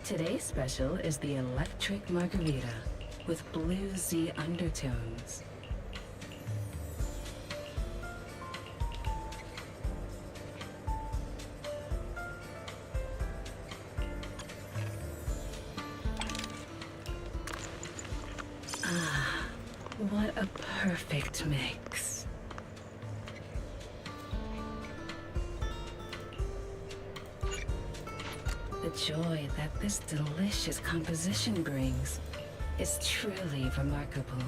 Today's special is the electric margarita with bluesy undertones. Ah, what a perfect mix. The joy that this delicious composition brings is truly remarkable.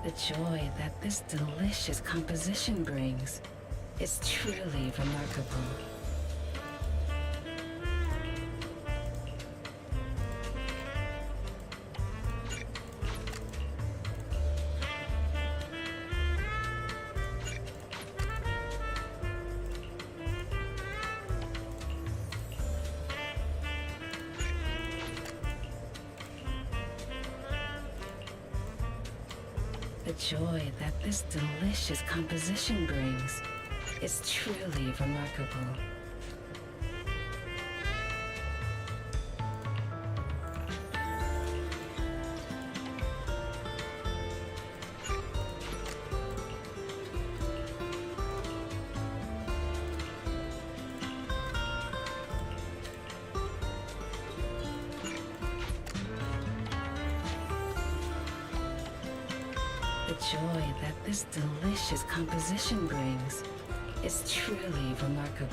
The joy that this delicious composition brings is truly remarkable. The joy that this delicious composition brings is truly remarkable. The joy that this delicious composition brings is truly remarkable.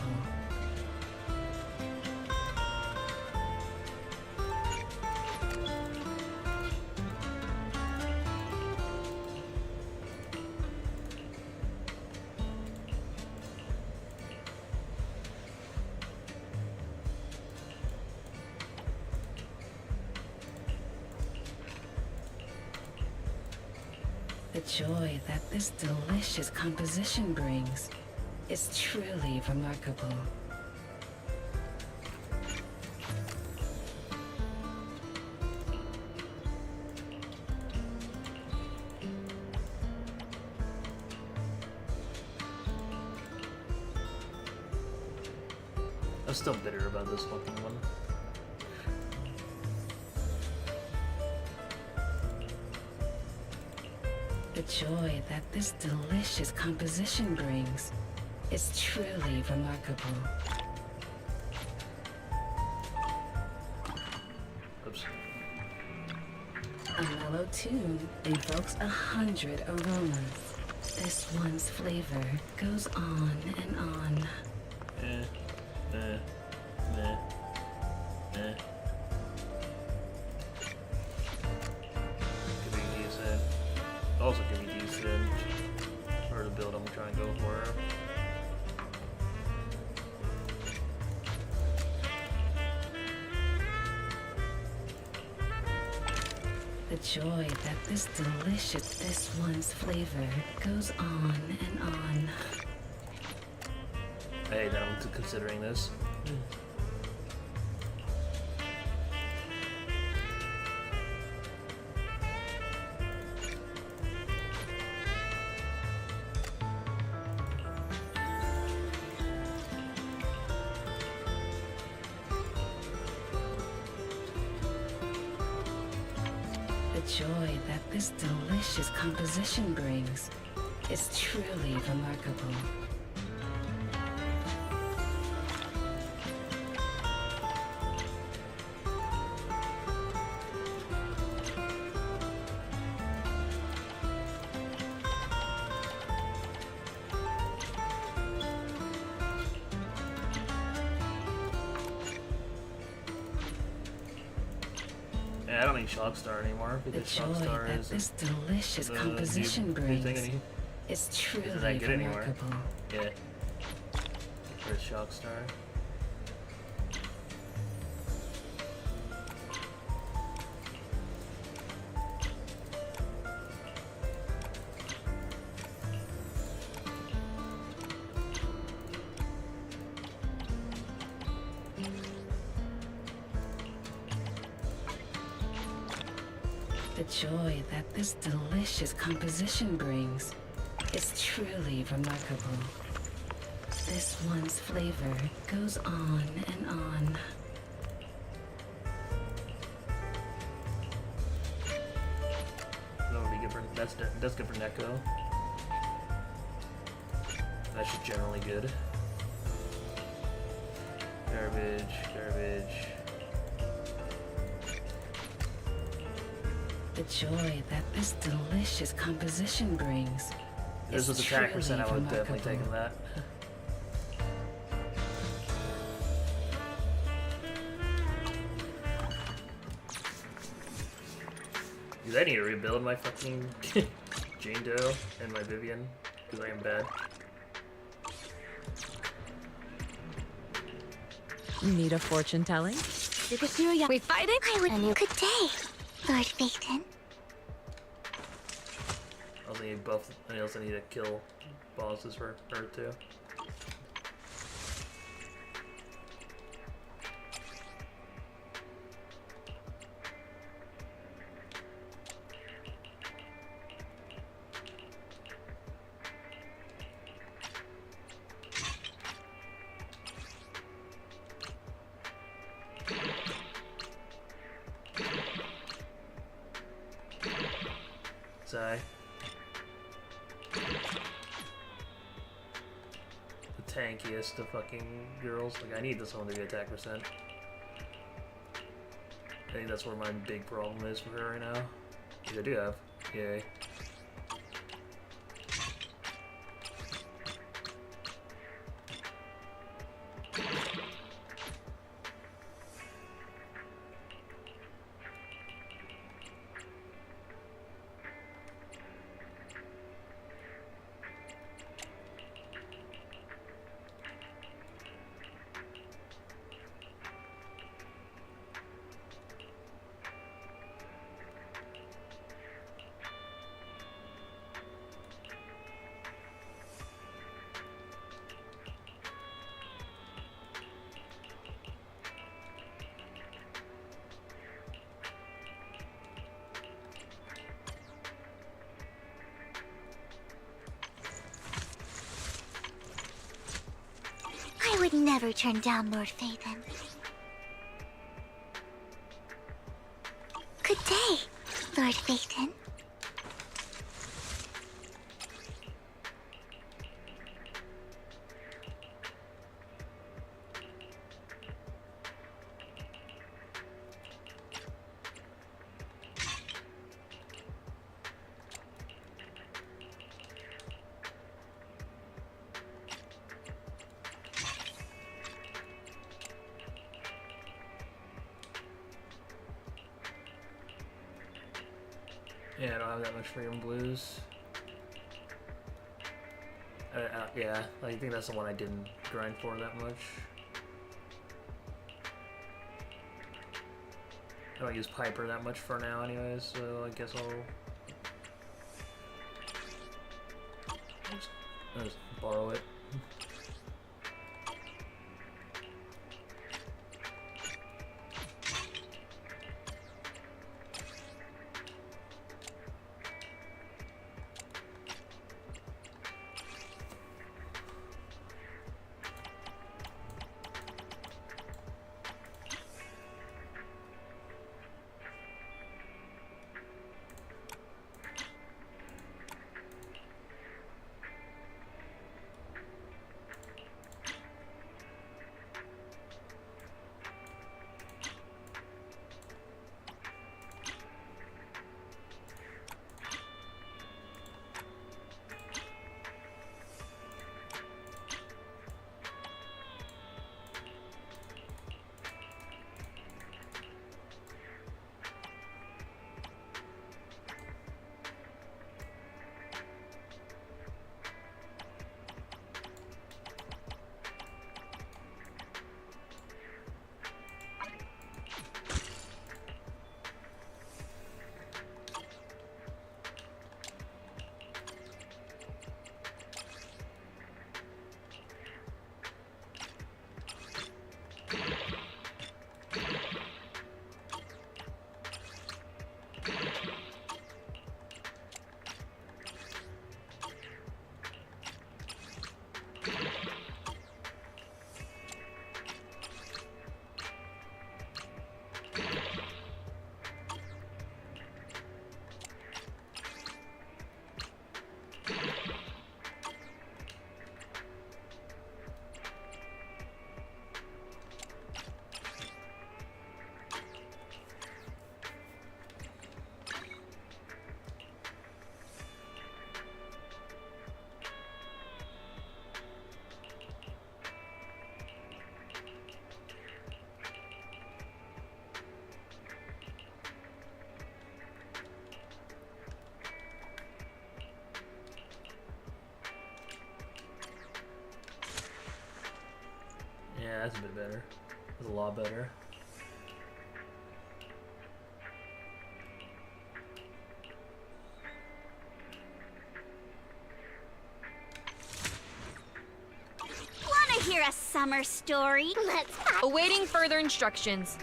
The joy that this delicious composition brings is truly remarkable. I'm still bitter about this fucking one. The joy that this delicious composition brings is truly remarkable. Oops. A mellow tune evokes 100 aromas. This one's flavor goes on and on. Could be decent. Also could be decent for the build I'm trying to go for. The joy that this one's flavor goes on and on. Hey, then I'm considering this. The joy that this delicious composition brings is truly remarkable. Yeah, I don't need Shockstar anymore The because joy Shockstar that is this delicious the composition new brings thing and is truly isn't that good anymore. remarkable. Yeah. Where's Shockstar? The joy that this delicious composition brings is truly remarkable. This one's flavor goes on and on. That would be good for that's good for Neko. That's just generally good. Garbage, garbage. The joy that this delicious composition brings If this was attack percent, I would have definitely taken that. Dude, I need to rebuild my fucking Jane Doe and my Vivian, because I am bad. You need a fortune telling? We fighting? I would. Good day, Lord Phaeton. I also need buff. I also need to kill bosses for her too. Sigh. The tankiest of fucking girls. Like, I need this one to be attack percent. I think that's where my big problem is for her right now. Which I do have. Yay. I would never turn down Lord Phaeton. Good day, Lord Phaeton. Yeah, I don't have that much freedom blues. Yeah, I think that's the one I didn't grind for that much. I don't use Piper that much for now anyways, so I guess I'll just borrow it. Yeah, that's a bit better. That's a lot better. Wanna hear a summer story? Let's pop. Awaiting further instructions.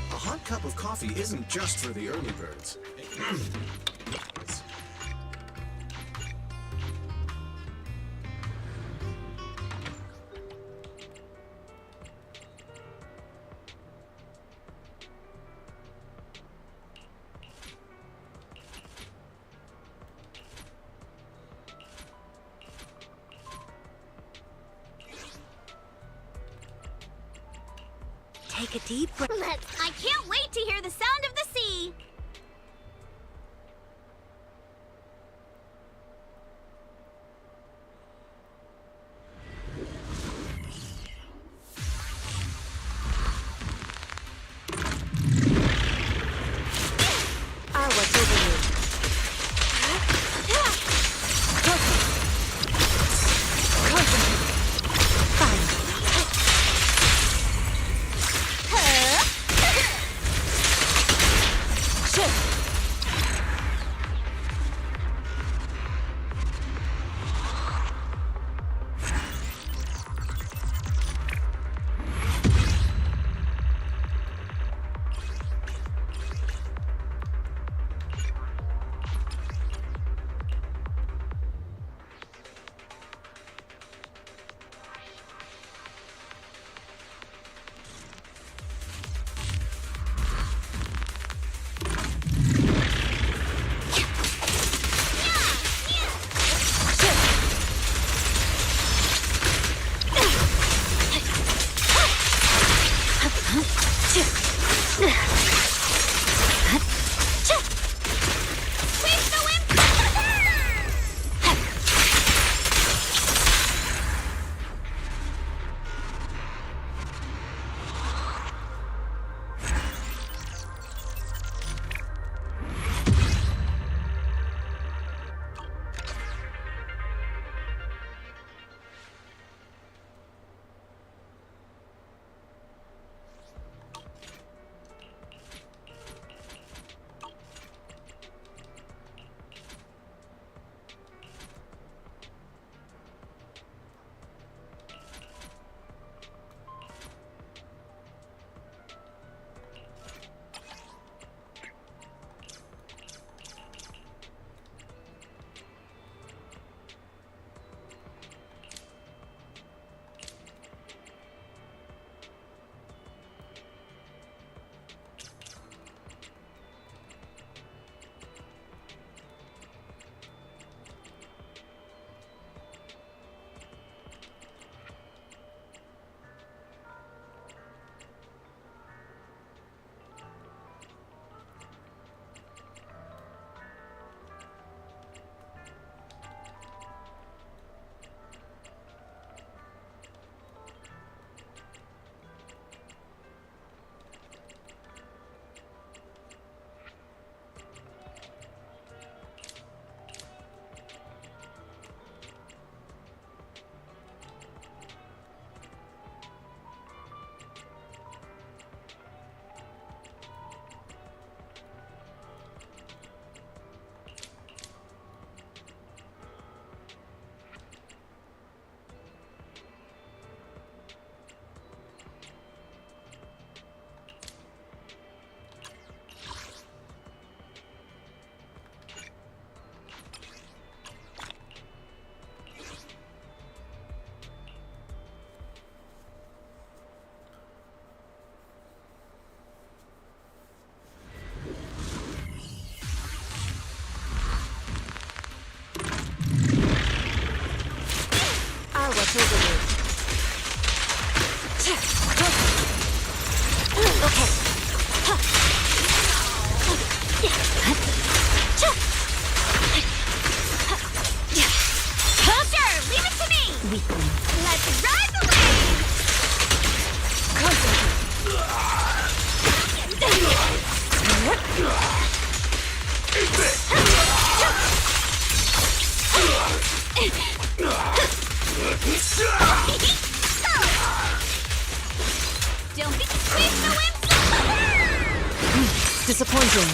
A hot cup of coffee isn't just for the early birds. Take a deep breath. I can't wait to hear the sound of the sea. Our what's over you. Let's ride the wave! Don't be squeeze the whips. Disappointing.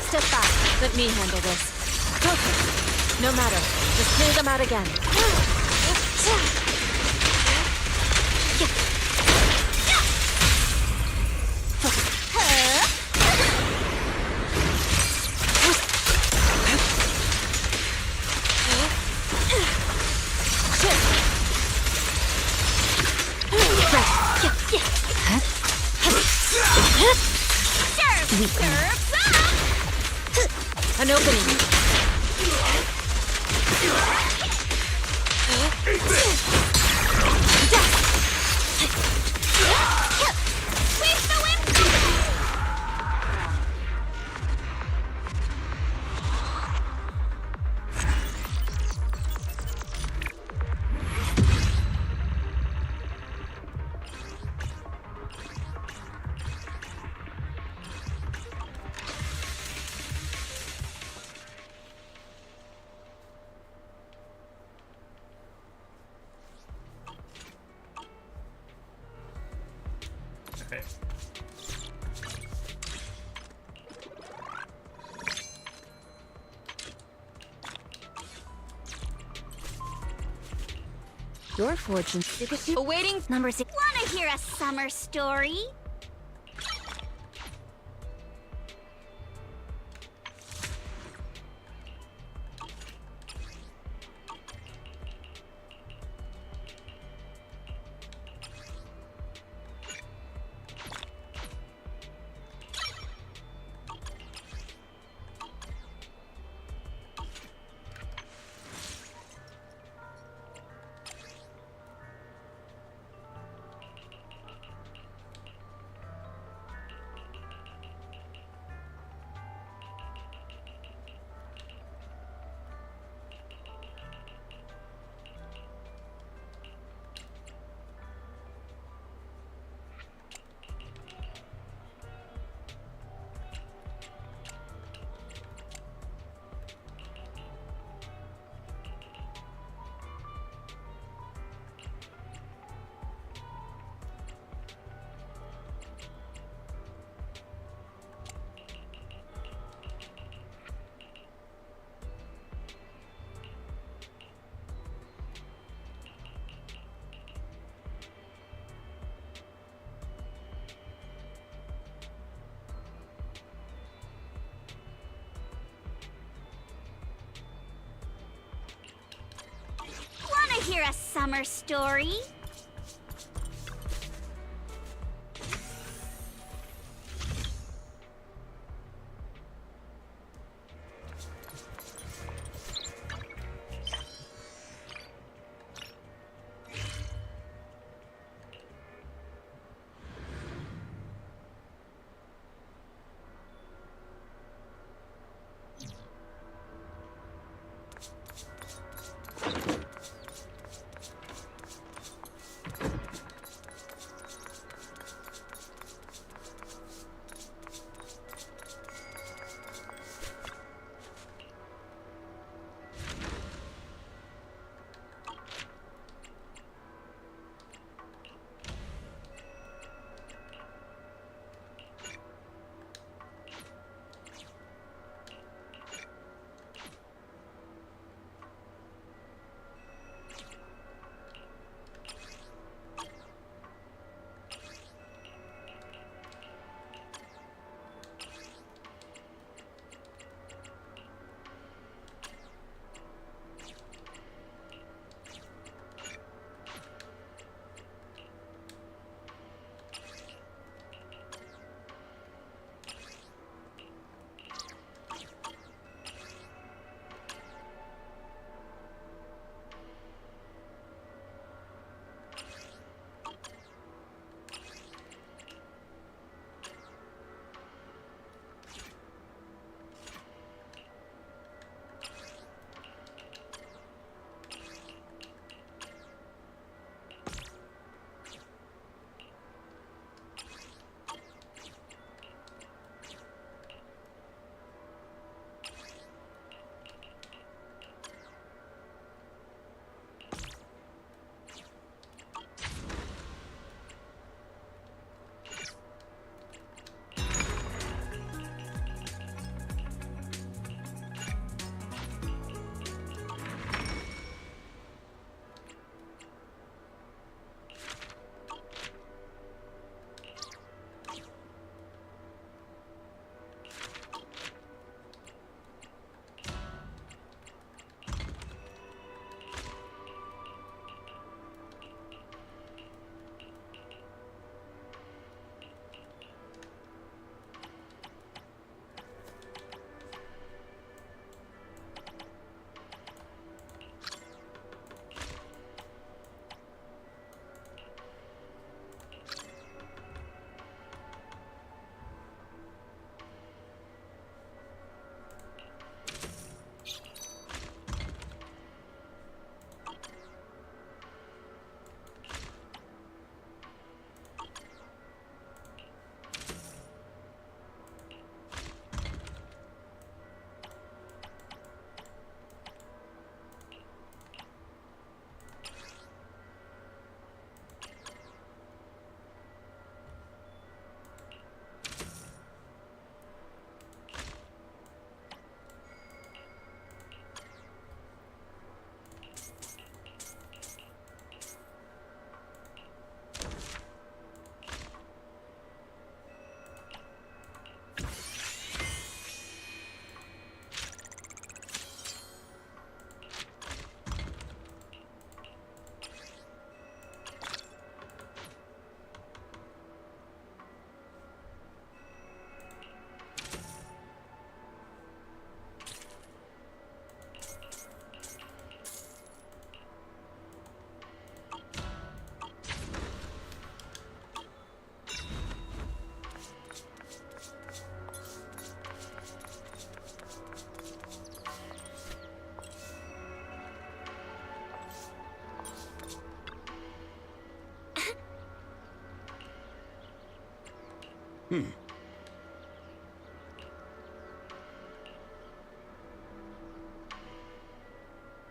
Step back. Let me handle this. Perfect. No matter. Just clear them out again. An opening. Okay. Your fortune. Awaiting number 6. Wanna hear a summer story? Wanna hear a summer story?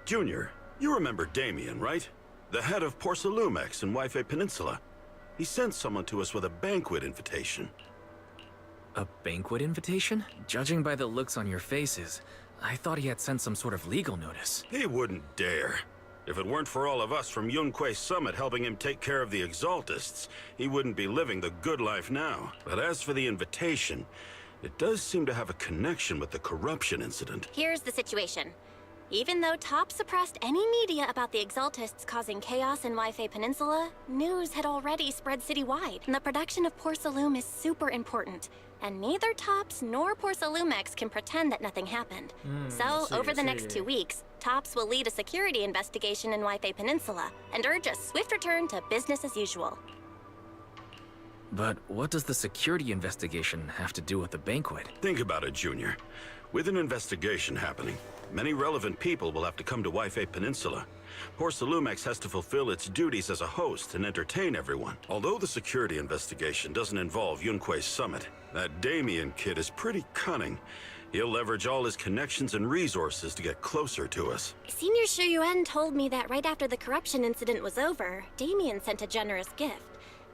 Junior, you remember Damien, right? The head of Porcelumex in Wi-Fi Peninsula. He sent someone to us with a banquet invitation. A banquet invitation? Judging by the looks on your faces, I thought he had sent some sort of legal notice. He wouldn't dare. If it weren't for all of us from Yunque Summit helping him take care of the Exaltists, he wouldn't be living the good life now. But as for the invitation, it does seem to have a connection with the corruption incident. Here's the situation. Even though Top suppressed any media about the Exaltists causing chaos in Wi-Fi Peninsula, news had already spread citywide. And the production of Porcelume is super important, and neither Tops nor Porcelumex can pretend that nothing happened. So, over the next 2 weeks, Tops will lead a security investigation in Wi-Fi Peninsula and urge a swift return to business as usual. But what does the security investigation have to do with the banquet? Think about it, Junior. With an investigation happening, many relevant people will have to come to Wi-Fi Peninsula. Porcelumex has to fulfill its duties as a host and entertain everyone. Although the security investigation doesn't involve Yunque Summit, that Damien kid is pretty cunning. He'll leverage all his connections and resources to get closer to us. Senior Shuyuan told me that right after the corruption incident was over, Damien sent a generous gift,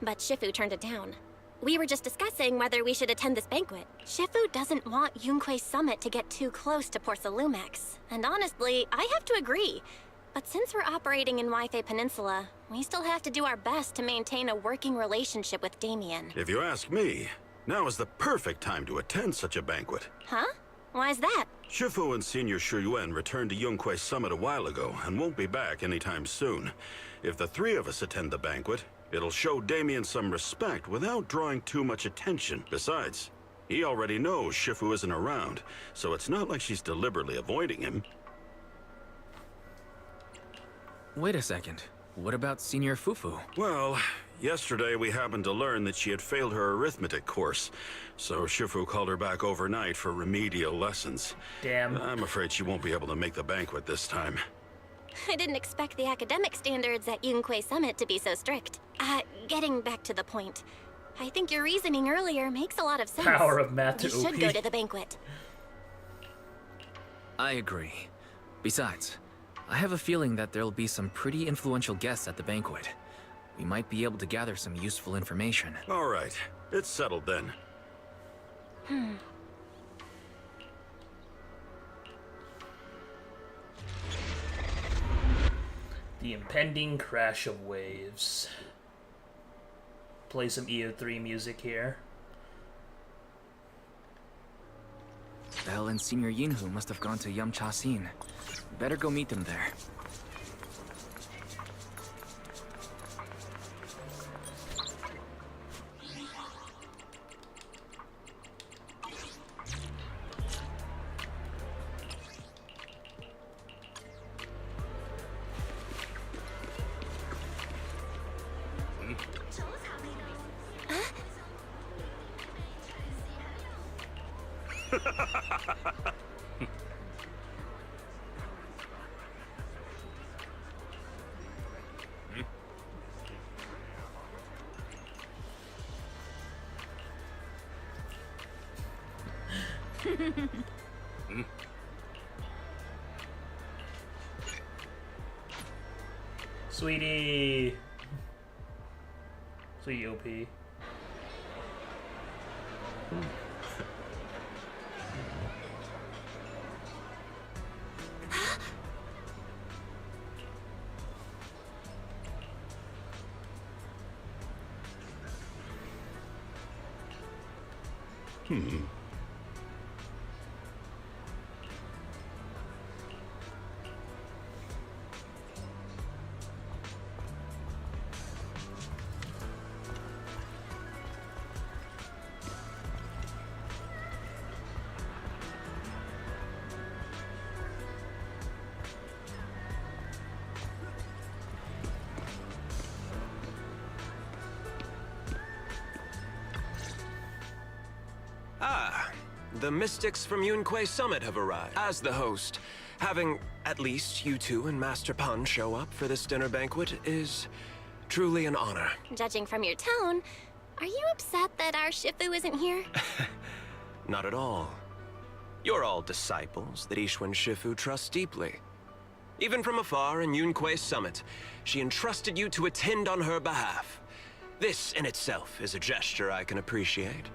but Shifu turned it down. We were just discussing whether we should attend this banquet. Shifu doesn't want Yunque Summit to get too close to Porcelumex, and honestly, I have to agree. But since we're operating in Wi-Fi Peninsula, we still have to do our best to maintain a working relationship with Damien. If you ask me, now is the perfect time to attend such a banquet. Huh? Why's that? Shifu and Senior Shuyuan returned to Yunque Summit a while ago and won't be back anytime soon. If the three of us attend the banquet, it'll show Damien some respect without drawing too much attention. Besides, he already knows Shifu isn't around, so it's not like she's deliberately avoiding him. Wait a second. What about Senior Fufu? Well, yesterday we happened to learn that she had failed her arithmetic course, so Shifu called her back overnight for remedial lessons. Damn. I'm afraid she won't be able to make the banquet this time. I didn't expect the academic standards at Yunque Summit to be so strict. Getting back to the point, I think your reasoning earlier makes a lot of sense. Power of math to We should OP. go to the banquet. I agree. Besides, I have a feeling that there'll be some pretty influential guests at the banquet. We might be able to gather some useful information. All right, it's settled then. The impending crash of waves. Play some EO3 music here. Belle and Senior Yinhu must have gone to Yamcha-sin. Better go meet them there. Sweetie. Sweetie OP. The mystics from Yunque Summit have arrived. As the host, having at least you two and Master Pan show up for this dinner banquet is truly an honor. Judging from your tone, Are you upset that our Shifu isn't here? Not at all. You're all disciples that Ishwen Shifu trusts deeply. Even from afar in Yunque's summit, she entrusted you to attend on her behalf. This in itself is a gesture I can appreciate.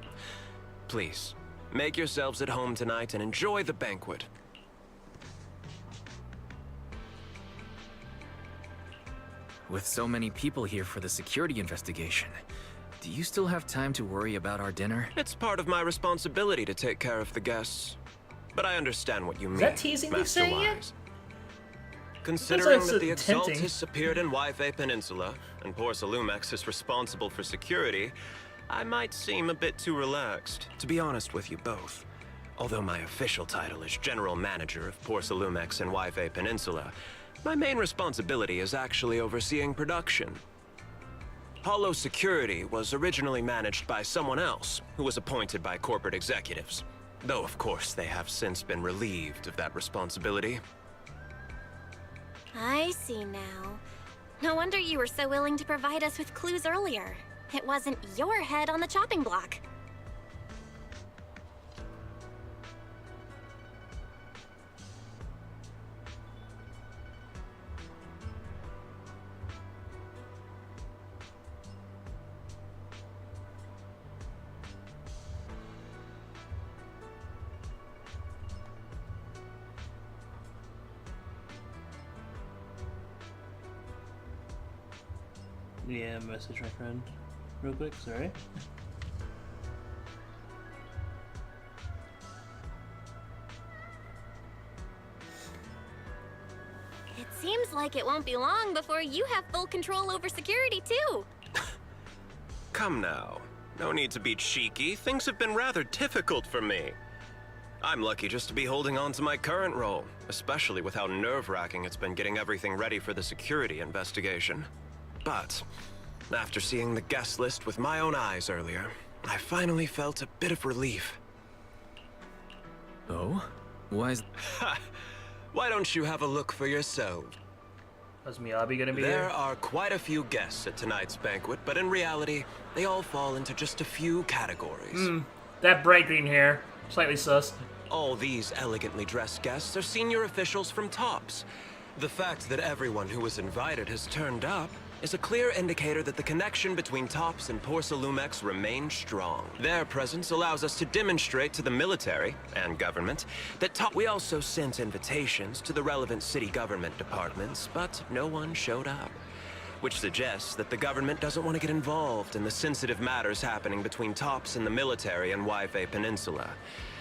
Please, make yourselves at home tonight and enjoy the banquet. With so many people here for the security investigation, do you still have time to worry about our dinner? It's part of my responsibility to take care of the guests. But I understand what you mean, that teasing me Master saying it? Wise. Considering That's that the tempting. Exaltus appeared in Wi-Fi Peninsula, and Porsalumex is responsible for security, I might seem a bit too relaxed, to be honest with you both. Although my official title is General Manager of Porsalumex and Wi-Fi Peninsula, my main responsibility is actually overseeing production. Hollow Security was originally managed by someone else, who was appointed by corporate executives. Though, of course, they have since been relieved of that responsibility. I see now. No wonder you were so willing to provide us with clues earlier. It wasn't your head on the chopping block. Yeah, message my friend real quick, sorry. It seems like it won't be long before you have full control over security, too. Come now. No need to be cheeky. Things have been rather difficult for me. I'm lucky just to be holding on to my current role, especially with how nerve-wracking it's been getting everything ready for the security investigation. But after seeing the guest list with my own eyes earlier, I finally felt a bit of relief. Oh? Why is... Ha! Why don't you have a look for yourself? Is Miyabi gonna be There here? are quite a few guests at tonight's banquet, but in reality, they all fall into just a few categories. That bright green hair. Slightly sus. All these elegantly dressed guests are senior officials from TOPS. The fact that everyone who was invited has turned up is a clear indicator that the connection between TOPS and Porsalumex remains strong. Their presence allows us to demonstrate to the military and government that we also sent invitations to the relevant city government departments, but no one showed up. Which suggests that the government doesn't want to get involved in the sensitive matters happening between TOPS and the military and Wi-Fi Peninsula.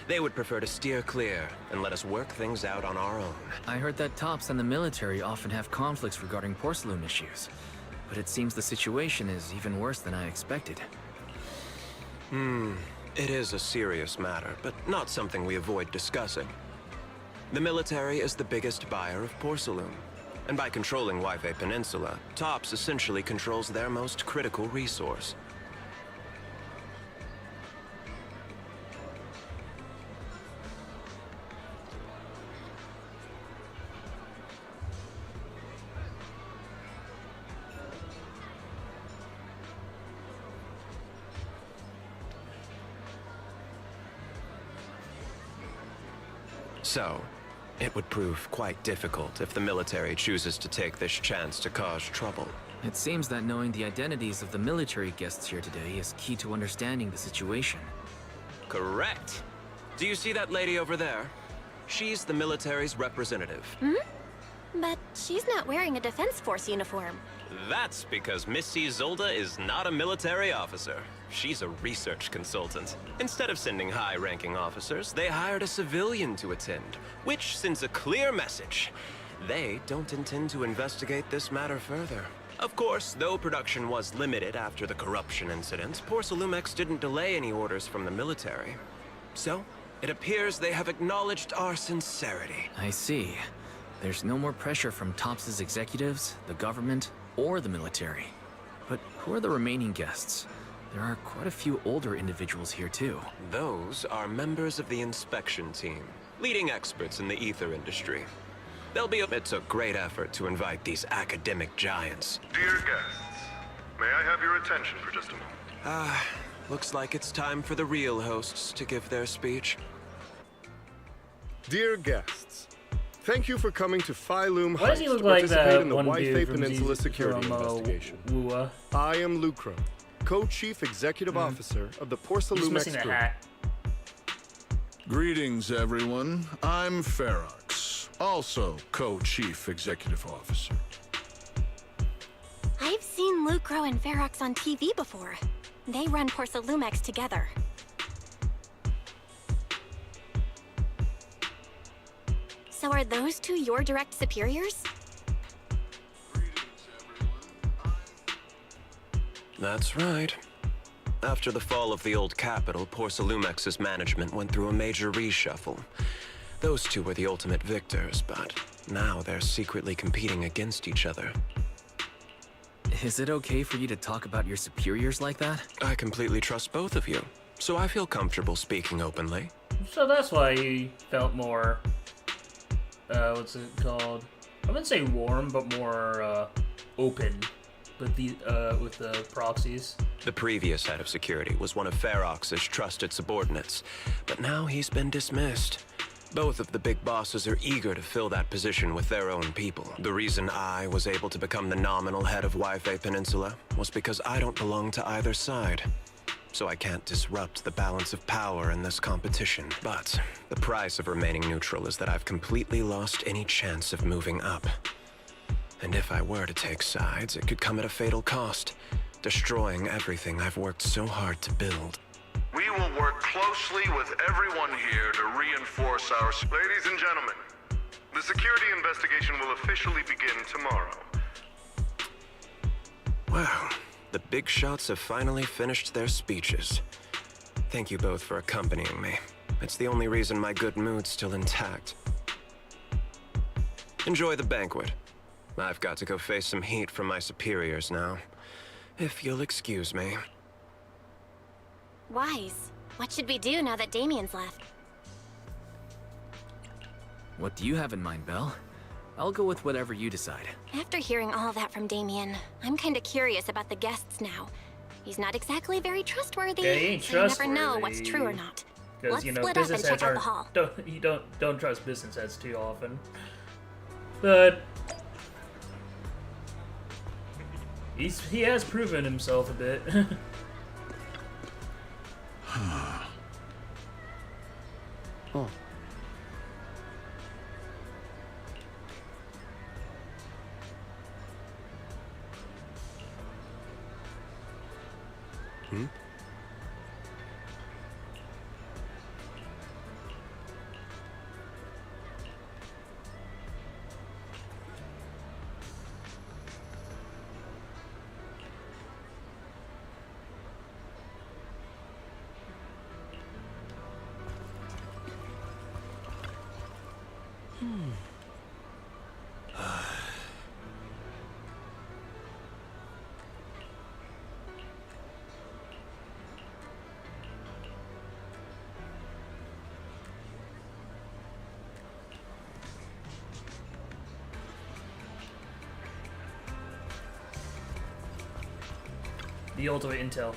They would prefer to steer clear and let us work things out on our own. I heard that TOPS and the military often have conflicts regarding porcelain issues. But it seems the situation is even worse than I expected. It is a serious matter, but not something we avoid discussing. The military is the biggest buyer of porcelain. And by controlling Wi-Fi Peninsula, TOPS essentially controls their most critical resource. So, it would prove quite difficult if the military chooses to take this chance to cause trouble. It seems that knowing the identities of the military guests here today is key to understanding the situation. Correct. Do you see that lady over there? She's the military's representative. But she's not wearing a Defense Force uniform. That's because Missy Zolda is not a military officer. She's a research consultant. Instead of sending high-ranking officers, they hired a civilian to attend, which sends a clear message. They don't intend to investigate this matter further. Of course, though production was limited after the corruption incident, Porsalumex didn't delay any orders from the military. So, it appears they have acknowledged our sincerity. I see. There's no more pressure from TOPS's executives, the government, or the military. But who are the remaining guests? There are quite a few older individuals here too. Those are members of the inspection team, leading experts in the ether industry. It took great effort to invite these academic giants. Dear guests, may I have your attention for just a moment? Looks like it's time for the real hosts to give their speech. Dear guests, thank you for coming to Phylum Why does Heights he look to like participate that in the one White dude from Peninsula security from, investigation. Wua? I am Lucro, co-chief executive officer of the He's missing Porsalumex the Group. hat. Greetings, everyone. I'm Ferox, also co-chief executive officer. I've seen Lucro and Ferox on TV before. They run Porsalumex together. So are those two your direct superiors? That's right. After the fall of the old capital, Porsalumex's management went through a major reshuffle. Those two were the ultimate victors, but now they're secretly competing against each other. Is it okay for you to talk about your superiors like that? I completely trust both of you, so I feel comfortable speaking openly. So that's why he felt more, what's it called? I wouldn't say warm, but more, open with the proxies. The previous head of security was one of Ferox's trusted subordinates, but now he's been dismissed. Both of the big bosses are eager to fill that position with their own people. The reason I was able to become the nominal head of Wi-Fi Peninsula was because I don't belong to either side. So I can't disrupt the balance of power in this competition. But the price of remaining neutral is that I've completely lost any chance of moving up. And if I were to take sides, it could come at a fatal cost, destroying everything I've worked so hard to build. We will work closely with everyone here to reinforce our... Ladies and gentlemen, the security investigation will officially begin tomorrow. Wow, the big shots have finally finished their speeches. Thank you both for accompanying me. It's the only reason my good mood's still intact. Enjoy the banquet. I've got to go face some heat from my superiors now. If you'll excuse me. Wise. What should we do now that Damien's left? What do you have in mind, Belle? I'll go with whatever you decide. After hearing all that from Damien, I'm kinda curious about the guests now. He's not exactly very trustworthy, Yeah, he ain't so you never know what's trustworthy. true or not. Because, Let's you know, split up and business check heads out the hall. don't trust business heads too often. But he has proven himself a bit. Oh. The ultimate intel.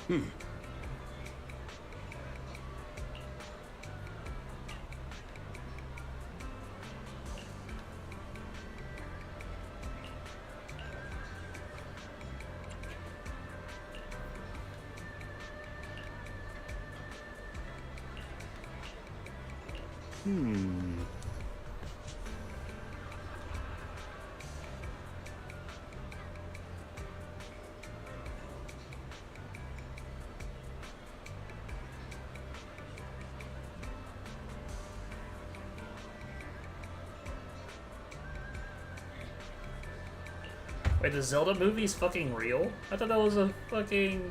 Wait, the Zelda movie's fucking real? I thought that was a fucking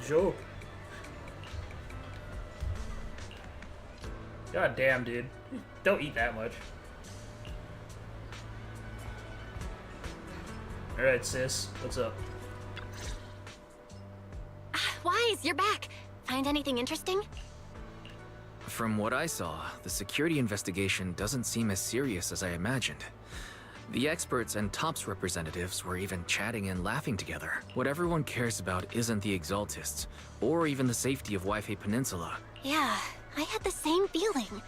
joke. God damn, dude. Don't eat that much. Alright, sis. What's up? Wise, you're back. Find anything interesting? From what I saw, the security investigation doesn't seem as serious as I imagined. The experts and TOPS representatives were even chatting and laughing together. What everyone cares about isn't the Exaltists, or even the safety of Wi-Fi Peninsula. Yeah, I had the same feeling.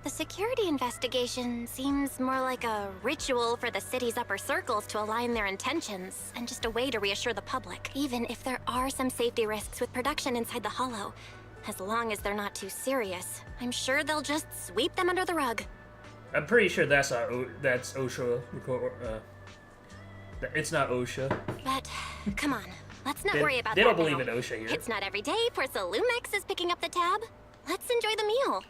The security investigation seems more like a ritual for the city's upper circles to align their intentions, and just a way to reassure the public, even if there are some safety risks with production inside the Hollow. As long as they're not too serious, I'm sure they'll just sweep them under the rug. I'm pretty sure that's OSHA. It's not OSHA. But, come on, let's not They- worry about they that don't believe now. in OSHA here. It's not every day Porcelumex is picking up the tab. Let's enjoy the meal.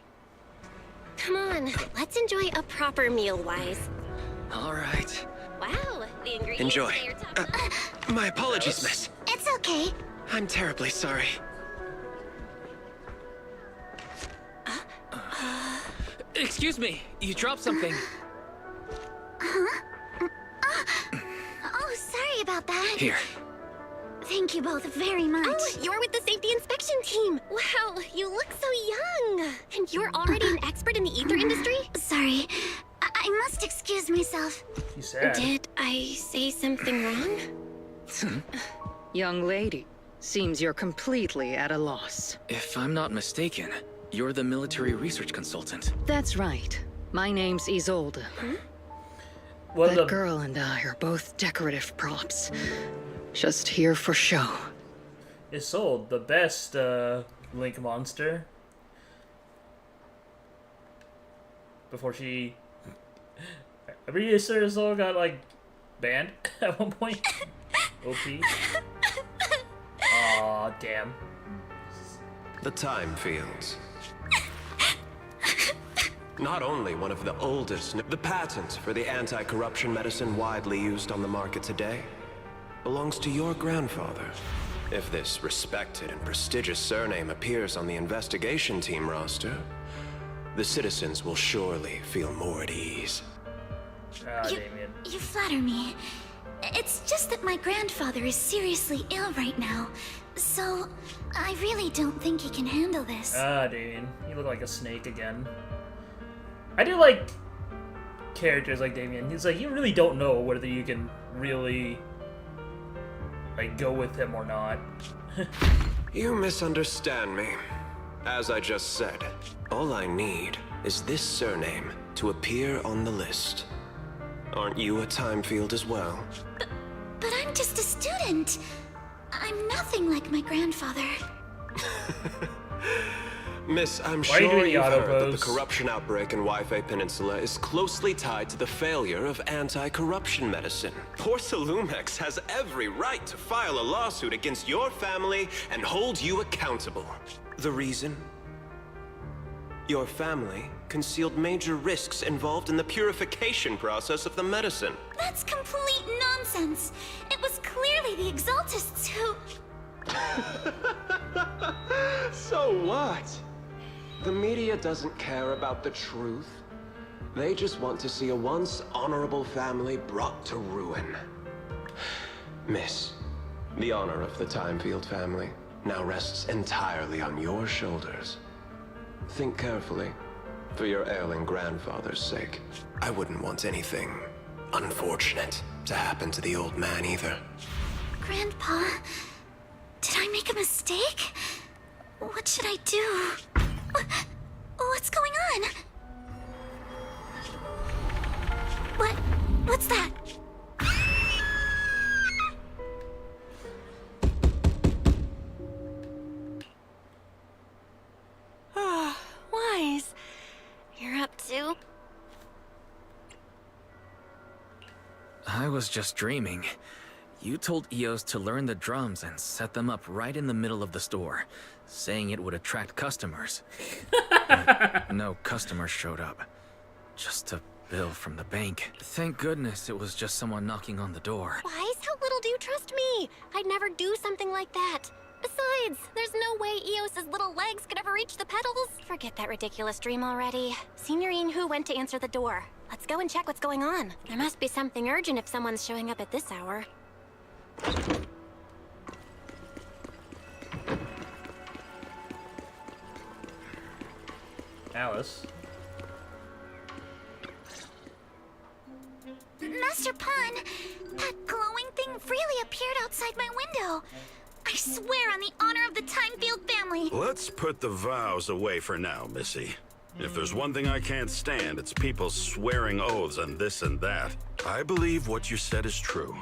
Come on, let's enjoy a proper meal, Wise. All right. Wow, the ingredients Enjoy. today are top My apologies, miss. It's okay. I'm terribly sorry. Excuse me, you dropped something. Oh, sorry about that. Here. Thank you both very much. Oh, you're with the safety inspection team. Wow, you look so young. And you're already an expert in the ether industry? Sorry, I must excuse myself. She's sad. Did I say something wrong? Young lady, seems you're completely at a loss. If I'm not mistaken, you're the military research consultant. That's right. My name's Isolde. Well, That girl and I are both decorative props. Just here for show. Isolde, the best Link monster. Before she... I'm pretty sure Isolde got, like, banned at one point. OP. Aw, damn. The Time Fields. Not only one of the oldest, the patent for the anti-corruption medicine widely used on the market today belongs to your grandfather. If this respected and prestigious surname appears on the investigation team roster, the citizens will surely feel more at ease. Ah, Damien. You flatter me. It's just that my grandfather is seriously ill right now, so I really don't think he can handle this. Ah, Damien. You look like a snake again. I do like characters like Damien. He's like, you really don't know whether you can really, like, go with him or not. You misunderstand me. As I just said, all I need is this surname to appear on the list. Aren't you a time field as well? But I'm just a student. I'm nothing like my grandfather. Miss, I'm Why are you sure doing you've the auto heard that the pose? corruption outbreak in Wi-Fi Peninsula is closely tied to the failure of anti-corruption medicine. Porcelumex has every right to file a lawsuit against your family and hold you accountable. The reason? Your family concealed major risks involved in the purification process of the medicine. That's complete nonsense. It was clearly the Exaltists who... So what? The media doesn't care about the truth. They just want to see a once honorable family brought to ruin. Miss, the honor of the Timefield family now rests entirely on your shoulders. Think carefully, for your ailing grandfather's sake. I wouldn't want anything unfortunate to happen to the old man either. Grandpa, did I make a mistake? What should I do? What's going on? What's that? Ah, Wise. You're up too? I was just dreaming. You told Eos to learn the drums and set them up right in the middle of the store, saying it would attract customers. No customers showed up. Just a bill from the bank. Thank goodness it was just someone knocking on the door. Wise, how little do you trust me? I'd never do something like that. Besides, there's no way Eos's little legs could ever reach the pedals. Forget that ridiculous dream already. Signorine Hu went to answer the door. Let's go and check what's going on. There must be something urgent if someone's showing up at this hour. Alice. Master Mr. Pun, that glowing thing really appeared outside my window. I swear on the honor of the Timefield family. Let's put the vows away for now, Missy. If there's one thing I can't stand, it's people swearing oaths and this and that. I believe what you said is true.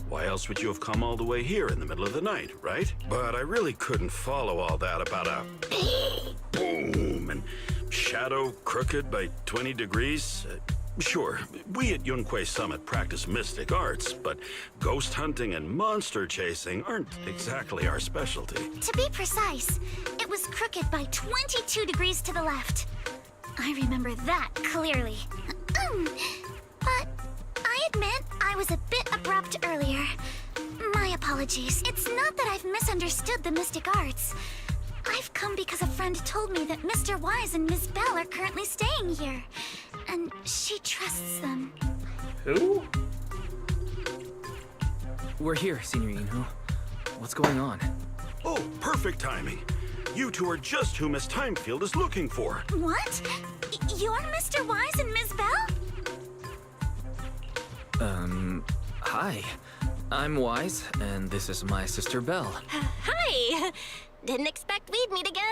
Why else would you have come all the way here in the middle of the night, right? But I really couldn't follow all that about a boom and shadow crooked by 20 degrees. Sure, we at Yunquei Summit practice mystic arts, but ghost hunting and monster chasing aren't exactly our specialty. To be precise, it was crooked by 22 degrees to the left. I remember that clearly. But I admit I was a bit abrupt earlier. My apologies. It's not that I've misunderstood the mystic arts. I've come because a friend told me that Mr. Wise and Ms. Bell are currently staying here, and she trusts them. Who? We're here, Senior Yinhu. What's going on? Oh, perfect timing. You two are just who Miss Timefield is looking for. What? You're Mr. Wise and Ms. Bell? Hi. I'm Wise, and this is my sister Belle. Hi! Didn't expect we'd meet again.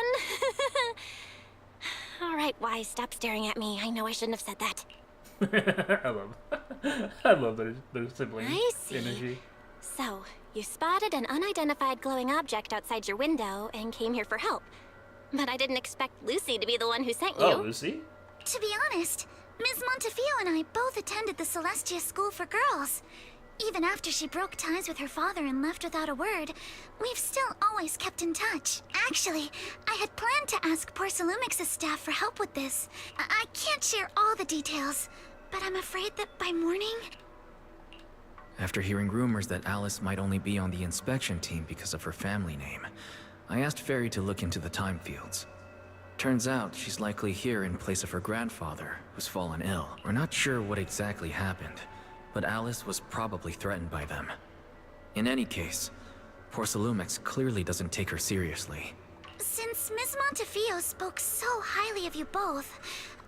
All right, Wise, stop staring at me. I know I shouldn't have said that. I love their sibling I see. energy. So, you spotted an unidentified glowing object outside your window and came here for help. But I didn't expect Lucy to be the one who sent you. Oh, Lucy? To be honest, Ms. Montefiore and I both attended the Celestia School for Girls. Even after she broke ties with her father and left without a word, we've still always kept in touch. Actually, I had planned to ask Porcelumix's staff for help with this. I can't share all the details, but I'm afraid that by morning... After hearing rumors that Alice might only be on the inspection team because of her family name, I asked Fairy to look into the time fields. Turns out she's likely here in place of her grandfather, who's fallen ill. We're not sure what exactly happened, but Alice was probably threatened by them. In any case, Porcelumix clearly doesn't take her seriously. Since Ms. Montefiore spoke so highly of you both,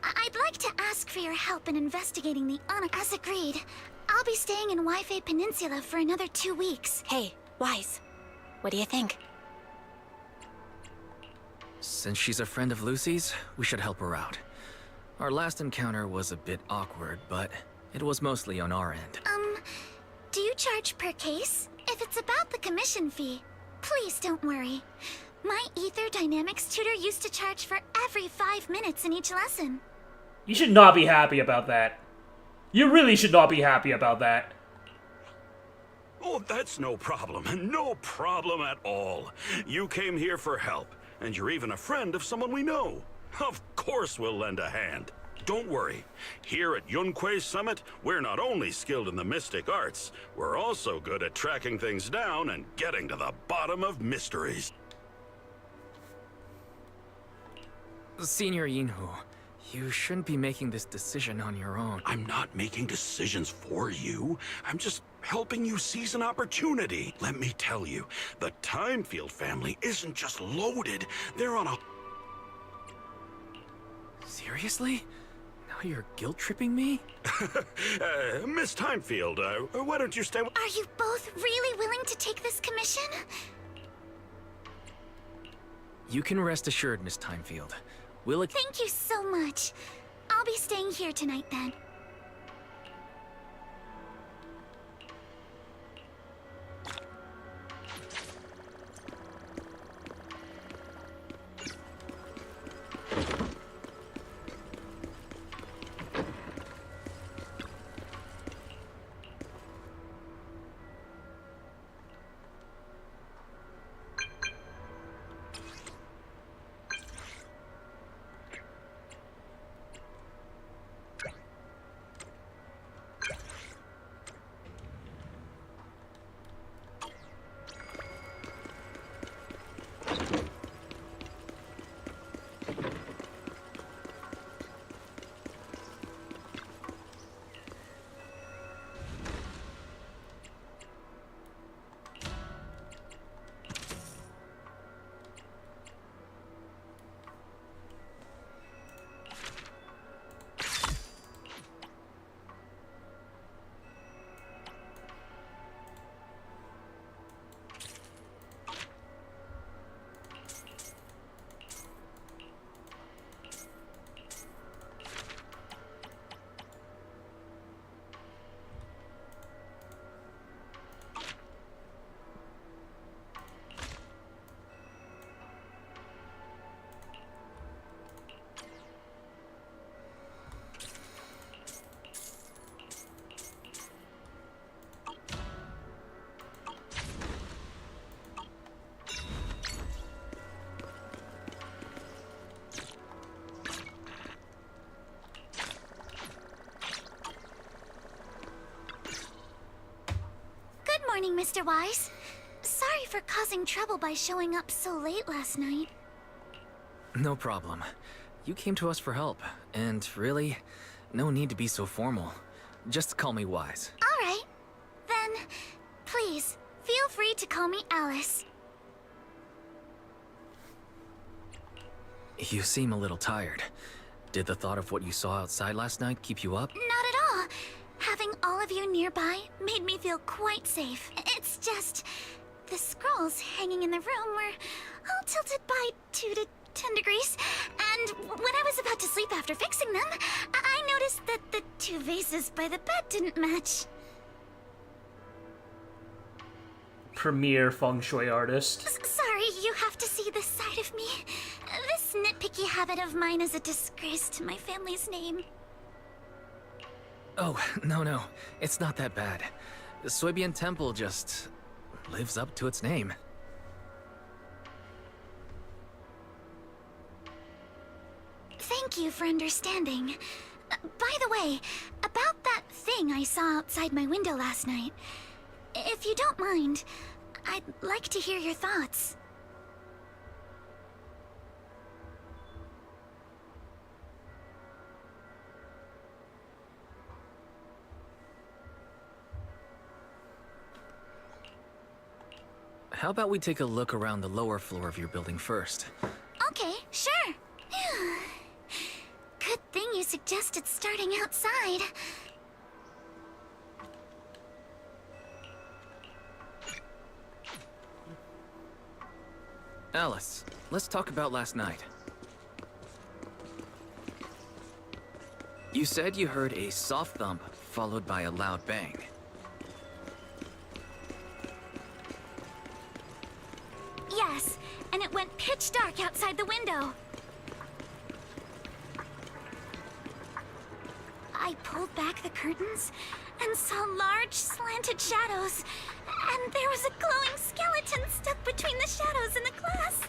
I'd like to ask for your help in investigating the As agreed, I'll be staying in Waifei Peninsula for another 2 weeks. Hey, Wise, what do you think? Since she's a friend of Lucy's, we should help her out. Our last encounter was a bit awkward, but it was mostly on our end. Do you charge per case? If it's about the commission fee, please don't worry. My Ether Dynamics tutor used to charge for every 5 minutes in each lesson. You should not be happy about that. You really should not be happy about that. Oh, that's no problem. No problem at all. You came here for help, and you're even a friend of someone we know. Of course we'll lend a hand. Don't worry. Here at Yunquei Summit, we're not only skilled in the mystic arts, we're also good at tracking things down and getting to the bottom of mysteries. Senior Yinhu, you shouldn't be making this decision on your own. I'm not making decisions for you. I'm just helping you seize an opportunity. Let me tell you, the Timefield family isn't just loaded, they're on a... Seriously? Now you're guilt-tripping me? Miss Timefield, why don't you stay... Are you both really willing to take this commission? You can rest assured, Miss Timefield. We'll... Thank you so much. I'll be staying here tonight then. morning, Mr. Wise. Sorry for causing trouble by showing up so late last night. No problem. You came to us for help, and really, no need to be so formal. Just call me Wise. All right. Then, please, feel free to call me Alice. You seem a little tired. Did the thought of what you saw outside last night keep you up? Not at all. Having all of you nearby made me feel quite safe. It's just, the scrolls hanging in the room were all tilted by 2 to 10 degrees, and when I was about to sleep after fixing them, I noticed that the 2 vases by the bed didn't match. Premier feng shui artist. Sorry, you have to see this side of me. This nitpicky habit of mine is a disgrace to my family's name. Oh, no. It's not that bad. The Suibian Temple just lives up to its name. Thank you for understanding. By the way, about that thing I saw outside my window last night, if you don't mind, I'd like to hear your thoughts. How about we take a look around the lower floor of your building first? Okay, sure. Good thing you suggested starting outside. Alice, let's talk about last night. You said you heard a soft thump followed by a loud bang. Yes, and it went pitch dark outside the window. I pulled back the curtains and saw large slanted shadows, and there was a glowing skeleton stuck between the shadows and the glass.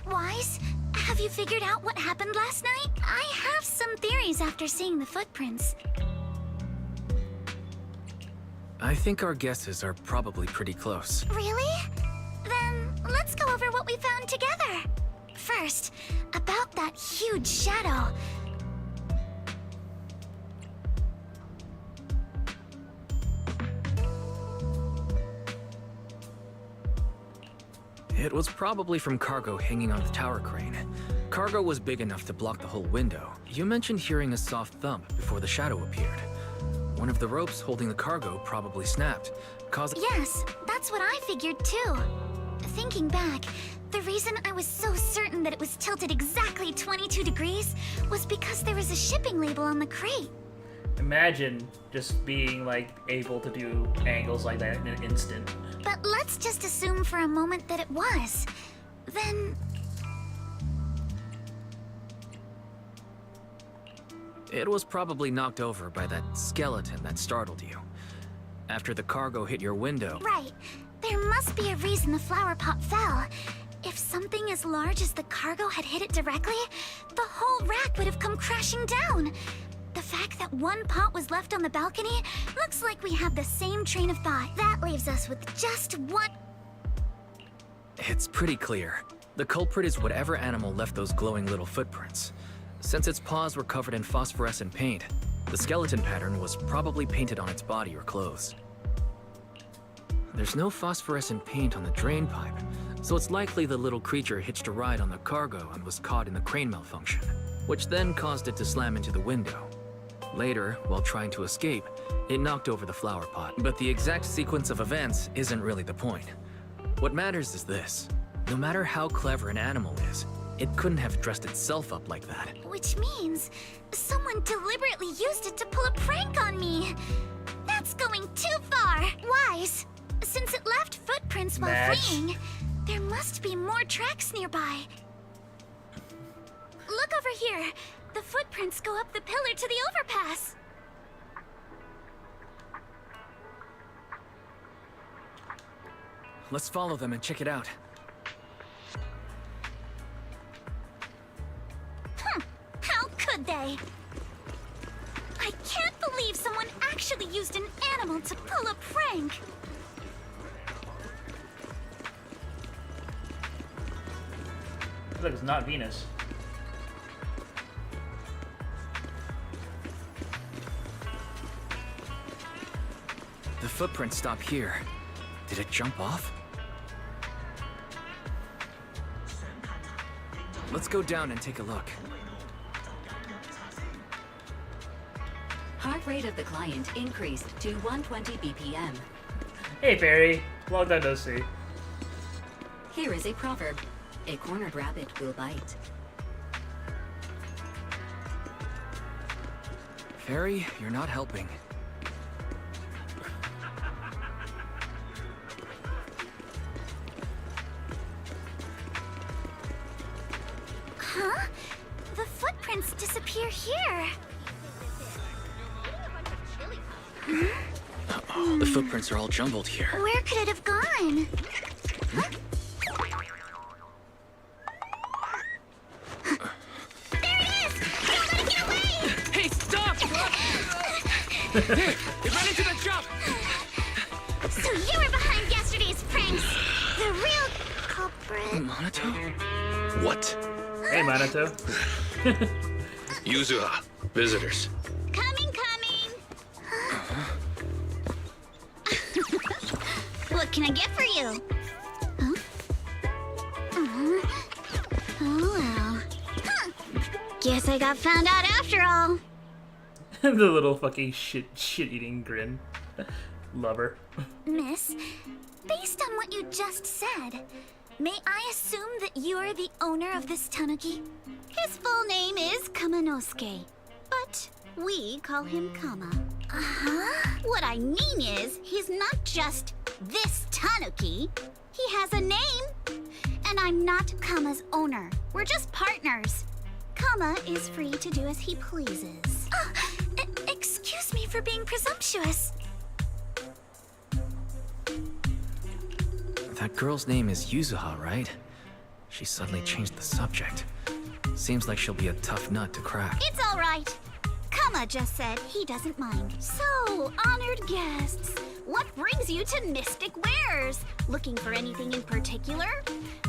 Wise, have you figured out what happened last night? I have some theories after seeing the footprints. I think our guesses are probably pretty close. Really? Then let's go over what we found together. First, about that huge shadow. It was probably from cargo hanging on the tower crane. Cargo was big enough to block the whole window. You mentioned hearing a soft thump before the shadow appeared. One of the ropes holding the cargo probably snapped, causing— Yes, that's what I figured too. thinking back, the reason I was so certain that it was tilted exactly 22 degrees was because there was a shipping label on the crate. Imagine just being, like, able to do angles like that in an instant. But let's just assume for a moment that it was. Then... It was probably knocked over by that skeleton that startled you. After the cargo hit your window. Right. There must be a reason the flower pot fell. If something as large as the cargo had hit it directly, the whole rack would have come crashing down. The fact that one pot was left on the balcony looks like we have the same train of thought. That leaves us with just one... It's pretty clear. The culprit is whatever animal left those glowing little footprints. Since its paws were covered in phosphorescent paint, the skeleton pattern was probably painted on its body or clothes. There's no phosphorescent paint on the drain pipe, so it's likely the little creature hitched a ride on the cargo and was caught in the crane malfunction, which then caused it to slam into the window. Later, while trying to escape, it knocked over the flower pot. But the exact sequence of events isn't really the point. What matters is this. No matter how clever an animal is, it couldn't have dressed itself up like that. Which means someone deliberately used it to pull a prank on me. That's going too far. Wise. Since it left footprints while fleeing, there must be more tracks nearby. Look over here. The footprints go up the pillar to the overpass. Let's follow them and check it out. How could they? I can't believe someone actually used an animal to pull a prank. Looks like it's not Venus. The footprints stop here. Did it jump off? Let's go down and take a look. Heart rate of the client increased to 120 BPM. Hey, Barry. Long time no see. Here is a proverb. A cornered rabbit will bite. Fairy, you're not helping. Huh? The footprints disappear here. Uh-oh, the footprints are all jumbled here. Where could it have gone? Huh? There it is! Don't let it get away! Hey, stop! Hey, it ran into the jump! So you were behind yesterday's pranks. The real culprit. Monato? What? Hey, Monato. Yuzuha, visitors. Coming. What can I get for you? Huh? Oh, well. Huh. Guess I got found out after all. The little fucking shit-eating grin. Lover. Miss, based on what you just said, may I assume that you're the owner of this tanuki? His full name is Kamanosuke, but we call him Kama. Uh-huh. What I mean is, he's not just this tanuki. He has a name. And I'm not Kama's owner. We're just partners. Kama is free to do as he pleases. Excuse me for being presumptuous. That girl's name is Yuzuha, right? She suddenly changed the subject. Seems like she'll be a tough nut to crack. It's all right. Kama just said he doesn't mind. So, honored guests, what brings you to Mystic Wares? Looking for anything in particular?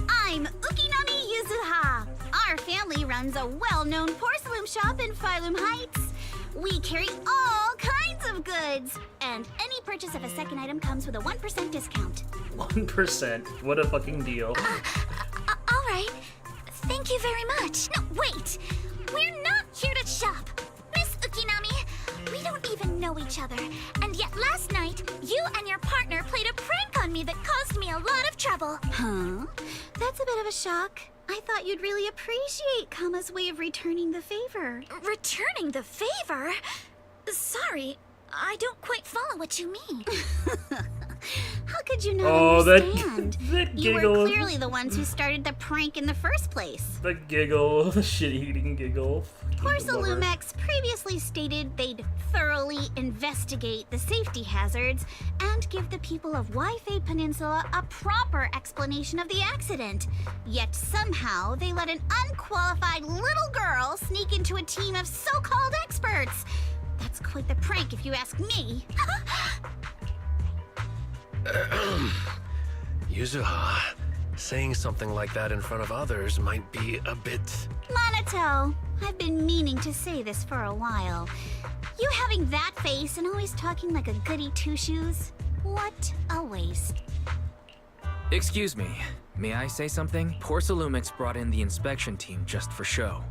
I'm Ukinami Yuzuha. Our family runs a well-known porcelain shop in Phylum Heights. We carry all kinds of goods, and any purchase of a second item comes with a 1% discount. 1%? What a fucking deal. All right. Thank you very much. No, wait. We're not here to shop. Miss Ukinami, we don't even know each other. And yet last night, you and your partner played a prank on me. me that caused me a lot of trouble. Huh? That's a bit of a shock. I thought you'd really appreciate Kama's way of returning the favor. Returning the favor? Sorry, I don't quite follow what you mean. How could you not understand? That You giggle. were clearly the ones who started the prank in the first place. The giggle, the shit-eating giggle. Porcelumex previously stated they'd thoroughly investigate the safety hazards and give the people of Wi-Fi Peninsula a proper explanation of the accident. Yet somehow they let an unqualified little girl sneak into a team of so-called experts. That's quite the prank if you ask me. Yuzuha, saying something like that in front of others might be a bit... Monato, I've been meaning to say this for a while. You having that face and always talking like a goody two-shoes? What a waste. Excuse me, may I say something? Porcelumix brought in the inspection team just for show.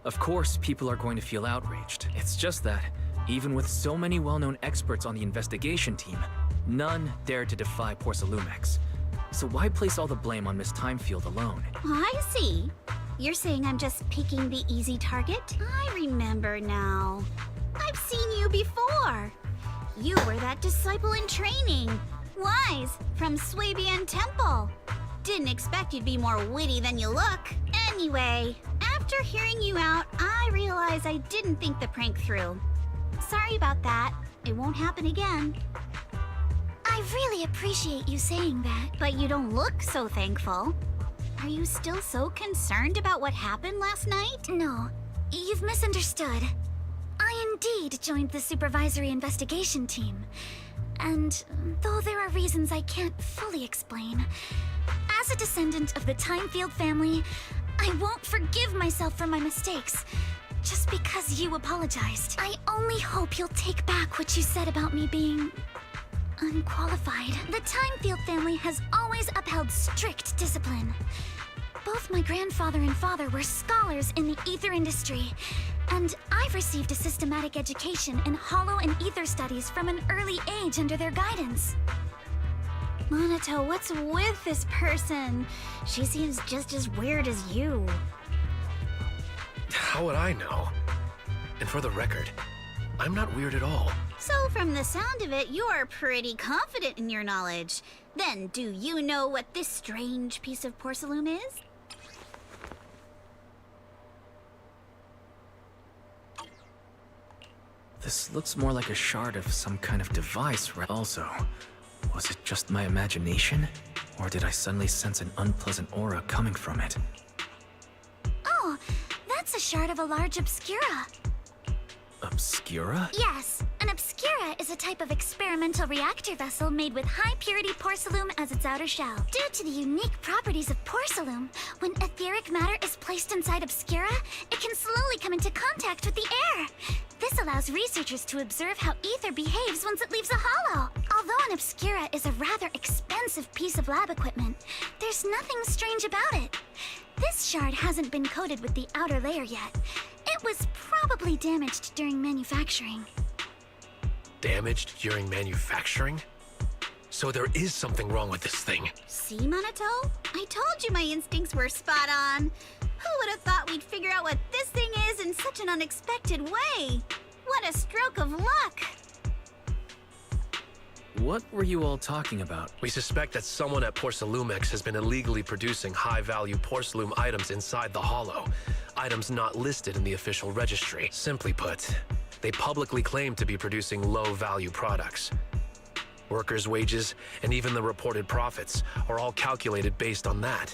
Of course, people are going to feel outraged. It's just that, even with so many well-known experts on the investigation team, none dared to defy Porcelumix. So why place all the blame on Miss Timefield alone? I see. You're saying I'm just picking the easy target? I remember now. I've seen you before. You were that disciple in training. Wise, from Swabian Temple. Didn't expect you'd be more witty than you look. Anyway, after hearing you out, I realized I didn't think the prank through. Sorry about that. It won't happen again. I really appreciate you saying that. But you don't look so thankful. Are you still so concerned about what happened last night? No, you've misunderstood. I indeed joined the supervisory investigation team. And though there are reasons I can't fully explain, as a descendant of the Timefield family, I won't forgive myself for my mistakes. Just because you apologized. I only hope you'll take back what you said about me being unqualified. The Timefield family has always upheld strict discipline. Both my grandfather and father were scholars in the ether industry, and I've received a systematic education in hollow and ether studies from an early age under their guidance. Monato, what's with this person? She seems just as weird as you. How would I know? And for the record, I'm not weird at all. So from the sound of it, you're pretty confident in your knowledge. Then do you know what this strange piece of porcelain is? This looks more like a shard of some kind of device, right? Also, was it just my imagination? Or did I suddenly sense an unpleasant aura coming from it? Oh, that's a shard of a large obscura. Obscura? Yes, an obscura is a type of experimental reactor vessel made with high-purity porcelain as its outer shell. Due to the unique properties of porcelain, when etheric matter is placed inside obscura, it can slowly come into contact with the air. This allows researchers to observe how ether behaves once it leaves a hollow. Although an obscura is a rather expensive piece of lab equipment, there's nothing strange about it. This shard hasn't been coated with the outer layer yet. It was probably damaged during manufacturing. Damaged during manufacturing? So there is something wrong with this thing. See, Monato? I told you my instincts were spot on. Who would have thought we'd figure out what this thing is in such an unexpected way? What a stroke of luck! What were you all talking about? We suspect that someone at Porcelumex has been illegally producing high-value porcelain items inside the hollow. Items not listed in the official registry. Simply put, they publicly claim to be producing low-value products. Workers' wages and even the reported profits are all calculated based on that.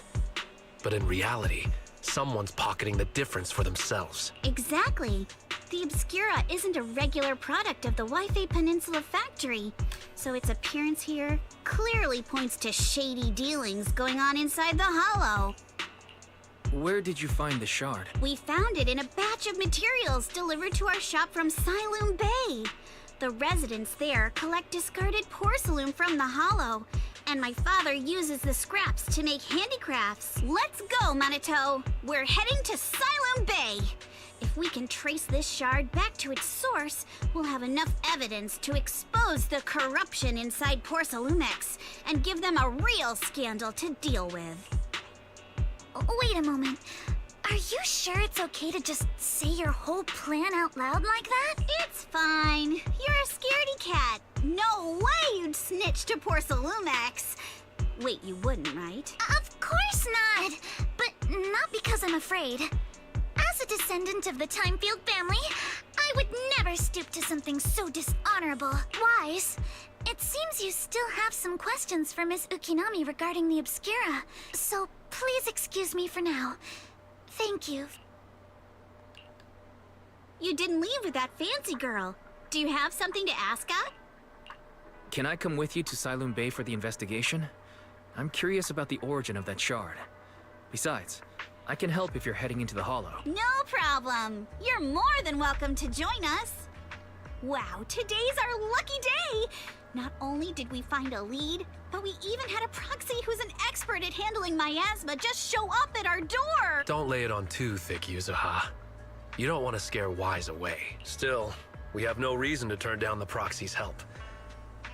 But in reality, someone's pocketing the difference for themselves. Exactly. The Obscura isn't a regular product of the Wi-Fi Peninsula factory, so its appearance here clearly points to shady dealings going on inside the hollow. Where did you find the shard? We found it in a batch of materials delivered to our shop from Siloom Bay. The residents there collect discarded porcelain from the hollow, and my father uses the scraps to make handicrafts. Let's go, Monato! We're heading to Siloom Bay! If we can trace this shard back to its source, we'll have enough evidence to expose the corruption inside Porcelumex and give them a real scandal to deal with. Wait a moment. Are you sure it's okay to just say your whole plan out loud like that? It's fine. You're a scaredy cat. No way you'd snitch to Porcelumex. Wait, you wouldn't, right? Of course not! But not because I'm afraid. As a descendant of the Timefield family, I would never stoop to something so dishonorable. Wise, it seems you still have some questions for Miss Ukinami regarding the Obscura, so please excuse me for now. Thank you. You didn't leave with that fancy girl. Do you have something to ask her? Can I come with you to Silum Bay for the investigation? I'm curious about the origin of that shard. Besides, I can help if you're heading into the Hollow. No problem. You're more than welcome to join us. Wow, today's our lucky day. Not only did we find a lead, but we even had a proxy who's an expert at handling miasma just show up at our door. Don't lay it on too thick, Yuzuha. You don't want to scare Wise away. Still, we have no reason to turn down the proxy's help.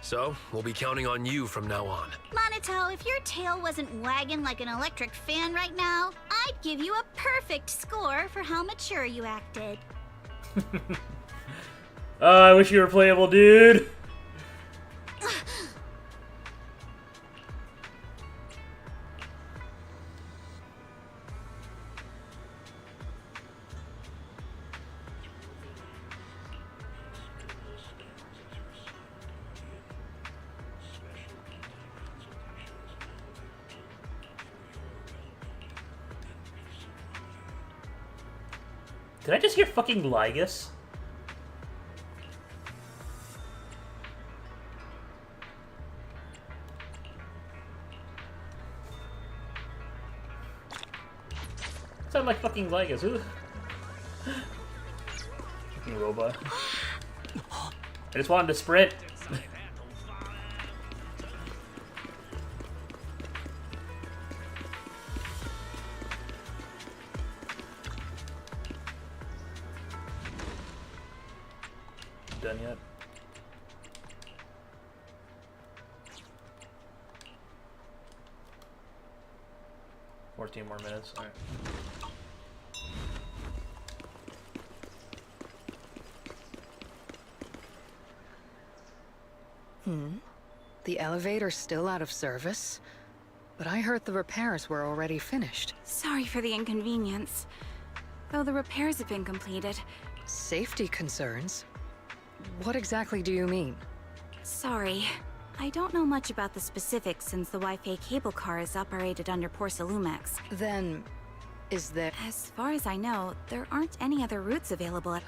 So, we'll be counting on you from now on. Monito, if your tail wasn't wagging like an electric fan right now, I'd give you a perfect score for how mature you acted. I wish you were playable, dude. Did I just hear fucking Ligus? Sound like fucking Ligus. Who? Fucking robot. I just wanted to sprint. Done yet? $14 more minutes. All right. The elevator's still out of service? But I heard the repairs were already finished. Sorry for the inconvenience. Though the repairs have been completed. Safety concerns? What exactly do you mean? Sorry. I don't know much about the specifics since the Wi-Fi cable car is operated under Porcelumex. Then, is there... As far as I know, there aren't any other routes available at...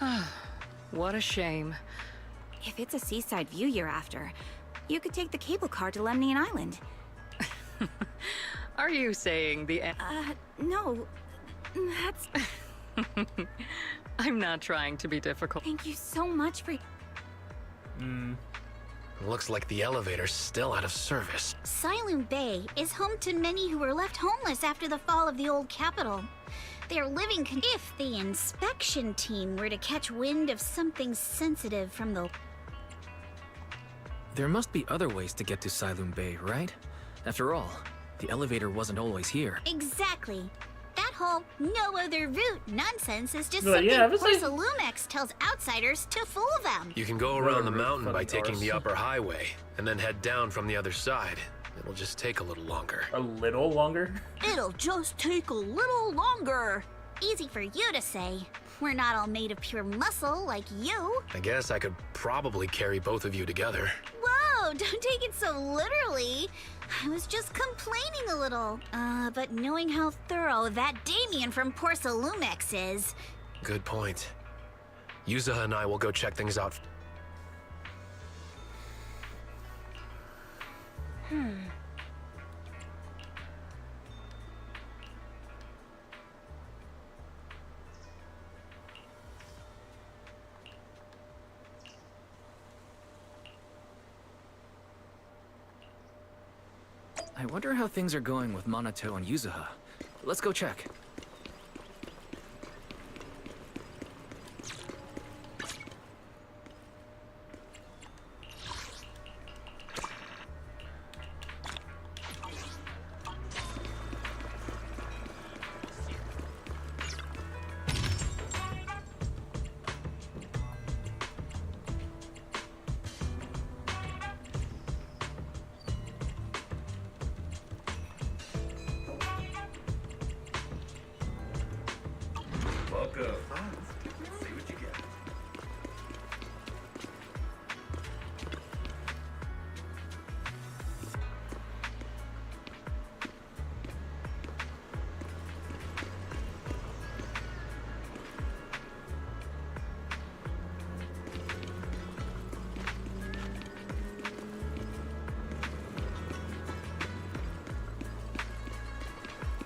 What a shame. If it's a seaside view you're after, you could take the cable car to Lemnian Island. Are you saying the... No. That's... I'm not trying to be difficult. Thank you so much for... Looks like the elevator's still out of service. Silum Bay is home to many who were left homeless after the fall of the old capital. They're living if the inspection team were to catch wind of something sensitive from the... There must be other ways to get to Silum Bay, right? After all, the elevator wasn't always here. Exactly. That whole no other route nonsense is just But something yeah, it's like- Porcelumex tells outsiders to fool them. You can go around the Whatever, mountain by fucking taking the cars. upper highway, and then head down from the other side. It'll just take a little longer. A little longer? It'll just take a little longer. Easy for you to say. We're not all made of pure muscle like you. I guess I could probably carry both of you together. Whoa, don't take it so literally. I was just complaining a little. But knowing how thorough that Damien from Porcelumex is... Good point. Yuzuha and I will go check things out. I wonder how things are going with Monito and Yuzuha. Let's go check.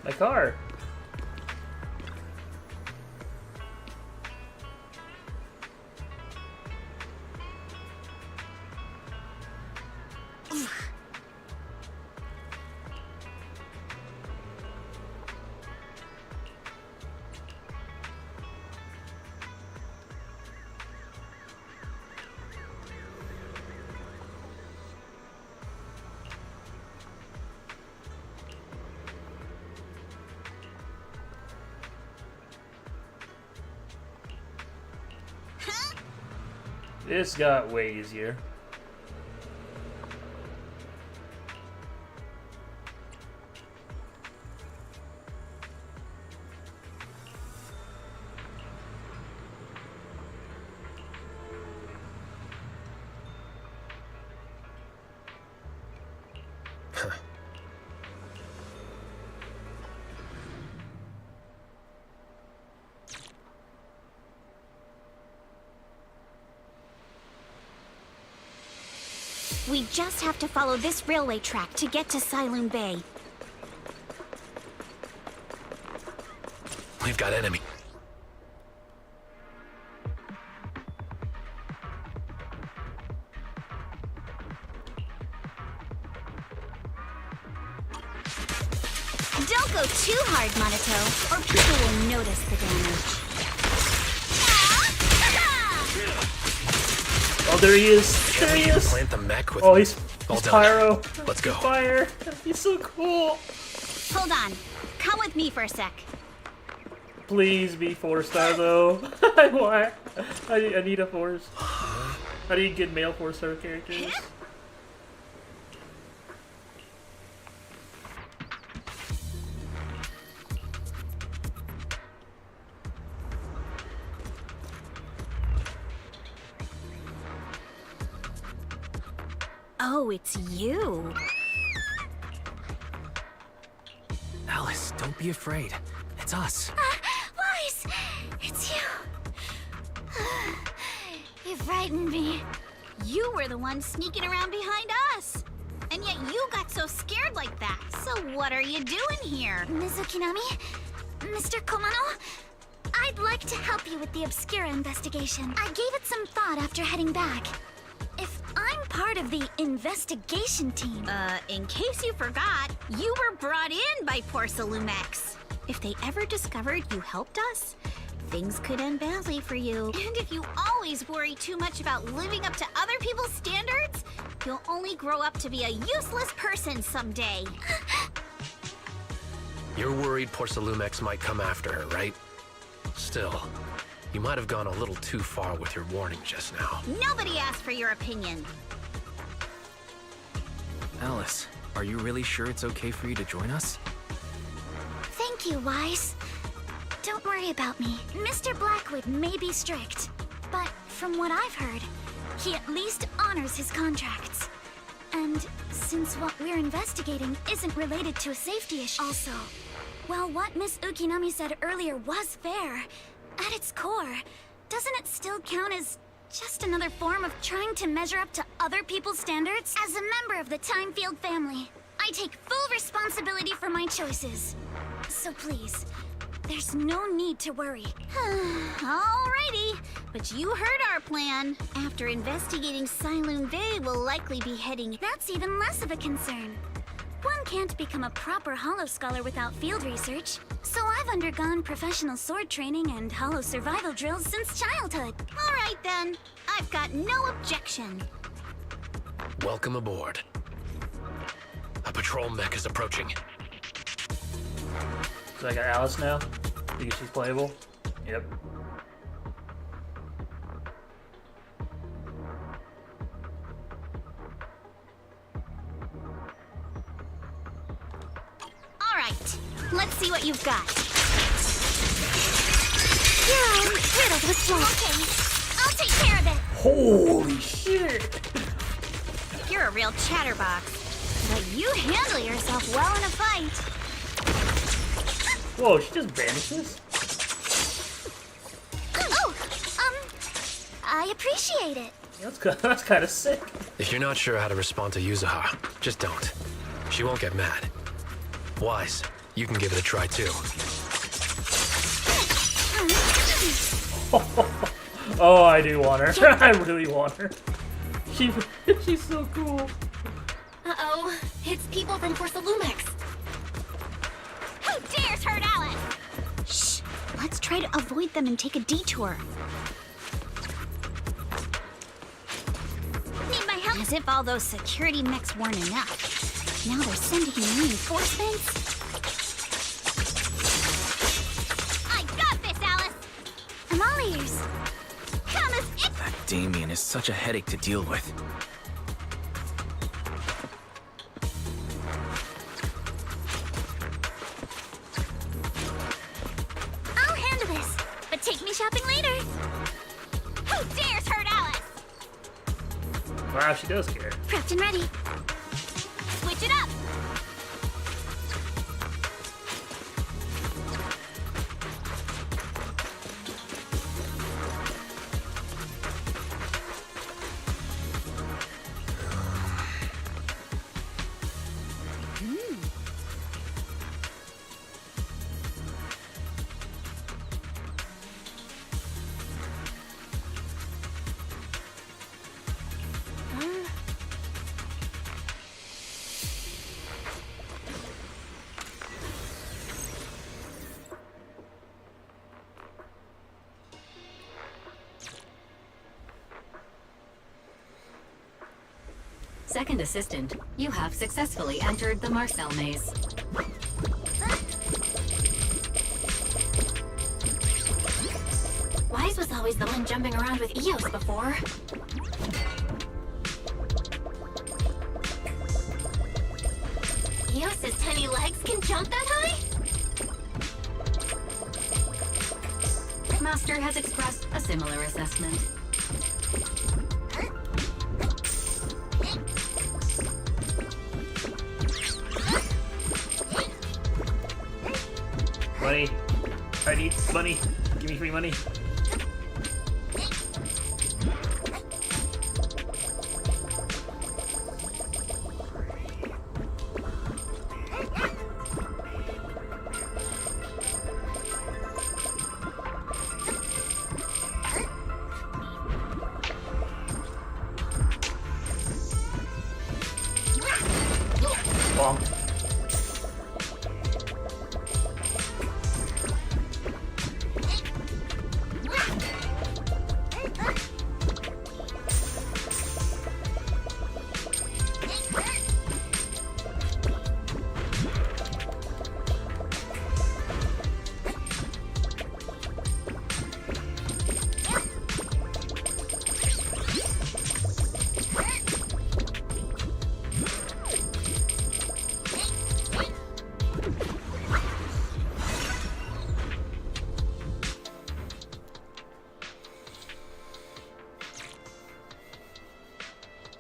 My car. This got way easier. We just have to follow this railway track to get to Sailoon Bay. We've got enemy. Don't go too hard, Monato, or people will notice the damage. Oh, there he is. There he is. Plant the mech with oh, me. he's All done. pyro. Let's go. Fire. He's so cool. Hold on. Come with me for a sec. Please be 4-star though. Why? I need a 4. How do you get male 4-star characters? Oh, it's you. Alice, don't be afraid. It's us. Wise! It's you. You frightened me. You were the one sneaking around behind us. And yet you got so scared like that. So what are you doing here? Ms. Ukinami? Mr. Komano? I'd like to help you with the Obscura investigation. I gave it some thought after heading back. If I'm part of the investigation team... In case you forgot, you were brought in by Porcelumex. If they ever discovered you helped us, things could end badly for you. And if you always worry too much about living up to other people's standards, you'll only grow up to be a useless person someday. You're worried Porcelumex might come after her, right? Still, you might have gone a little too far with your warning just now. Nobody asked for your opinion. Alice, are you really sure it's okay for you to join us? Thank you, Wise. Don't worry about me. Mr. Blackwood may be strict, but from what I've heard, he at least honors his contracts. And since what we're investigating isn't related to a safety issue... Also, well, what Miss Ukinami said earlier was fair. At its core, doesn't it still count as just another form of trying to measure up to other people's standards? As a member of the Timefield family, I take full responsibility for my choices. So please, there's no need to worry. Alrighty, but you heard our plan. After investigating Sailoon Bay, we'll likely be heading... That's even less of a concern. One can't become a proper Hollow Scholar without field research, so I've undergone professional sword training and Hollow survival drills since childhood. Alright then, I've got no objection. Welcome aboard. A patrol mech is approaching. So I got Alice now. Think she's playable? Yep. Alright, let's see what you've got. You're riddled with flaws. Okay, I'll take care of it. Holy shit! You're a real chatterbox, but you handle yourself well in a fight. Whoa, she just vanishes? Oh, I appreciate it. That's kind of sick. If you're not sure how to respond to Yuzuha, just don't. She won't get mad. Wise, You can give it a try too. Oh, I do want her. I really want her. She's so cool. Uh-oh. It's people from Porsalumex. Who dares hurt Alice? Shh. Let's try to avoid them and take a detour. Need my help? As if all those security mechs weren't enough. Now they're sending in reinforcements. I got this, Alice. I'm all ears. Come as it. That Damien is such a headache to deal with. I'll handle this, but take me shopping later. Who dares hurt Alice? Wow, she does care. Prepped and ready. Switch it up. Second assistant, you have successfully entered the Marcel maze. Wise was always the one jumping around with Eos before. Eos's tiny legs can jump that high? Master has expressed a similar assessment. Money. I need money. Give me free money. Bonk.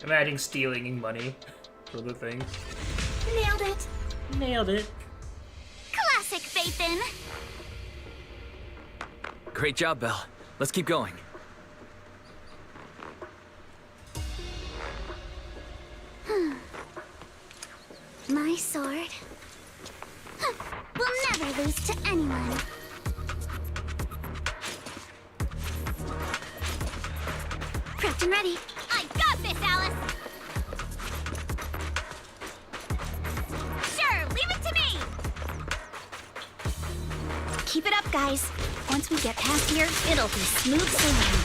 I'm adding stealing money for the thing. Nailed it. Nailed it. Classic Phaethon. Great job, Belle. Let's keep going. My sword will never lose to anyone. Prepped and ready. I got this, Alice! Sure, leave it to me! Keep it up, guys. Once we get past here, it'll be smooth sailing.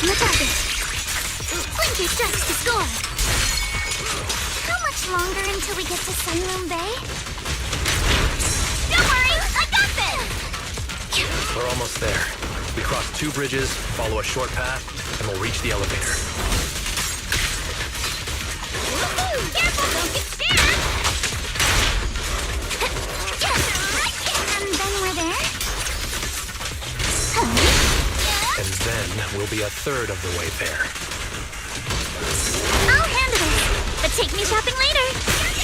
On the target. Plenty strikes to score. How much longer until we get to Sunroom Bay? Don't worry, I got this! We're almost there. We cross 2 bridges, follow a short path, and we'll reach the elevator. Careful, don't get scared! And then we're there? And then we'll be a third of the way there. I'll handle it, but take me shopping later.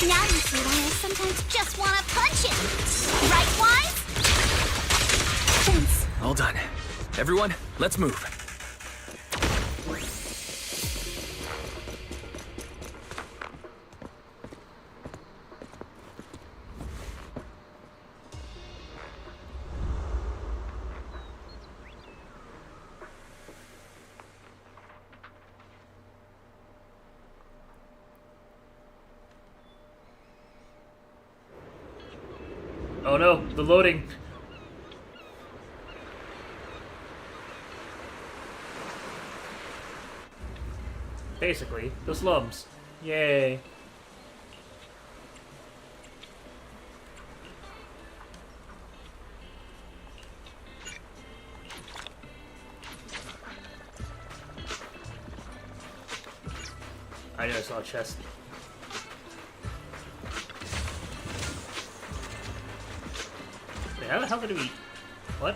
Now you see why I sometimes just want to punch it. Right, Wise? Thanks. All done. Everyone, let's move. no, the loading. Basically, the slums. Yay. I know I saw a chest. Wait, how the hell did we... What?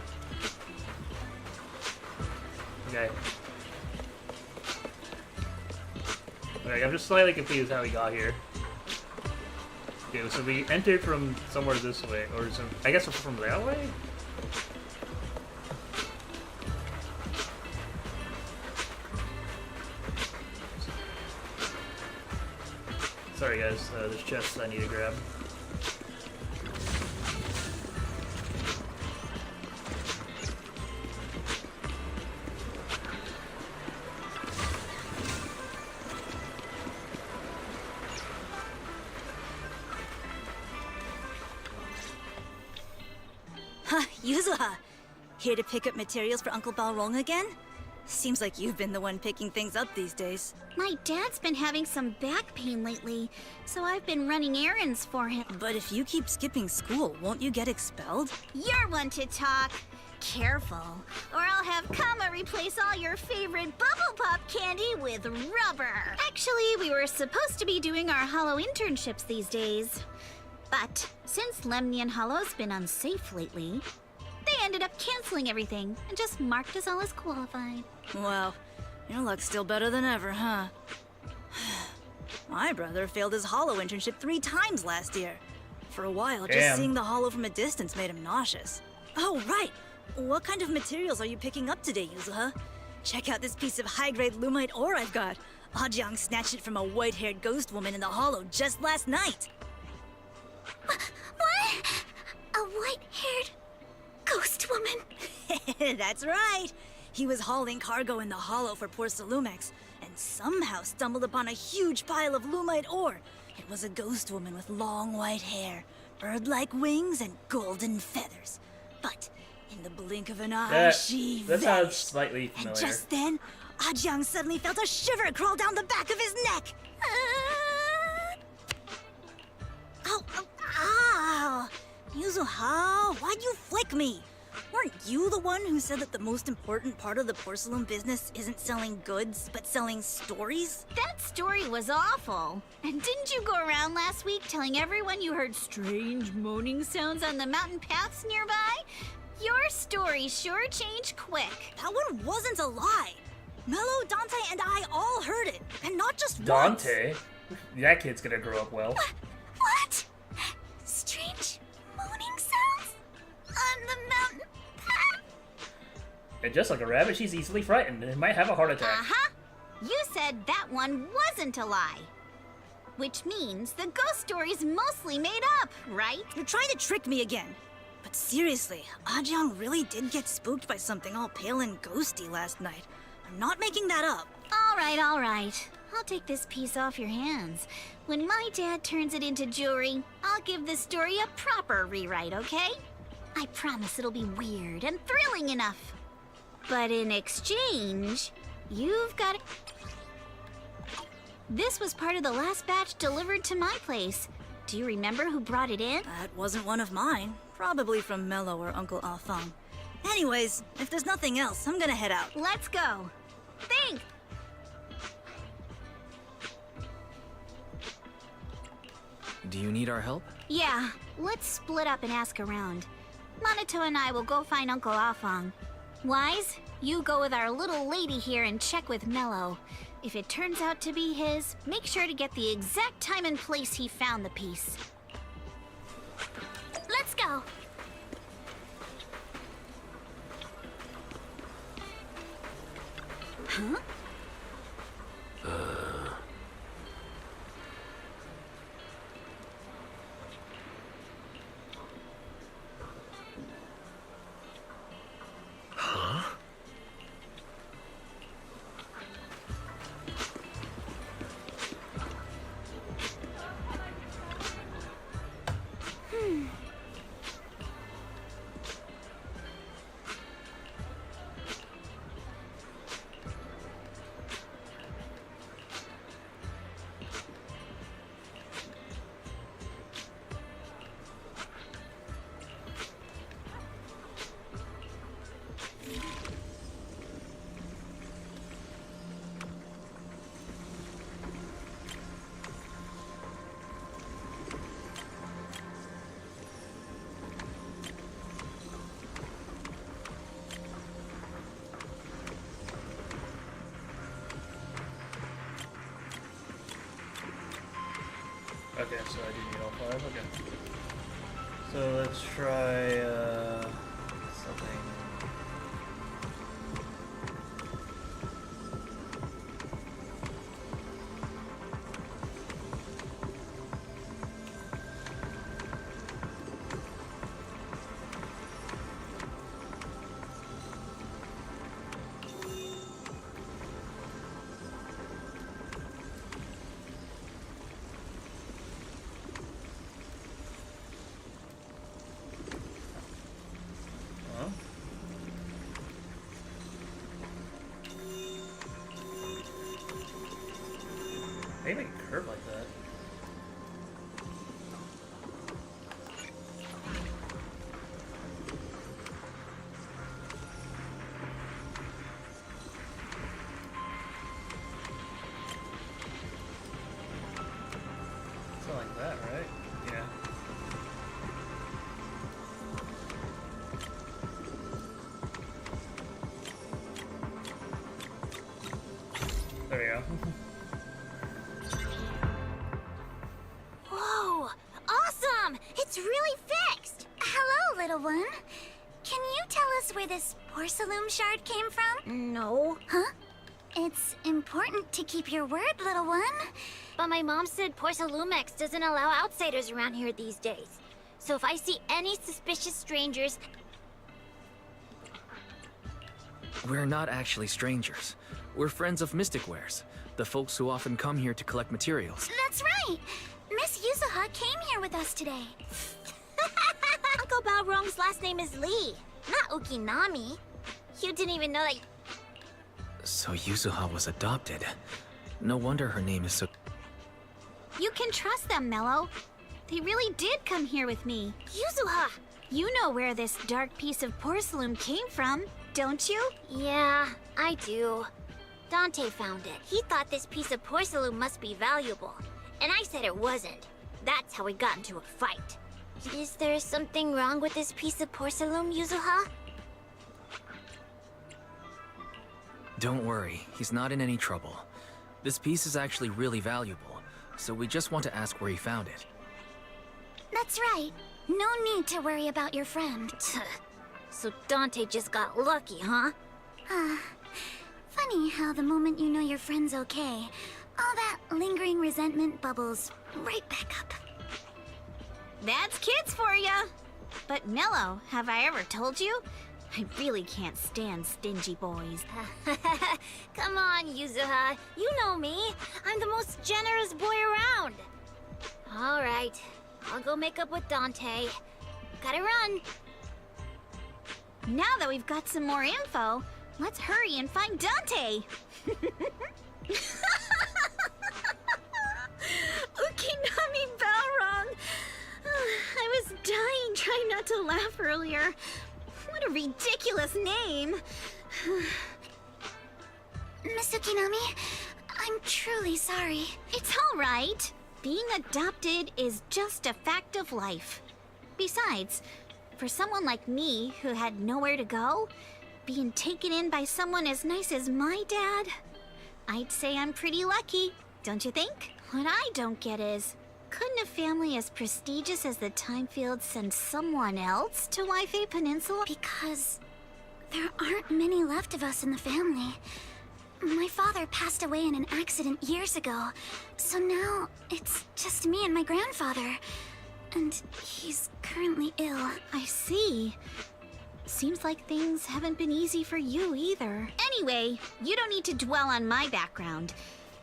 Okay. Alright, I'm just slightly confused how we got here. Okay, so we entered from somewhere this way, or some... I guess from that way? Sorry guys, there's chests I need to grab. Huh, Yuzuha! Here to pick up materials for Uncle Balrog again? Seems like you've been the one picking things up these days. My dad's been having some back pain lately, so I've been running errands for him. But if you keep skipping school, won't you get expelled? You're one to talk. Careful, or I'll have Kama replace all your favorite Bubble Pop candy with rubber. Actually, we were supposed to be doing our Hollow internships these days. But since Lemnian Hollow's been unsafe lately, they ended up canceling everything and just marked us all as qualified. Wow, your luck's still better than ever, huh? My brother failed his Hollow internship 3 times last year. For a while, just seeing the Hollow from a distance made him nauseous. Oh, right! What kind of materials are you picking up today, Yuzuha? Check out this piece of high-grade lumite ore I've got. Ajang snatched it from a white-haired ghost woman in the Hollow just last night. What? A white-haired ghost woman? That's right. He was hauling cargo in the Hollow for Porcelumex, and somehow stumbled upon a huge pile of lumite ore. It was a ghost woman with long white hair, bird-like wings, and golden feathers. But in the blink of an eye, she that vanished. sounds slightly familiar. And just then, Ajang suddenly felt a shiver crawl down the back of his neck. Ow! Yuzuha, why'd you flick me? Weren't you the one who said that the most important part of the porcelain business isn't selling goods, but selling stories? That story was awful. And didn't you go around last week telling everyone you heard strange moaning sounds on the mountain paths nearby? Your story sure changed quick. That one wasn't a lie. Mello, Dante, and I all heard it, and not just Dante? That kid's gonna grow up well. What? Strange moaning sounds on the mountain path? And just like a rabbit, she's easily frightened and might have a heart attack. Uh-huh. You said that one wasn't a lie. Which means the ghost story's mostly made up, right? You're trying to trick me again. But seriously, Ajang really did get spooked by something all pale and ghosty last night. I'm not making that up. All right. I'll take this piece off your hands. When my dad turns it into jewelry, I'll give this story a proper rewrite, okay? I promise it'll be weird and thrilling enough. But in exchange, you've got... This was part of the last batch delivered to my place. Do you remember who brought it in? That wasn't one of mine. Probably from Mello or Uncle Afang. Anyways, if there's nothing else, I'm gonna head out. Let's go. Thanks! Do you need our help? Yeah, let's split up and ask around. Minato and I will go find Uncle Afang. Wise, you go with our little lady here and check with Mello. If it turns out to be his, make sure to get the exact time and place he found the piece. Let's go! Huh? Huh? Okay, so I do need all 5. Okay. So let's try something. How do you make a curve like that? Something like that, right? Yeah. There we go. Whoa! Awesome! It's really fixed! Hello, little one. Can you tell us where this porcelain shard came from? No. Huh? It's important to keep your word, little one. But my mom said Porcelumex doesn't allow outsiders around here these days. So if I see any suspicious strangers... We're not actually strangers. We're friends of Mystic Wares, the folks who often come here to collect materials. That's right! Miss Yuzuha came here with us today. Uncle Balrong's last name is Lee, not Ukinami. You didn't even know that... So Yuzuha was adopted. No wonder her name is so... You can trust them, Mello. They really did come here with me. Yuzuha! You know where this dark piece of porcelain came from, don't you? Yeah, I do. Dante found it. He thought this piece of porcelain must be valuable. And I said it wasn't. That's how we got into a fight. Is there something wrong with this piece of porcelain, Yuzuha? Don't worry, he's not in any trouble. This piece is actually really valuable, so we just want to ask where he found it. That's right. No need to worry about your friend. So Dante just got lucky, huh? Funny how the moment you know your friend's okay, all that lingering resentment bubbles right back up. That's kids for ya! But Mello, have I ever told you? I really can't stand stingy boys. Come on, Yuzuha. You know me. I'm the most generous boy around. All right. I'll go make up with Dante. Gotta run. Now that we've got some more info, let's hurry and find Dante. Ukinami Balrong. I was dying trying not to laugh earlier. What a ridiculous name. Miss Ukinami, I'm truly sorry. It's all right. Being adopted is just a fact of life. Besides, for someone like me who had nowhere to go, being taken in by someone as nice as my dad, I'd say I'm pretty lucky, don't you think? What I don't get is, couldn't a family as prestigious as the Timefields send someone else to Waifei Peninsula? Because there aren't many left of us in the family. My father passed away in an accident years ago, so now it's just me and my grandfather. And he's currently ill. I see. Seems like things haven't been easy for you either. Anyway, you don't need to dwell on my background.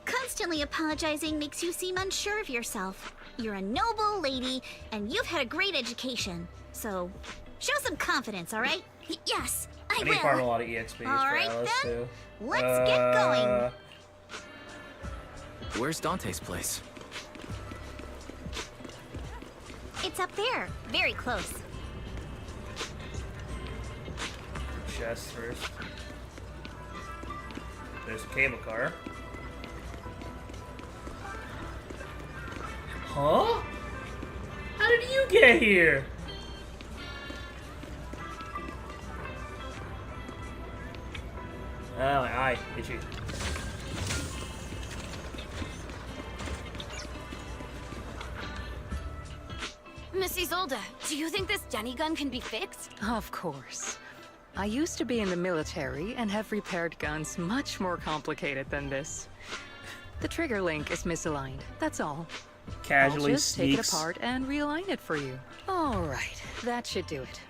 Constantly apologizing makes you seem unsure of yourself. You're a noble lady, and you've had a great education. So, show some confidence, all right? Yes, I I will. need to farm a lot of EXPs All for right, Alice, then. too. Let's get going. Where's Dante's place? It's up there, very close. Chest first. There's a cable car. Huh? How did you get here? Oh, my eye. Itchy. Miss Isolde, do you think this Denny gun can be fixed? Of course. I used to be in the military and have repaired guns much more complicated than this. The trigger link is misaligned, that's all. Casually I'll just take it sneaks. apart and realign it for you. All right, that should do it.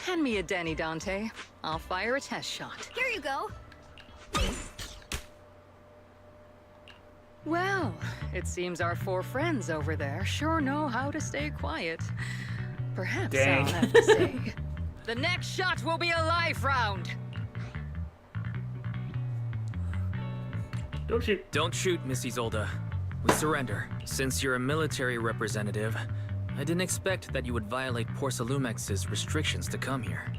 Hand me a Denny, Dante. I'll fire a test shot. Here you go. Well, it seems our 4 friends over there sure know how to stay quiet. Perhaps Dang. I'll have to say, the next shot will be a live round. Don't shoot. Don't shoot, Miss Isolde. We surrender. Since you're a military representative, I didn't expect that you would violate Porcelumex's restrictions to come here.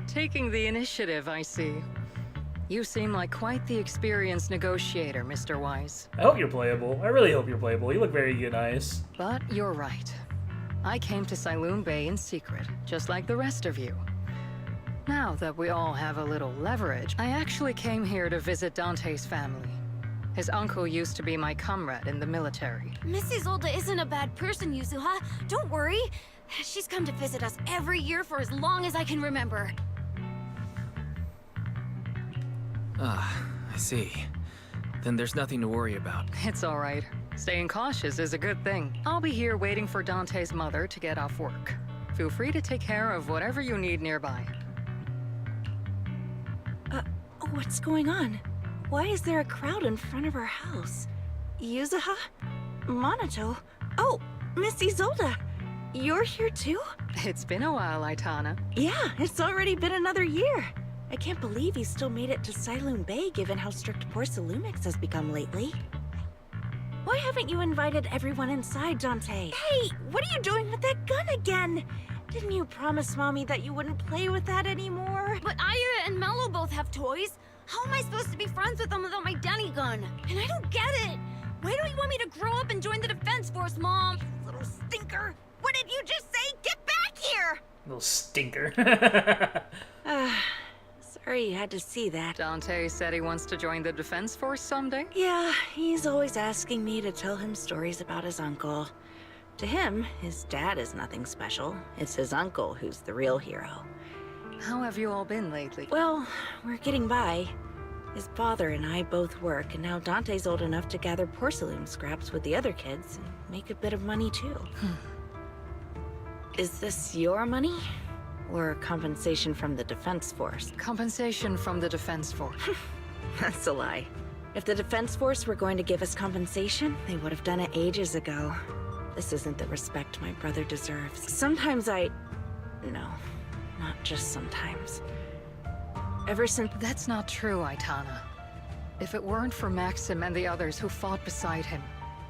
Taking the initiative, I see. You seem like quite the experienced negotiator, Mr. Wise. I hope you're playable. I really hope you're playable. You look very nice. But you're right. I came to Siloon Bay in secret, just like the rest of you. Now that we all have a little leverage, I actually came here to visit Dante's family. His uncle used to be my comrade in the military. Miss Isolde isn't a bad person, Yuzuha. Don't worry. She's come to visit us every year for as long as I can remember. Ah, I see. Then there's nothing to worry about. It's all right. Staying cautious is a good thing. I'll be here waiting for Dante's mother to get off work. Feel free to take care of whatever you need nearby. What's going on? Why is there a crowd in front of our house? Yuzuha? Monato? Oh, Miss Isolde! You're here too? It's been a while, Aitana. Yeah, it's already been another year. I can't believe you still made it to Siloon Bay given how strict Porcelumix has become lately. Why haven't you invited everyone inside, Dante? Hey, what are you doing with that gun again? Didn't you promise Mommy that you wouldn't play with that anymore? But Aya and Mello both have toys. How am I supposed to be friends with them without my Denny gun? And I don't get it. Why don't you want me to grow up and join the Defense Force, Mom? Little stinker! What did you just say? Get back here! Little stinker. Sorry you had to see that. Dante said he wants to join the Defense Force someday? Yeah, he's always asking me to tell him stories about his uncle. To him, his dad is nothing special. It's his uncle who's the real hero. How have you all been lately? Well, we're getting by. His father and I both work, and now Dante's old enough to gather porcelain scraps with the other kids and make a bit of money too. Is this your money? Or compensation from the Defense Force? Compensation from the Defense Force. That's a lie. If the Defense Force were going to give us compensation, they would have done it ages ago. This isn't the respect my brother deserves. Sometimes No, not just sometimes. Ever since... That's not true, Aitana. If it weren't for Maxim and the others who fought beside him,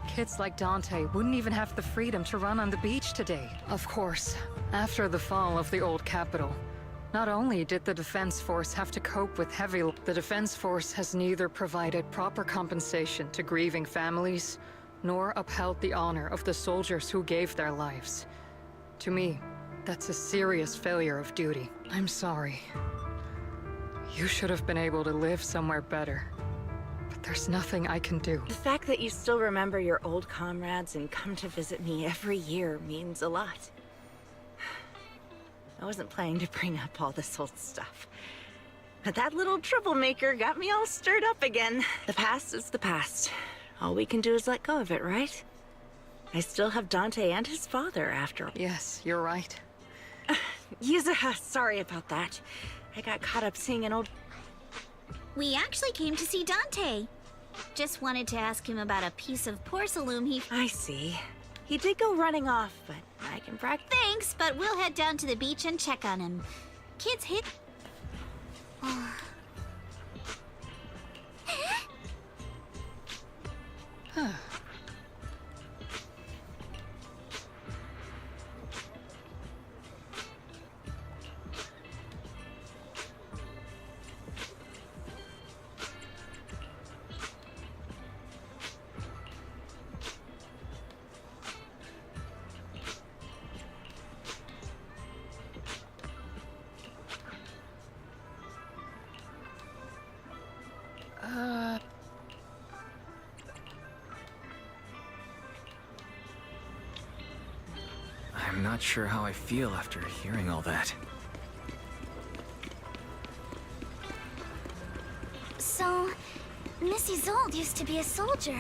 kids like Dante wouldn't even have the freedom to run on the beach today. Of course, after the fall of the old capital, not only did the Defense Force have to cope with the Defense Force has neither provided proper compensation to grieving families, nor upheld the honor of the soldiers who gave their lives. To me, that's a serious failure of duty. I'm sorry. You should have been able to live somewhere better. But there's nothing I can do. The fact that you still remember your old comrades and come to visit me every year means a lot. I wasn't planning to bring up all this old stuff. But that little troublemaker got me all stirred up again. The past is the past. All we can do is let go of it, right? I still have Dante and his father after all. Yes, you're right. Yuzuha, sorry about that. I got caught up seeing an old... We actually came to see Dante. Just wanted to ask him about a piece of porcelain he... I see. He did go running off, but I can brag... Thanks, but we'll head down to the beach and check on him. Kids hit... not sure how I feel after hearing all that. So, Missy Zold used to be a soldier,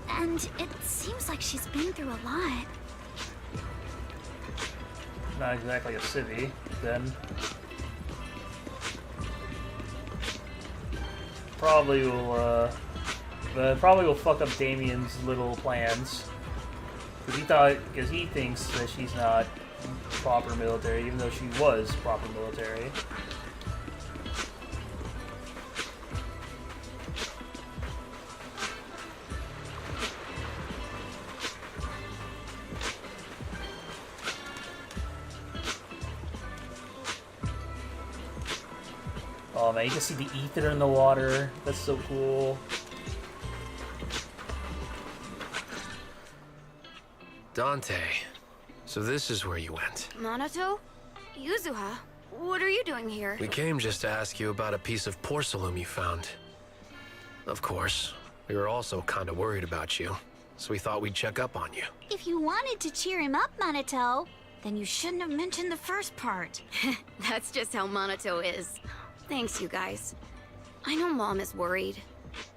and it seems like she's been through a lot. Not exactly a civvy, then. Probably will fuck up Damien's little plans. Because he thinks that she's not proper military, even though she was proper military. Oh man, you can see the ether in the water. That's so cool. Dante, so this is where you went. Minato? Yuzuha? What are you doing here? We came just to ask you about a piece of porcelain you found. Of course, we were also kinda worried about you, so we thought we'd check up on you. If you wanted to cheer him up, Minato, then you shouldn't have mentioned the first part. That's just how Minato is. Thanks, you guys. I know Mom is worried.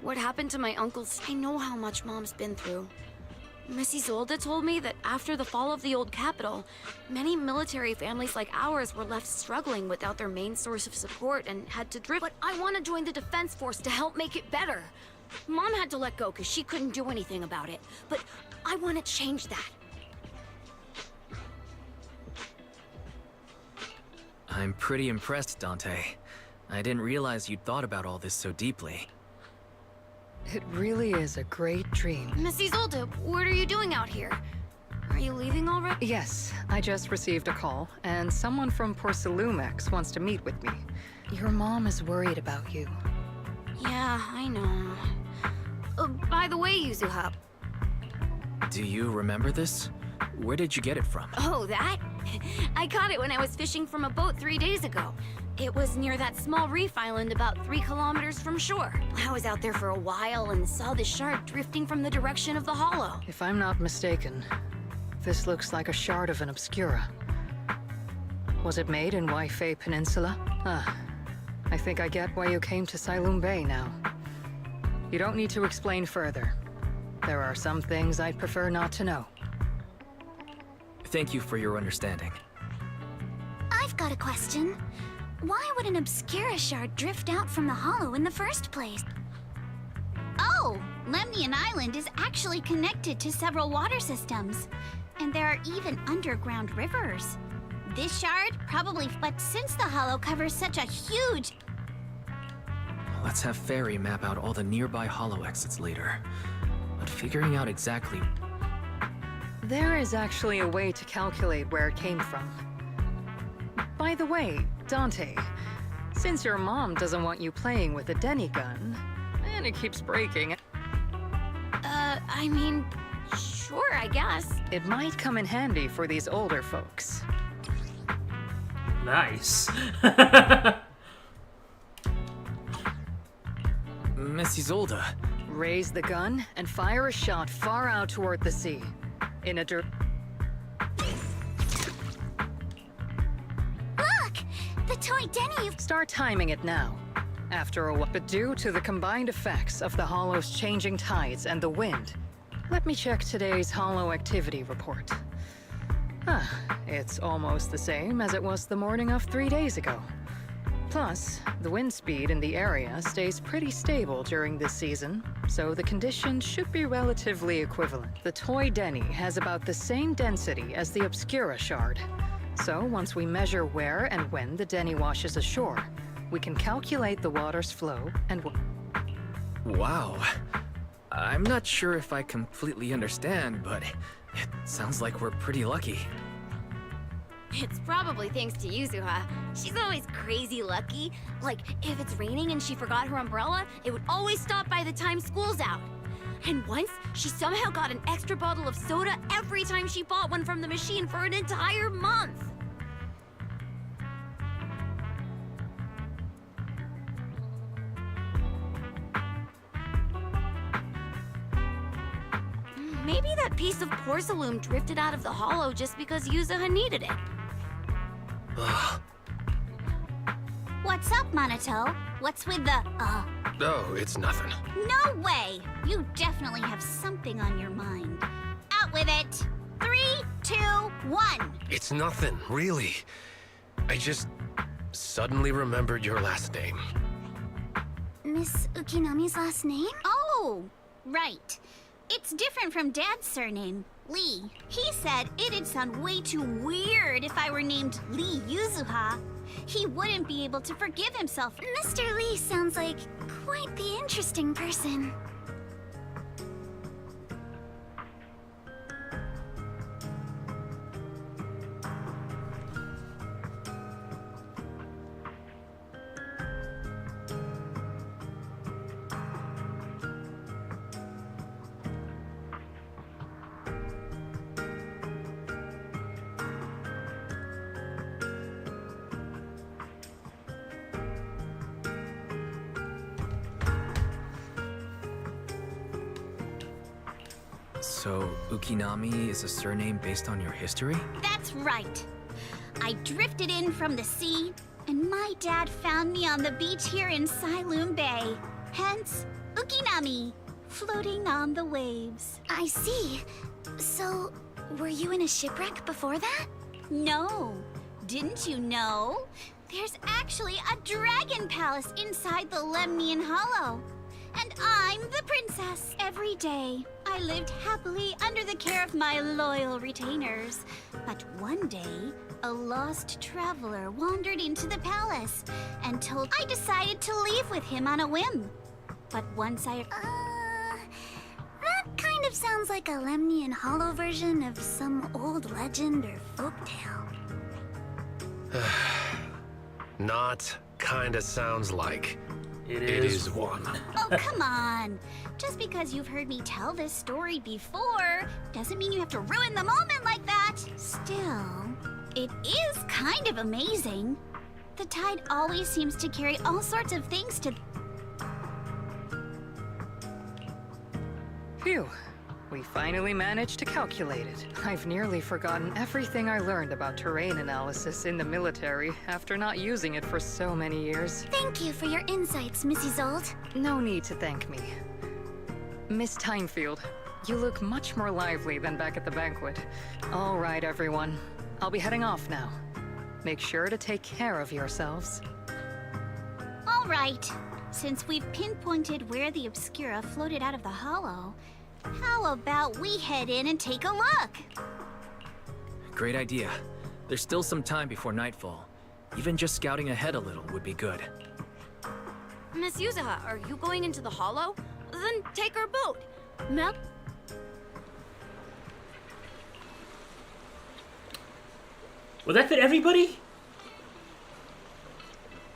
What happened to my uncles? I know how much Mom's been through. Missy Zolda told me that after the fall of the old capital, many military families like ours were left struggling without their main source of support and had to drift. But I want to join the defense force to help make it better. Mom had to let go because she couldn't do anything about it. But I want to change that. I'm pretty impressed, Dante. I didn't realize you'd thought about all this so deeply. It really is a great dream. Missy Zolda, what are you doing out here? Are you leaving already? Yes, I just received a call, and someone from Porcelumex wants to meet with me. Your mom is worried about you. Yeah, I know. By the way, Yuzuha. Do you remember this? Where did you get it from? Oh, that? I caught it when I was fishing from a boat 3 days ago. It was near that small reef island about 3 kilometers from shore. I was out there for a while and saw the shard drifting from the direction of the hollow. If I'm not mistaken, this looks like a shard of an Obscura. Was it made in Waifei Peninsula? Ah, I think I get why you came to Siloam Bay now. You don't need to explain further. There are some things I'd prefer not to know. Thank you for your understanding. I've got a question. Why would an Obscura shard drift out from the hollow in the first place? Oh, Lemnian Island is actually connected to several water systems. And there are even underground rivers. This shard probably, but since the hollow covers such a huge... Let's have Fairy map out all the nearby hollow exits later. But figuring out exactly... There is actually a way to calculate where it came from. By the way, Dante, since your mom doesn't want you playing with a Denny gun, and it keeps breaking... I mean, sure, I guess. It might come in handy for these older folks. Nice. Missy Zolda. Raise the gun and fire a shot far out toward the sea. In a Look! The toy Denny you've... Start timing it now. After a while, but due to the combined effects of the hollow's changing tides and the wind, let me check today's hollow activity report. It's almost the same as it was the morning of 3 days ago. Plus, the wind speed in the area stays pretty stable during this season, so the conditions should be relatively equivalent. The toy Denny has about the same density as the Obscura shard. So once we measure where and when the Denny washes ashore, we can calculate the water's flow and... Wow. I'm not sure if I completely understand, but it sounds like we're pretty lucky. It's probably thanks to Yuzuha. She's always crazy lucky. Like, if it's raining and she forgot her umbrella, it would always stop by the time school's out. And once, she somehow got an extra bottle of soda every time she bought one from the machine for an entire month. Maybe that piece of porcelain drifted out of the hollow just because Yuzuha needed it. What's up, Monato? What's with the, Oh, it's nothing. No way! You definitely have something on your mind. Out with it! 3, 2, 1! It's nothing, really. I just suddenly remembered your last name. Miss Ukinami's last name? Oh, right. It's different from Dad's surname, Lee. He said it'd sound way too weird if I were named Lee Yuzuha. He wouldn't be able to forgive himself. Mr. Lee sounds like quite the interesting person. So, Ukinami is a surname based on your history? That's right. I drifted in from the sea, and my dad found me on the beach here in Sailoon Bay. Hence, Ukinami, floating on the waves. I see. So, were you in a shipwreck before that? No. Didn't you know? There's actually a dragon palace inside the Lemnian Hollow. And I'm the princess. Every day, I lived happily under the care of my loyal retainers. But one day, a lost traveler wandered into the palace and told I decided to leave with him on a whim. But once I... That kind of sounds like a Lemnian Hollow version of some old legend or folktale. Not kinda sounds like. It is one. Oh, come on. Just because you've heard me tell this story before doesn't mean you have to ruin the moment like that. Still, it is kind of amazing. The tide always seems to carry all sorts of things to... Phew. We finally managed to calculate it. I've nearly forgotten everything I learned about terrain analysis in the military after not using it for so many years. Thank you for your insights, Mrs. Old. No need to thank me. Miss Timefield, you look much more lively than back at the banquet. All right, everyone. I'll be heading off now. Make sure to take care of yourselves. All right. Since we've pinpointed where the Obscura floated out of the hollow, how about we head in and take a look? Great idea. There's still some time before nightfall. Even just scouting ahead a little would be good. Miss Yuzuha, are you going into the hollow? Then take our boat. Mel? Would that fit everybody?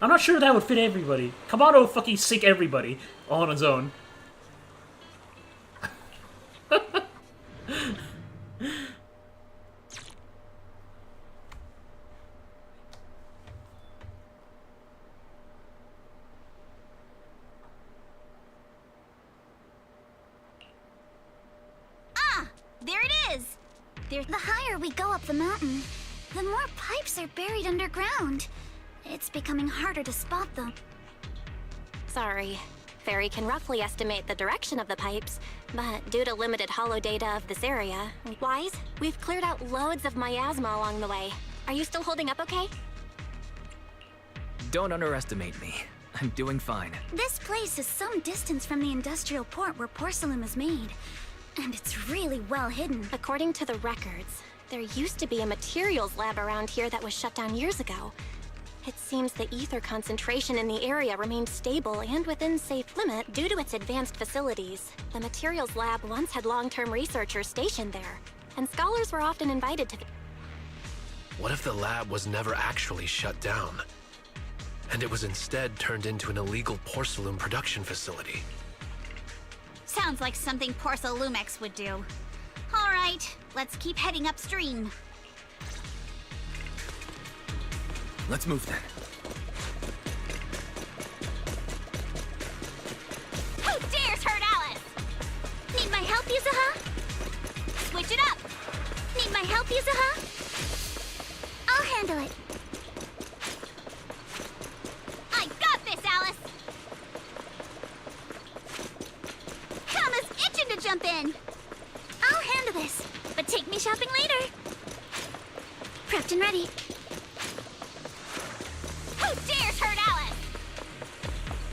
I'm not sure that would fit everybody. Kamado fucking sink everybody all on its own. There it is! The higher we go up the mountain, the more pipes are buried underground. It's becoming harder to spot them. Sorry. Fairy can roughly estimate the direction of the pipes, but due to limited holo data of this area, Wise, we've cleared out loads of miasma along the way. Are you still holding up okay? Don't underestimate me. I'm doing fine. This place is some distance from the industrial port where porcelain is made. And it's really well hidden. According to the records, there used to be a materials lab around here that was shut down years ago. It seems the ether concentration in the area remained stable and within safe limit due to its advanced facilities. The materials lab once had long-term researchers stationed there, and scholars were often invited to... What if the lab was never actually shut down? And it was instead turned into an illegal porcelain production facility? Sounds like something Porcelumex would do. All right, let's keep heading upstream. Let's move then. Who dares hurt Alice? Need my help, Yuzuha? Switch it up! Need my help, Yuzuha? I'll handle it. I got this, Alice! Kama's itching to jump in! I'll handle this, but take me shopping later. Prepped and ready. Who dares hurt Alice?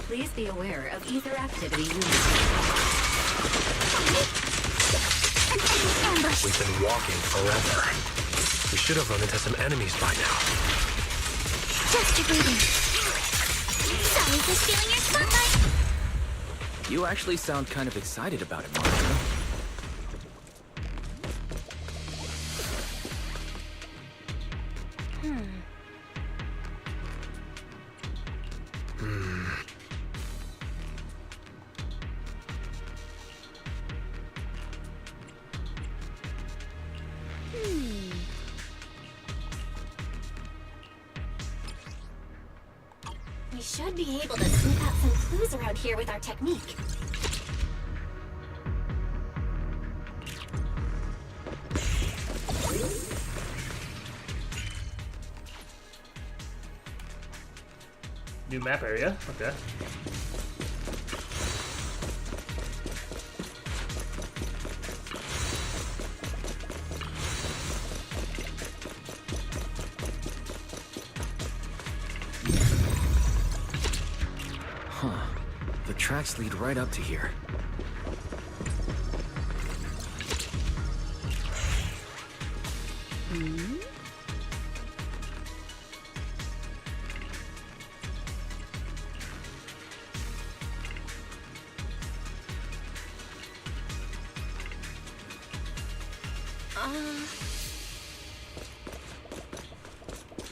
Please be aware of ether activity units. We've been walking forever. We should have run into some enemies by now. Just your breathing. Sorry for stealing your spotlight. You actually sound kind of excited about it, Monica. We should be able to sniff out some clues around here with our technique. New map area. Okay. Huh. The tracks lead right up to here.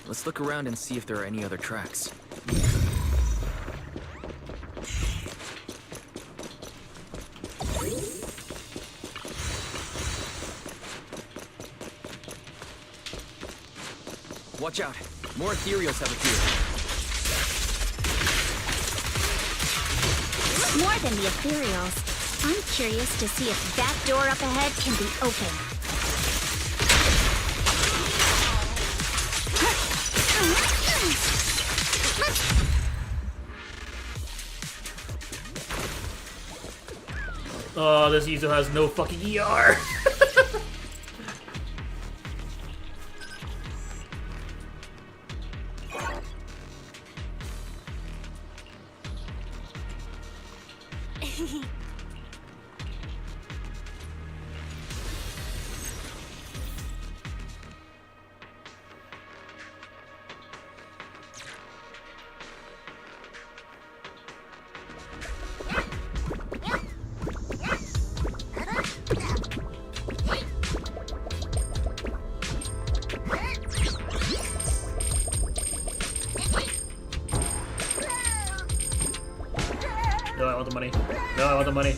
Let's look around and see if there are any other tracks. Watch out! More ethereals have appeared. More than the ethereals. I'm curious to see if that door up ahead can be opened. Oh, this user has no fucking ER. No, I want the money. No, I want the money.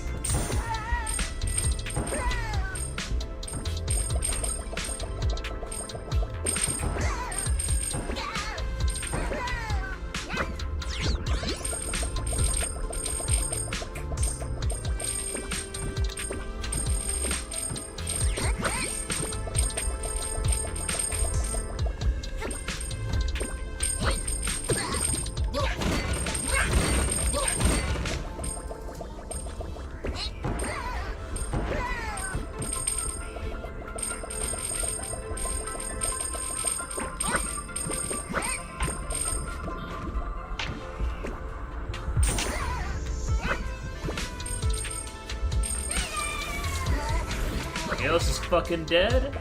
Alice is fucking dead.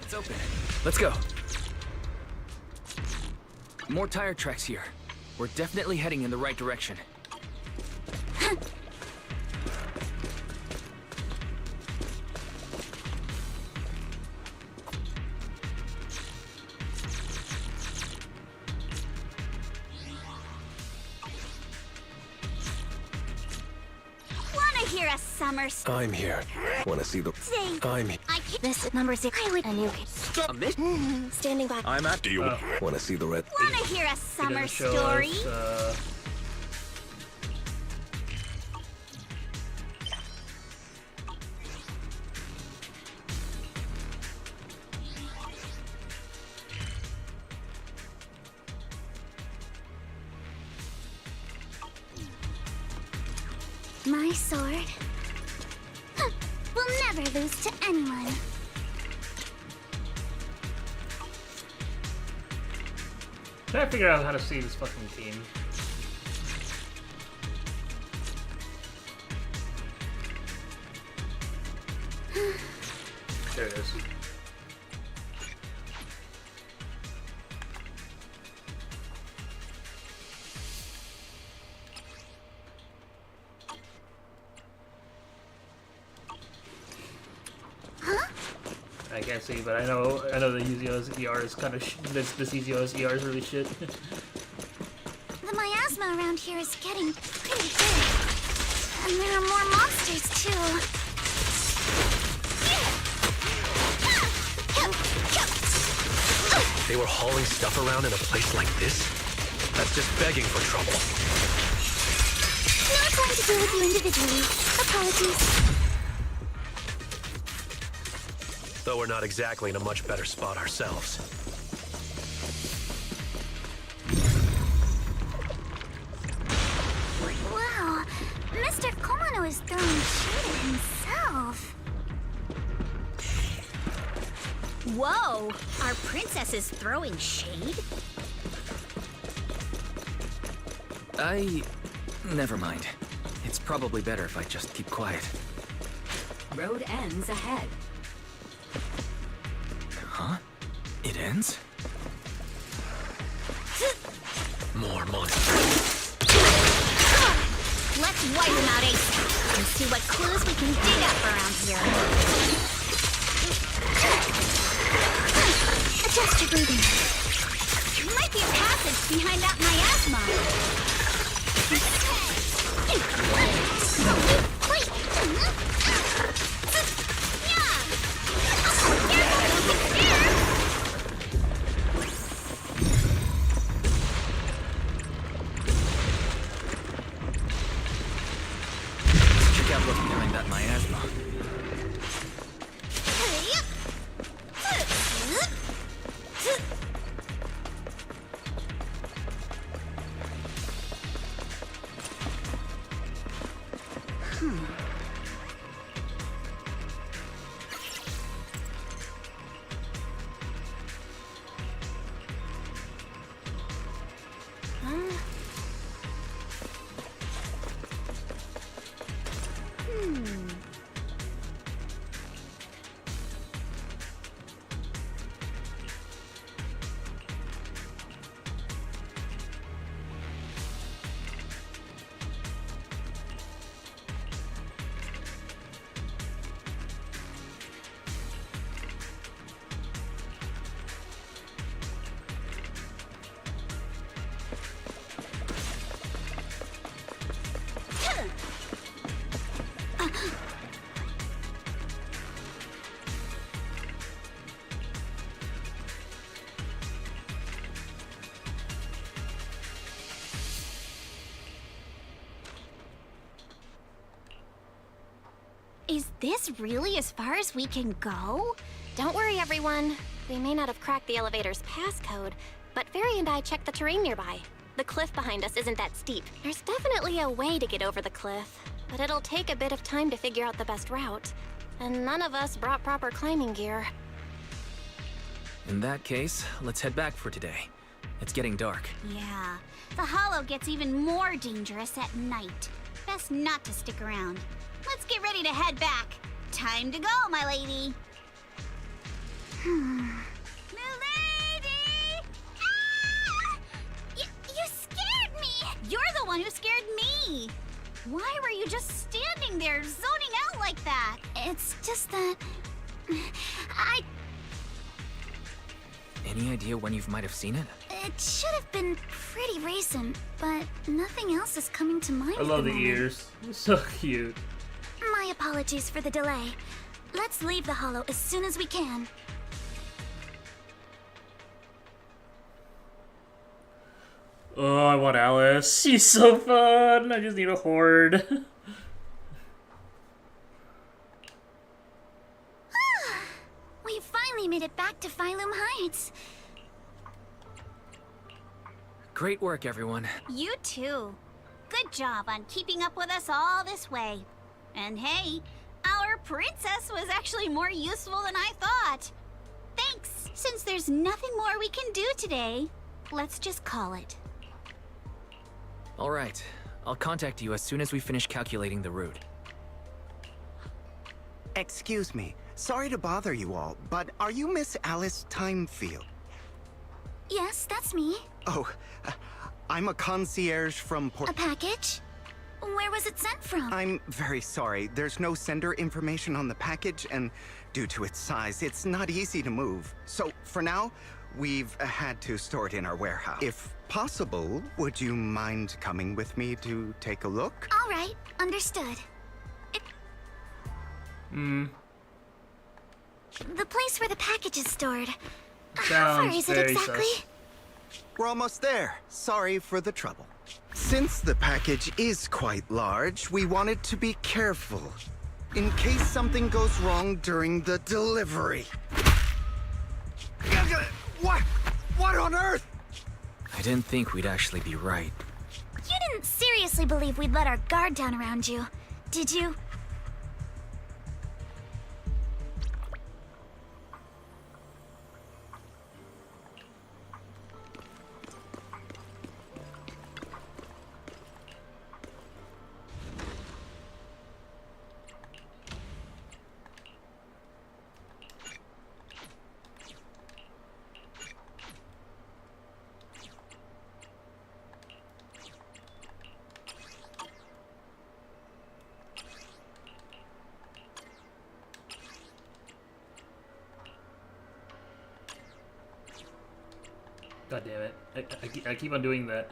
It's open. Let's go. More tire tracks here. We're definitely heading in the right direction. Wanna hear a summer I'm here. Wanna see the... I'm here. I can't. This number 6. I would. And you Stop. standing by. I'm at you. Wanna see the red... Wanna hear a summer story? My sword will never lose to anyone. Trying to figure out how to see this fucking team. There it is. I can't see, but I know the Yuzio's ER is kind of this Yuzio's ER is really shit. The miasma around here is getting pretty big. And there are more monsters, too. They were hauling stuff around in a place like this? That's just begging for trouble. Not going to deal with you individually. Apologies. Though we're not exactly in a much better spot ourselves. Wow, Mr. Komano is throwing shade at himself. Whoa, our princess is throwing shade? Never mind. It's probably better if I just keep quiet. Road ends ahead. Huh? It ends? More monsters. Let's wipe him out ASAP and see what clues we can dig up around here. Adjust your breathing. There might be a passage behind that miasma. Check out what's behind that miasma. Is this really as far as we can go? Don't worry, everyone. We may not have cracked the elevator's passcode, but Fairy and I checked the terrain nearby. The cliff behind us isn't that steep. There's definitely a way to get over the cliff, but it'll take a bit of time to figure out the best route. And none of us brought proper climbing gear. In that case, let's head back for today. It's getting dark. Yeah, the hollow gets even more dangerous at night. Best not to stick around. Let's get ready to head back. Time to go, my lady. Milady! Ah! You scared me! You're the one who scared me! Why were you just standing there, zoning out like that? It's just that... Any idea when you might have seen it? It should have been pretty recent, but nothing else is coming to mind. I love the moment. ears. So cute. My apologies for the delay. Let's leave the hollow as soon as we can. Oh, I want Alice. She's so fun. I just need a horde. We finally made it back to Phylum Heights. Great work, everyone. You too. Good job on keeping up with us all this way. And hey, our princess was actually more useful than I thought. Thanks. Since there's nothing more we can do today, let's just call it. All right. I'll contact you as soon as we finish calculating the route. Excuse me. Sorry to bother you all, but are you Miss Alice Timefield? Yes, that's me. Oh, I'm a concierge from A package? Where was it sent from? I'm very sorry. There's no sender information on the package, and due to its size, it's not easy to move. So, for now, we've had to store it in our warehouse. If possible, would you mind coming with me to take a look? All right, understood. The place where the package is stored. How far is it exactly? We're almost there. Sorry for the trouble. Since the package is quite large, we wanted to be careful in case something goes wrong during the delivery. What on earth? I didn't think we'd actually be right. You didn't seriously believe we'd let our guard down around you, did you? God damn it. I keep on doing that.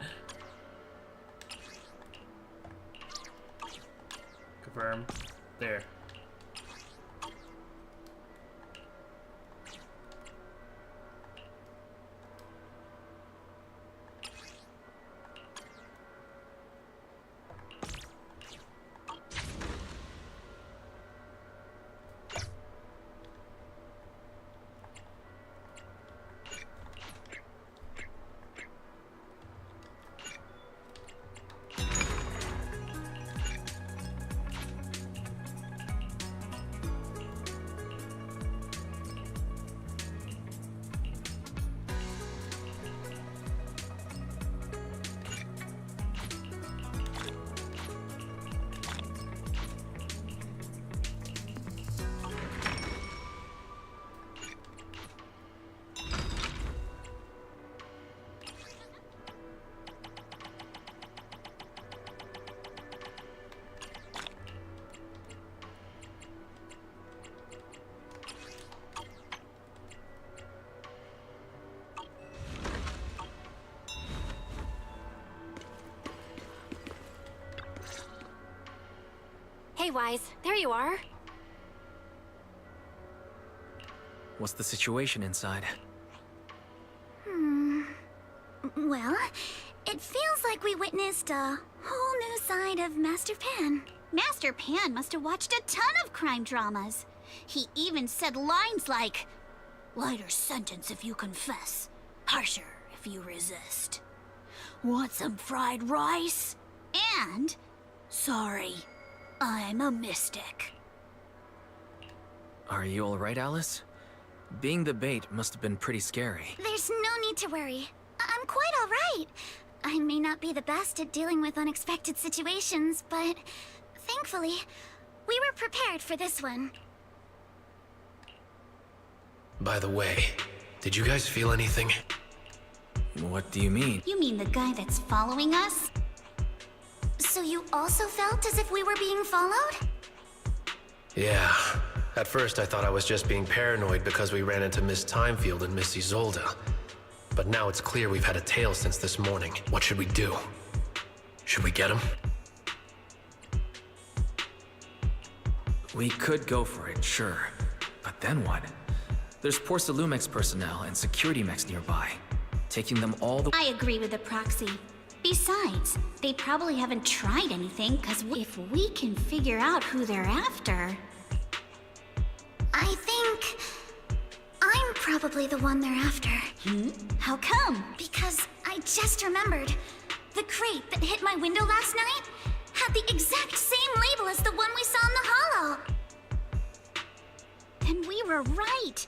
Confirm. There. Hey, Wise, there you are. What's the situation inside? Well, it feels like we witnessed a whole new side of Master Pan. Master Pan must have watched a ton of crime dramas. He even said lines like, "Lighter sentence if you confess, harsher if you resist. Want some fried rice?" And, "Sorry, I'm a mystic." Are you alright, Alice? Being the bait must have been pretty scary. There's no need to worry. I'm quite all right. I may not be the best at dealing with unexpected situations, but thankfully, we were prepared for this one. By the way, did you guys feel anything? What do you mean? You mean the guy that's following us? So you also felt as if we were being followed? Yeah. At first I thought I was just being paranoid because we ran into Miss Timefield and Miss Isolde. But now it's clear we've had a tail since this morning. What should we do? Should we get him? We could go for it, sure. But then what? There's Porcelumex personnel and security mechs nearby. Taking them all the— I agree with the proxy. Besides, they probably haven't tried anything, because if we can figure out who they're after... I think I'm probably the one they're after. How come? Because I just remembered. The crate that hit my window last night had the exact same label as the one we saw in the hollow. Then we were right.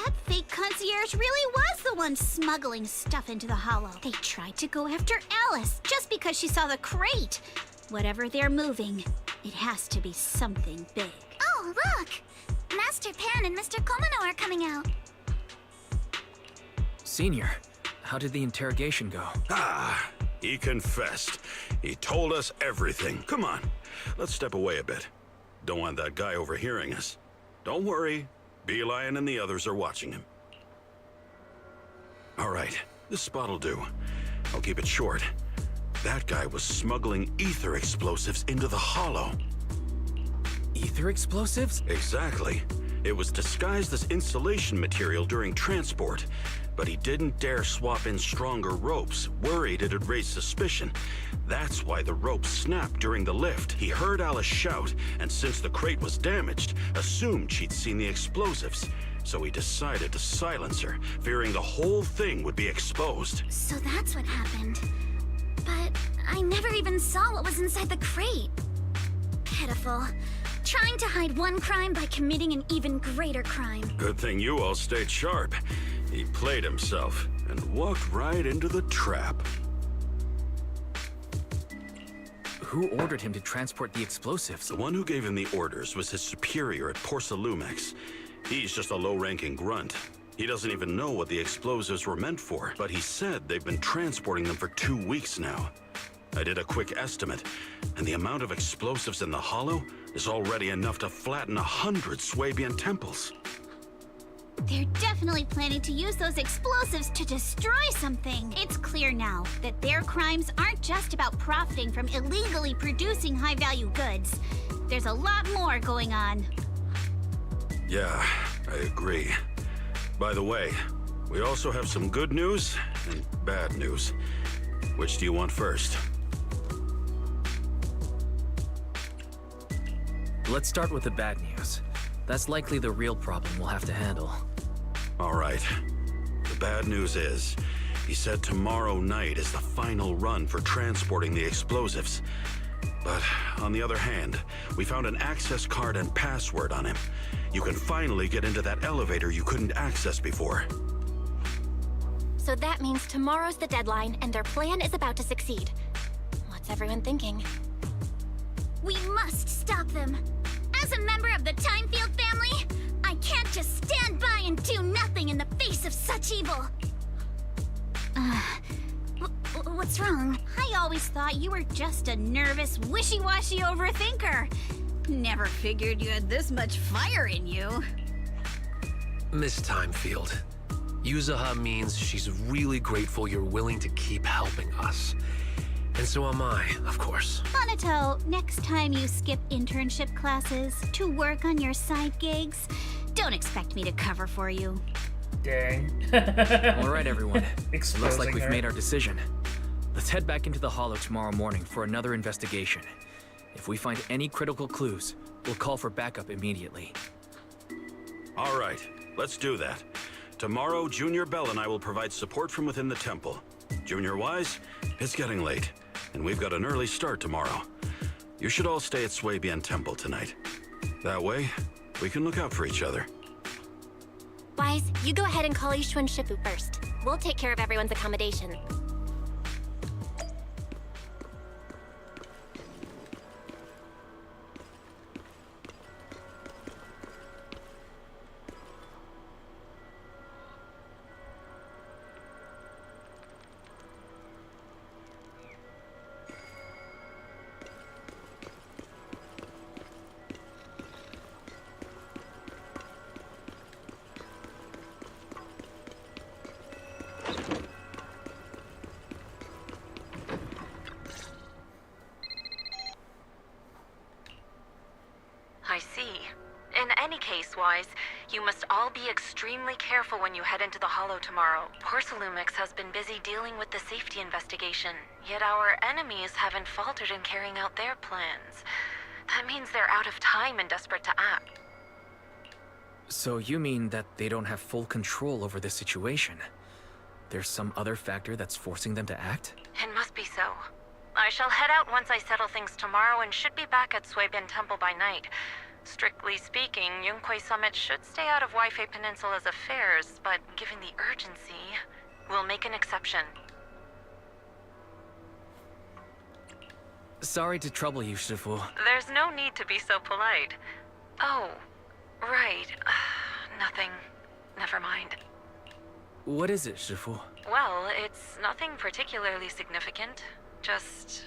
That fake concierge really was the one smuggling stuff into the hollow. They tried to go after Alice just because she saw the crate. Whatever they're moving, it has to be something big. Oh, look! Master Pan and Mr. Komino are coming out. Senior, how did the interrogation go? Ah, he confessed. He told us everything. Come on, let's step away a bit. Don't want that guy overhearing us. Don't worry, Beelion and the others are watching him. All right, this spot'll do. I'll keep it short. That guy was smuggling ether explosives into the hollow. Ether explosives? Exactly. It was disguised as insulation material during transport, but he didn't dare swap in stronger ropes, worried it'd raise suspicion. That's why the ropes snapped during the lift. He heard Alice shout, and since the crate was damaged, assumed she'd seen the explosives. So he decided to silence her, fearing the whole thing would be exposed. So that's what happened. But I never even saw what was inside the crate. Pitiful. Trying to hide one crime by committing an even greater crime. Good thing you all stayed sharp. He played himself and walked right into the trap. Who ordered him to transport the explosives? The one who gave him the orders was his superior at Porcelumex. He's just a low-ranking grunt. He doesn't even know what the explosives were meant for, but he said they've been transporting them for 2 weeks now. I did a quick estimate, and the amount of explosives in the hollow is already enough to flatten 100 Swabian temples. They're definitely planning to use those explosives to destroy something. It's clear now that their crimes aren't just about profiting from illegally producing high-value goods. There's a lot more going on. Yeah, I agree. By the way, we also have some good news and bad news. Which do you want first? Let's start with the bad news. That's likely the real problem we'll have to handle. All right. The bad news is, he said tomorrow night is the final run for transporting the explosives. But on the other hand, we found an access card and password on him. You can finally get into that elevator you couldn't access before. So that means tomorrow's the deadline, and their plan is about to succeed. What's everyone thinking? We must stop them. As a member of the Timefield family, I can't just stand by and do nothing in the face of such evil. What's wrong? I always thought you were just a nervous, wishy-washy overthinker. Never figured you had this much fire in you. Miss Timefield, Yuzuha means she's really grateful you're willing to keep helping us. And so am I, of course. Monato, next time you skip internship classes to work on your side gigs, don't expect me to cover for you. Dang. All right, everyone. Exposing Looks like we've her. made our decision. Let's head back into the hollow tomorrow morning for another investigation. If we find any critical clues, we'll call for backup immediately. All right, let's do that. Tomorrow, Junior Bell and I will provide support from within the temple. Junior Wise, it's getting late, and we've got an early start tomorrow. You should all stay at Swabian Temple tonight. That way, we can look out for each other. Wise, you go ahead and call Ishuan Shifu first. We'll take care of everyone's accommodation. Wise. You must all be extremely careful when you head into the Hollow tomorrow. Porcelumix has been busy dealing with the safety investigation, yet our enemies haven't faltered in carrying out their plans. That means they're out of time and desperate to act. So you mean that they don't have full control over the situation? There's some other factor that's forcing them to act? It must be so. I shall head out once I settle things tomorrow and should be back at Suibin Temple by night. Strictly speaking, Yunquei Summit should stay out of Waifei Peninsula's affairs, but given the urgency, we'll make an exception. Sorry to trouble you, Shifu. There's no need to be so polite. Oh, right. Nothing. Never mind. What is it, Shifu? Well, it's nothing particularly significant. Just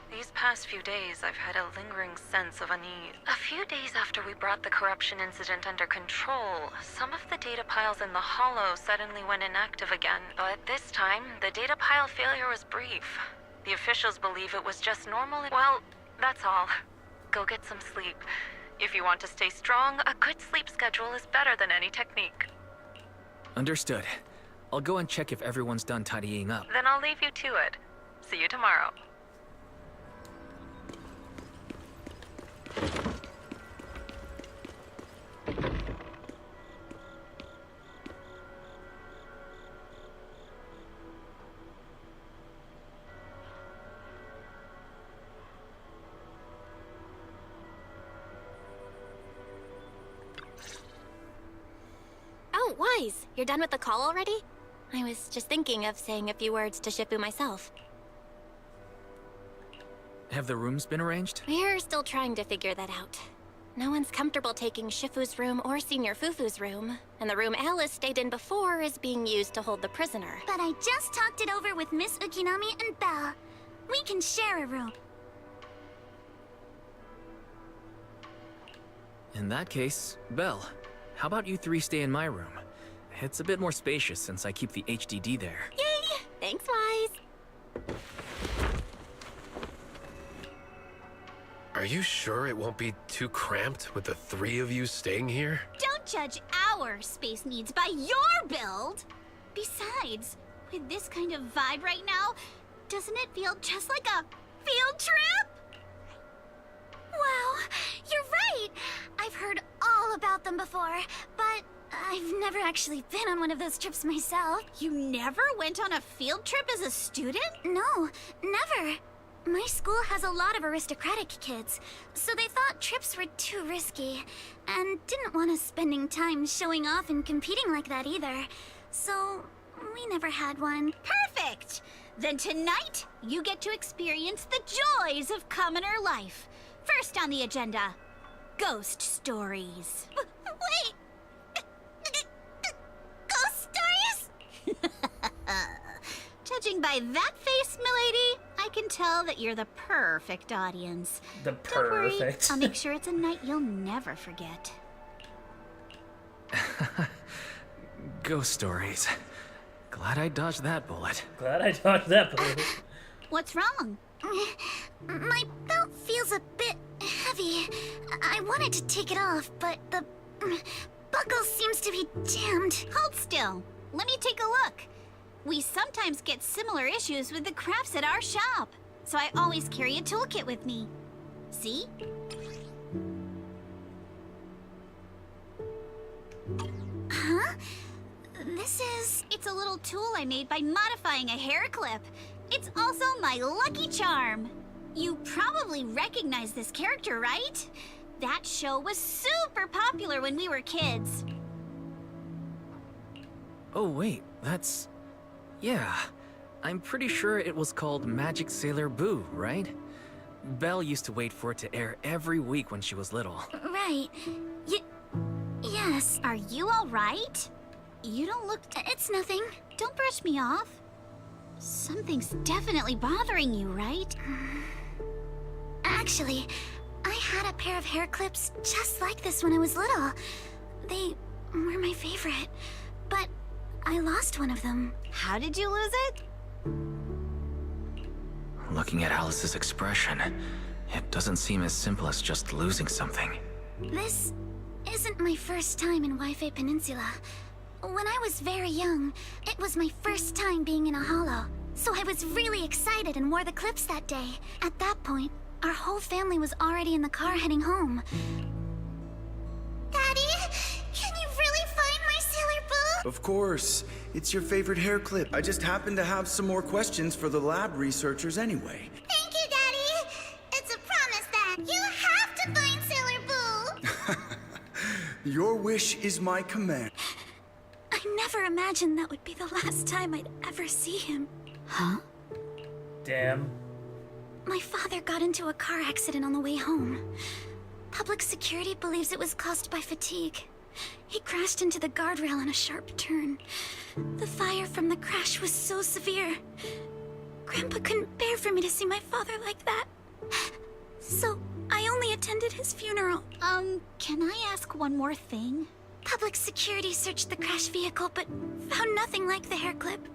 these past few days, I've had a lingering sense of unease. A few days after we brought the corruption incident under control, some of the data piles in the Hollow suddenly went inactive again. But this time, the data pile failure was brief. The officials believe it was just normal. Well, that's all. Go get some sleep. If you want to stay strong, a good sleep schedule is better than any technique. Understood. I'll go and check if everyone's done tidying up. Then I'll leave you to it. See you tomorrow. Oh, Wise, you're done with the call already? I was just thinking of saying a few words to Shifu myself. Have the rooms been arranged? We're still trying to figure that out. No one's comfortable taking Shifu's room or Senior Fufu's room, and the room Alice stayed in before is being used to hold the prisoner. But I just talked it over with Miss Ukinami and Belle. We can share a room. In that case, Belle, how about you three stay in my room? It's a bit more spacious since I keep the HDD there. Yay! Thanks, Wise. Are you sure it won't be too cramped with the three of you staying here? Don't judge our space needs by your build! Besides, with this kind of vibe right now, doesn't it feel just like a field trip? Wow, you're right! I've heard all about them before, but I've never actually been on one of those trips myself. You never went on a field trip as a student? No, never. My school has a lot of aristocratic kids, so they thought trips were too risky, and didn't want us spending time showing off and competing like that either. So, we never had one. Perfect! Then tonight, you get to experience the joys of commoner life. First on the agenda, ghost stories. Wait! Ghost stories? Judging by that face, milady, I can tell that you're the perfect audience. The Don't worry, perfect. I'll make sure it's a night you'll never forget. Ghost stories. Glad I dodged that bullet. Glad I dodged that bullet. What's wrong? My belt feels a bit heavy. I wanted to take it off, but the buckle seems to be jammed. Hold still. Let me take a look. We sometimes get similar issues with the crafts at our shop, so I always carry a toolkit with me. See? Huh? It's a little tool I made by modifying a hair clip. It's also my lucky charm. You probably recognize this character, right? That show was super popular when we were kids. Oh wait, that's... Yeah. I'm pretty sure it was called Magic Sailor Boo, right? Belle used to wait for it to air every week when she was little. Right. Yes. Are you all right? You don't look... It's nothing. Don't brush me off. Something's definitely bothering you, right? Actually, I had a pair of hair clips just like this when I was little. They were my favorite, but I lost one of them. How did you lose it? Looking at Alice's expression, it doesn't seem as simple as just losing something. This isn't my first time in Wi-Fi Peninsula. When I was very young, it was my first time being in a holo. So I was really excited and wore the clips that day. At that point, our whole family was already in the car heading home. Daddy, can you really find my Sailor Boo? Of course. It's your favorite hair clip. I just happen to have some more questions for the lab researchers anyway. Thank you, Daddy. It's a promise that you have to find Sailor Boo. Your wish is my command. I never imagined that would be the last time I'd ever see him. Huh? Damn. My father got into a car accident on the way home. Public security believes it was caused by fatigue. He crashed into the guardrail on a sharp turn. The fire from the crash was so severe. Grandpa couldn't bear for me to see my father like that. So I only attended his funeral. Can I ask one more thing? Public security searched the crash vehicle, but found nothing like the hair clip.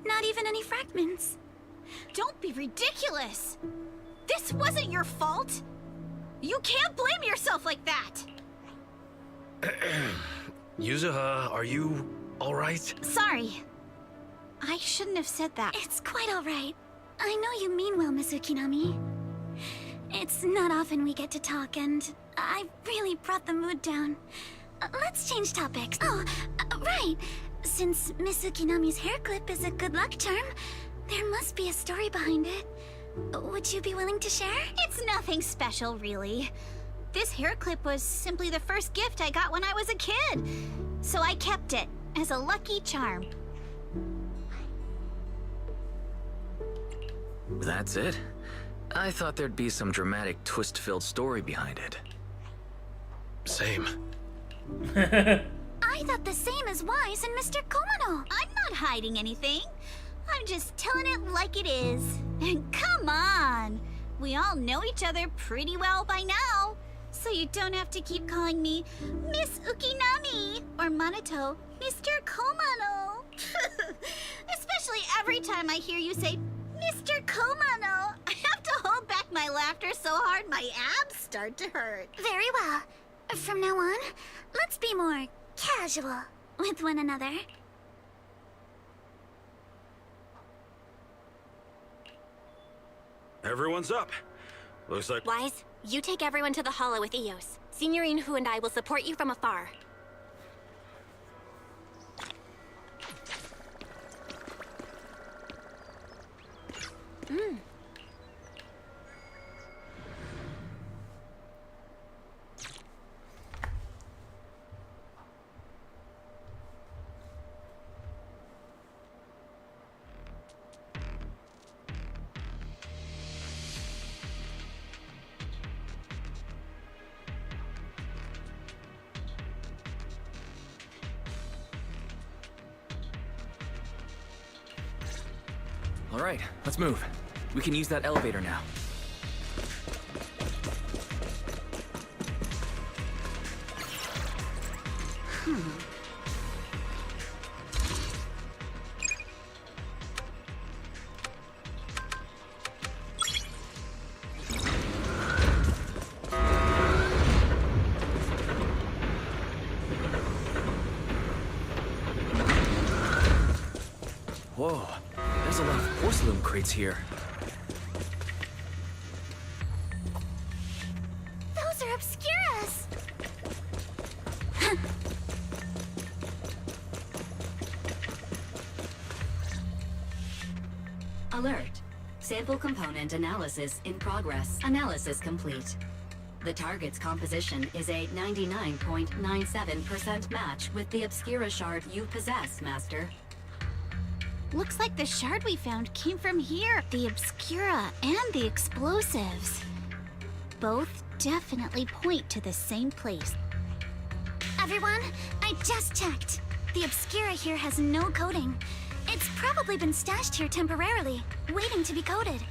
Not even any fragments. Don't be ridiculous! This wasn't your fault! You can't blame yourself like that! Yuzuha, are you alright? Sorry. I shouldn't have said that. It's quite alright. I know you mean well, Miss Ukinami. It's not often we get to talk, and I really brought the mood down. Let's change topics. Oh, right. Since Miss Ukinami's hair clip is a good luck charm, there must be a story behind it. Would you be willing to share? It's nothing special, really. This hair clip was simply the first gift I got when I was a kid. So I kept it as a lucky charm. That's it? I thought there'd be some dramatic, twist-filled story behind it. Same. I thought the same as Wise and Mr. Komano. I'm not hiding anything. I'm just telling it like it is. And come on! We all know each other pretty well by now. So you don't have to keep calling me Miss Ukinami or Minato Mr. Komano. Especially every time I hear you say Mr. Komano. I have to hold back my laughter so hard my abs start to hurt. Very well. From now on, let's be more casual with one another. Everyone's up. Looks like... Wise, you take everyone to the holo with Eos. Signorine Hu and I will support you from afar. All right, let's move. We can use that elevator now. Whoa, there's a lot of porcelain crates here. Those are obscuras! Alert. Sample component analysis in progress. Analysis complete. The target's composition is a 99.97% match with the Obscura shard you possess, Master. Looks like the shard we found came from here. The Obscura and the explosives. Both definitely point to the same place. Everyone, I just checked. The Obscura here has no coating. It's probably been stashed here temporarily, waiting to be coated.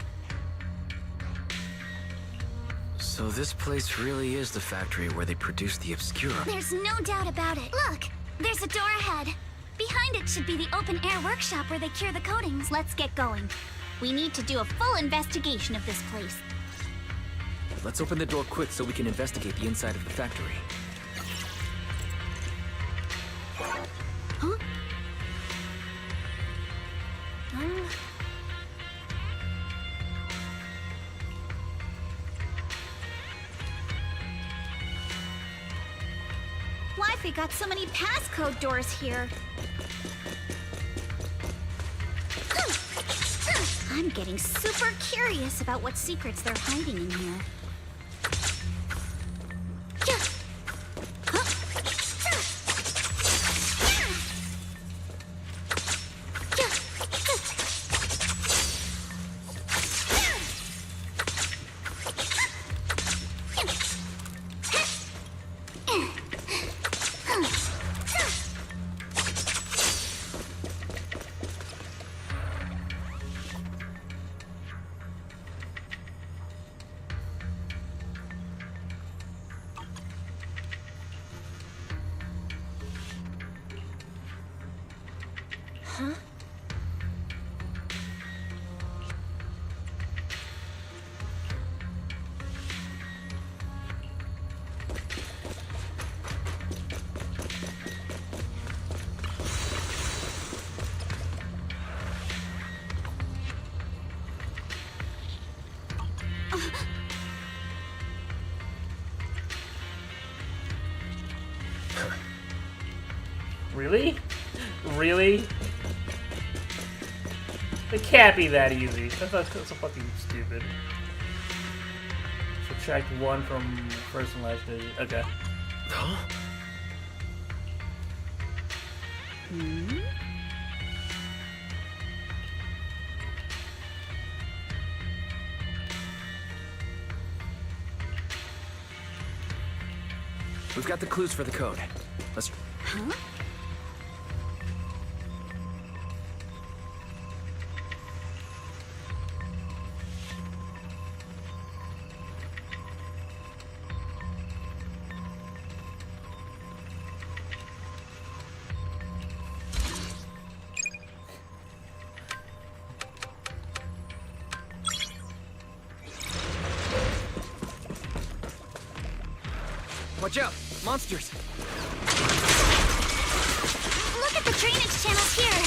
So this place really is the factory where they produce the Obscura. There's no doubt about it. Look, there's a door ahead. Behind it should be the open-air workshop where they cure the coatings. Let's get going. We need to do a full investigation of this place. Let's open the door quick so we can investigate the inside of the factory. Huh? Wifey got so many passcode doors here. I'm getting super curious about what secrets they're hiding in here. Huh? Really? Really? It can't be that easy. That's so fucking stupid. Subtract 1 from first and last digit. Okay. Huh? Hmm? We've got the clues for the code. Let's... Huh? Watch out! Monsters! Look at the drainage channels here.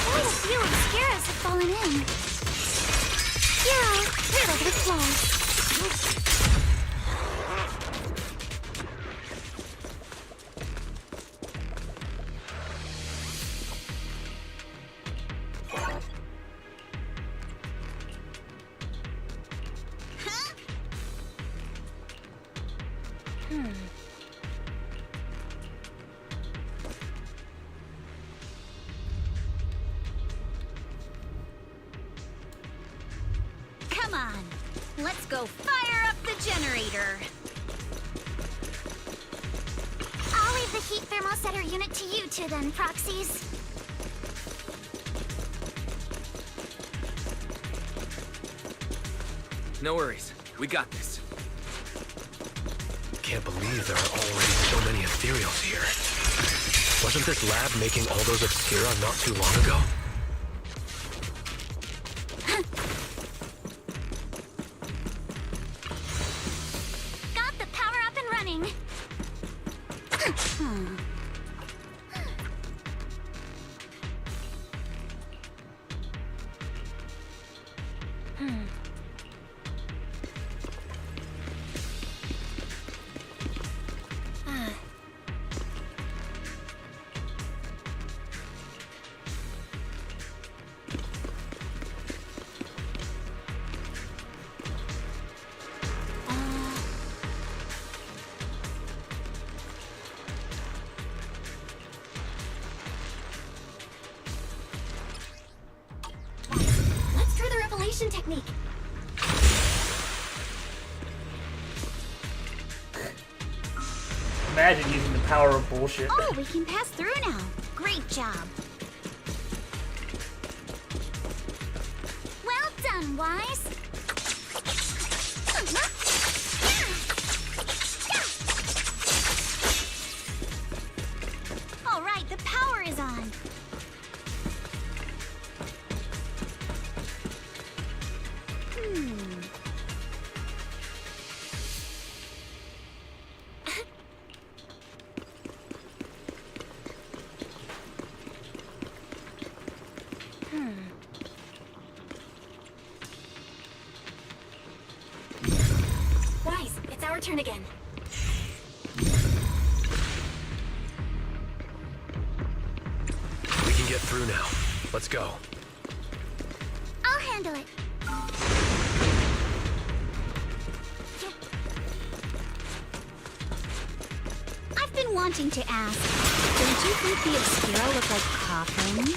Quite a few of the scarabs have fallen in. Yeah, right over the floor. Come on, let's go fire up the generator. I'll leave the heat thermosetter unit to you two then, proxies. No worries. We got this. Can't believe there are already so many ethereals here. Wasn't this lab making all those Obscura not too long ago? Got the power up and running. Let's try the revelation technique. Imagine using the power of bullshit. Oh, we can pass through now. Great job. Well done, Wise. All right, the power is on. turn again. We can get through now. Let's go. I'll handle it. I've been wanting to ask, don't you think the Obscura look like coffins?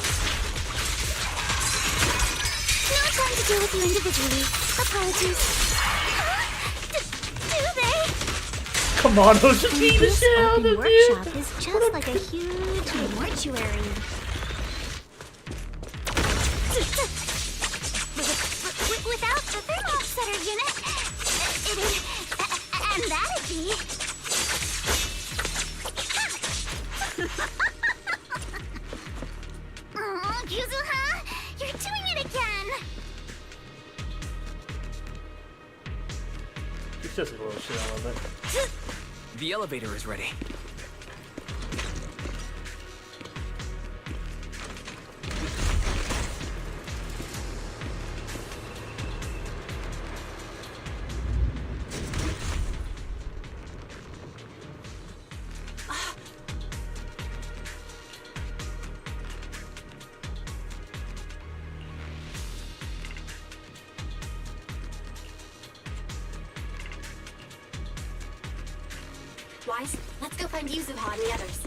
No time to deal with you individually. Apologies. Do they? Come on, those should be the This shit out open of workshop it. is just like a huge mortuary. Without the thermal upsetter unit, and that'd be... Oh, Yuzuha, you're doing it again! It's just a little shit on it. The elevator is ready. Wise, let's go find Yuzuha and the others.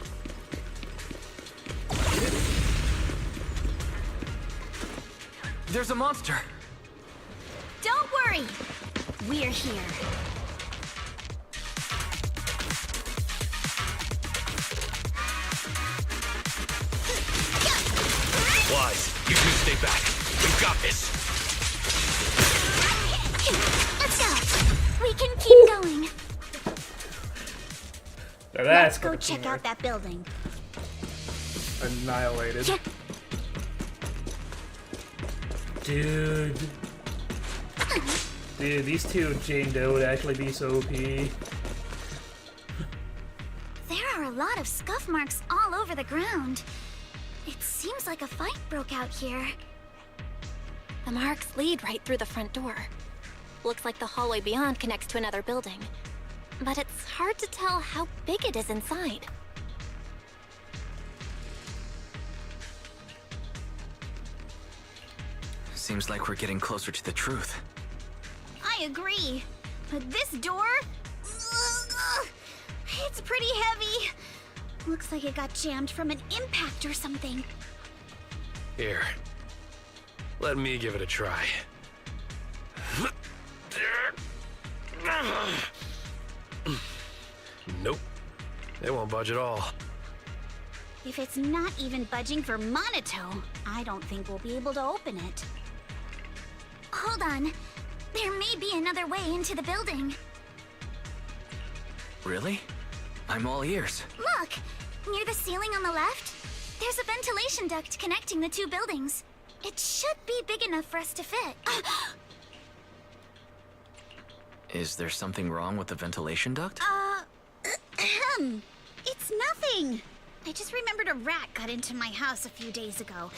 There's a monster. Don't worry, we're here. Wise, you two stay back. We've got this. Let's go. We can keep going. Now that's Let's go gonna check be out that building. annihilated. Dude. Dude, these two Jane Doe would actually be so OP. There are a lot of scuff marks all over the ground. It seems like a fight broke out here. The marks lead right through the front door. Looks like the hallway beyond connects to another building. But it's hard to tell how big it is inside. Seems like we're getting closer to the truth. I agree. But this door... it's pretty heavy. Looks like it got jammed from an impact or something. Here. Let me give it a try. Nope. It won't budge at all. If it's not even budging for Monito, I don't think we'll be able to open it. Hold on. There may be another way into the building. Really? I'm all ears. Look! Near the ceiling on the left, there's a ventilation duct connecting the two buildings. It should be big enough for us to fit. Is there something wrong with the ventilation duct? It's nothing. I just remembered a rat got into my house a few days ago.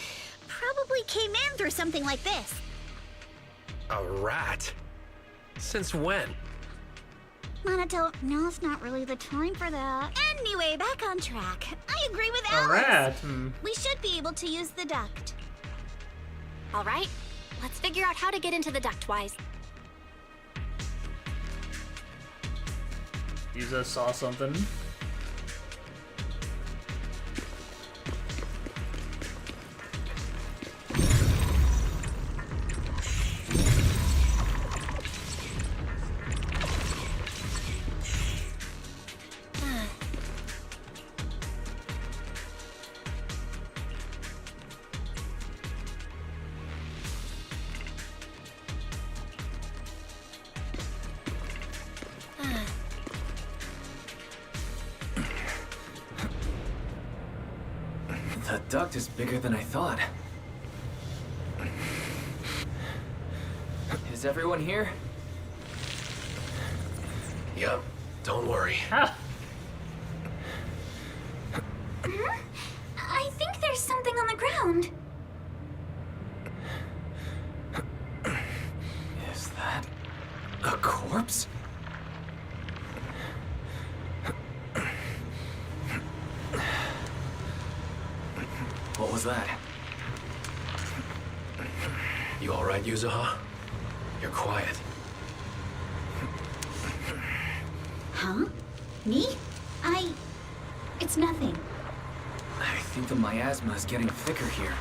Probably came in through something like this. A rat? Since when? Monito, now's not really the time for that. Anyway, back on track. I agree with Alice. A rat? We should be able to use the duct. All right, let's figure out how to get into the duct, Wise. Yuza saw something. The duct is bigger than I thought. Is everyone here? Yep, don't worry. I think there's something on the ground. Is that a corpse? What was that? You alright, Yuzuha? You're quiet. Huh? Me? It's nothing. I think the miasma is getting thicker here.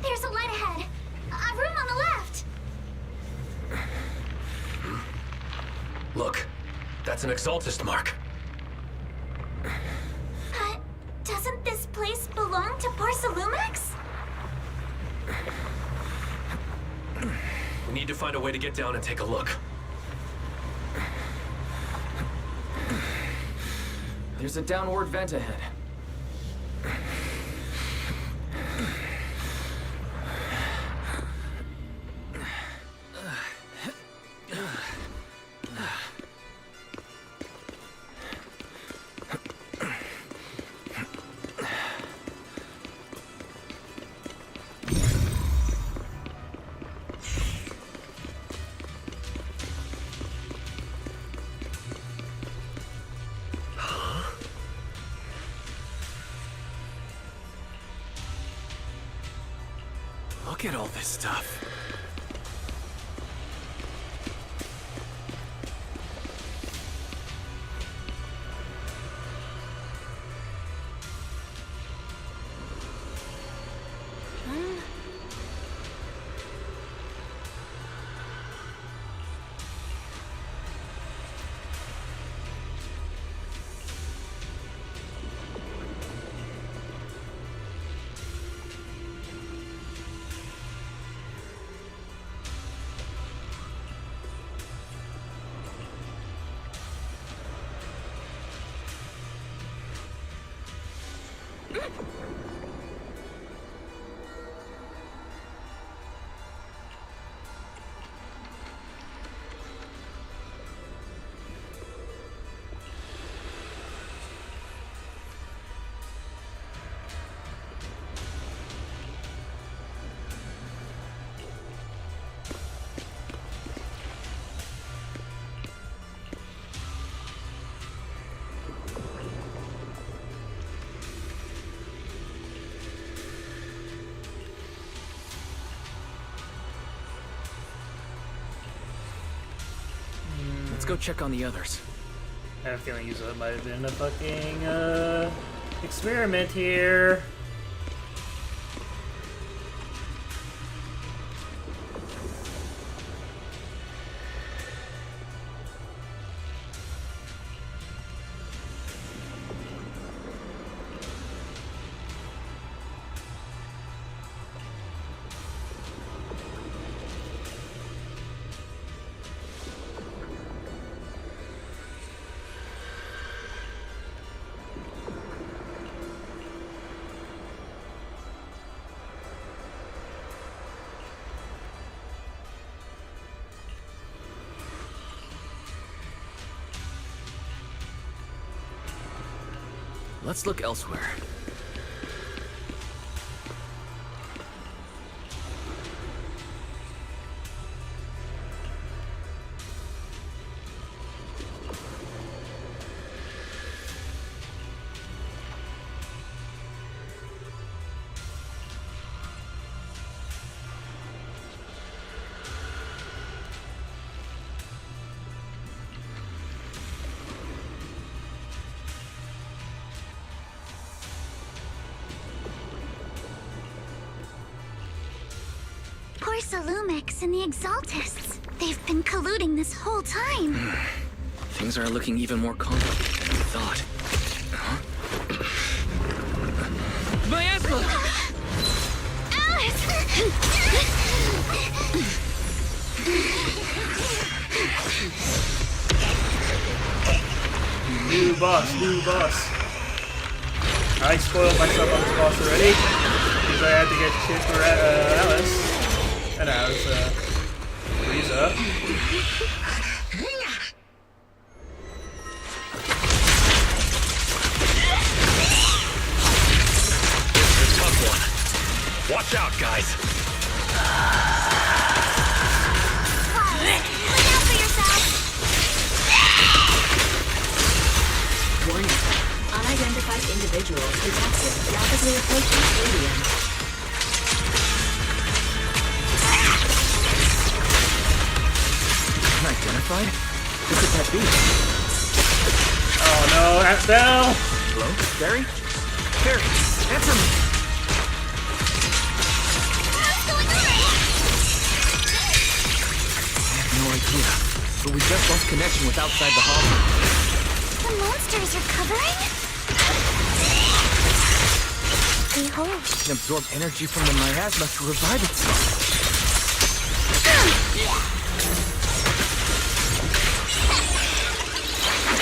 There's a light ahead. A room on the left. Look, that's an Exaltist mark. But doesn't this place belong to Porcelumex? We need to find a way to get down and take a look. There's a downward vent ahead. Look at all this stuff. Let's go check on the others. I have a feeling Yuzuha might have been a fucking experiment here. Let's look elsewhere. Porcelumex and the Exaltists. They've been colluding this whole time. Things are looking even more complicated than we thought. Huh? Miasma! Alice! New boss, new boss. I spoiled myself on this boss already because I had to get shit for Alice. And as Frieza. This is a tough one. Watch out, guys. individuals detected rapidly approaching stadium. Unidentified? Who could that be? Oh no, that's Bell! Hello? Barry? Barry, answer me! I have no idea, but we just lost connection with outside the hall. The monster is recovering? We hope. It can absorb energy from the miasma to revive itself.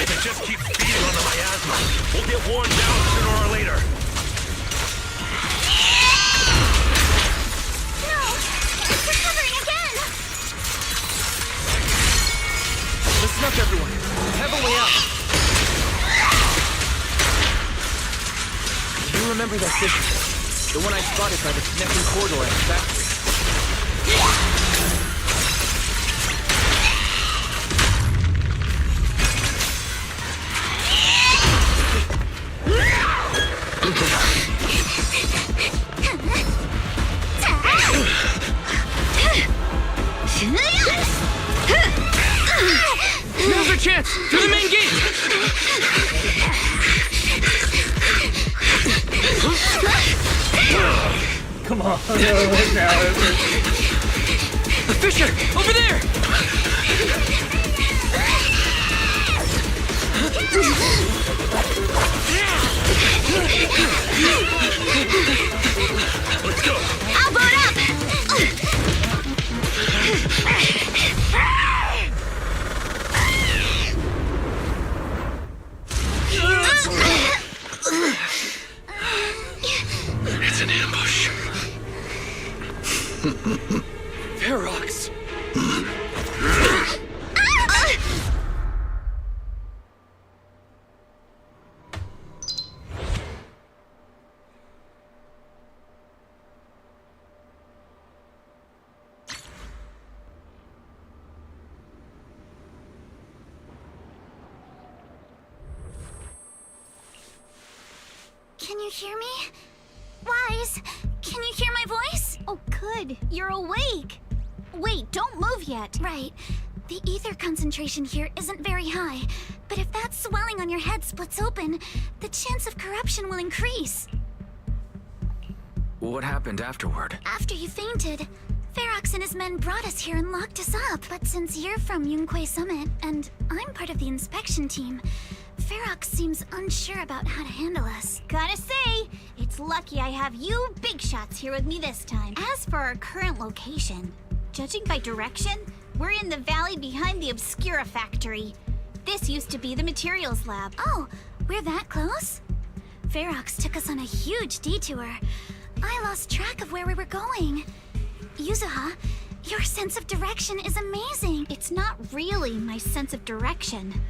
If it just keeps feeding on the miasma, we'll get worn down sooner or later. No! It's recovering again! Listen up, everyone. Heavily out. You remember that fissure? The one I spotted by the connecting corridor at the factory. Now's our chance! Through the main gate! Come on, now. The fissure! Over there! Let's go! I'll board up! It's an ambush. Ferox! Can you hear me? Wise, can you hear my voice? Oh, good. You're awake. Wait, don't move yet. Right. The ether concentration here isn't very high, but if that swelling on your head splits open, the chance of corruption will increase. What happened afterward? After you fainted, Ferox and his men brought us here and locked us up. But since you're from Yunque Summit, and I'm part of the inspection team, Ferox seems unsure about how to handle us. Gotta say, it's lucky I have you big shots here with me this time. As for our current location, judging by direction, we're in the valley behind the Obscura factory. This used to be the materials lab. Oh, we're that close? Ferox took us on a huge detour. I lost track of where we were going. Yuzuha, your sense of direction is amazing. It's not really my sense of direction.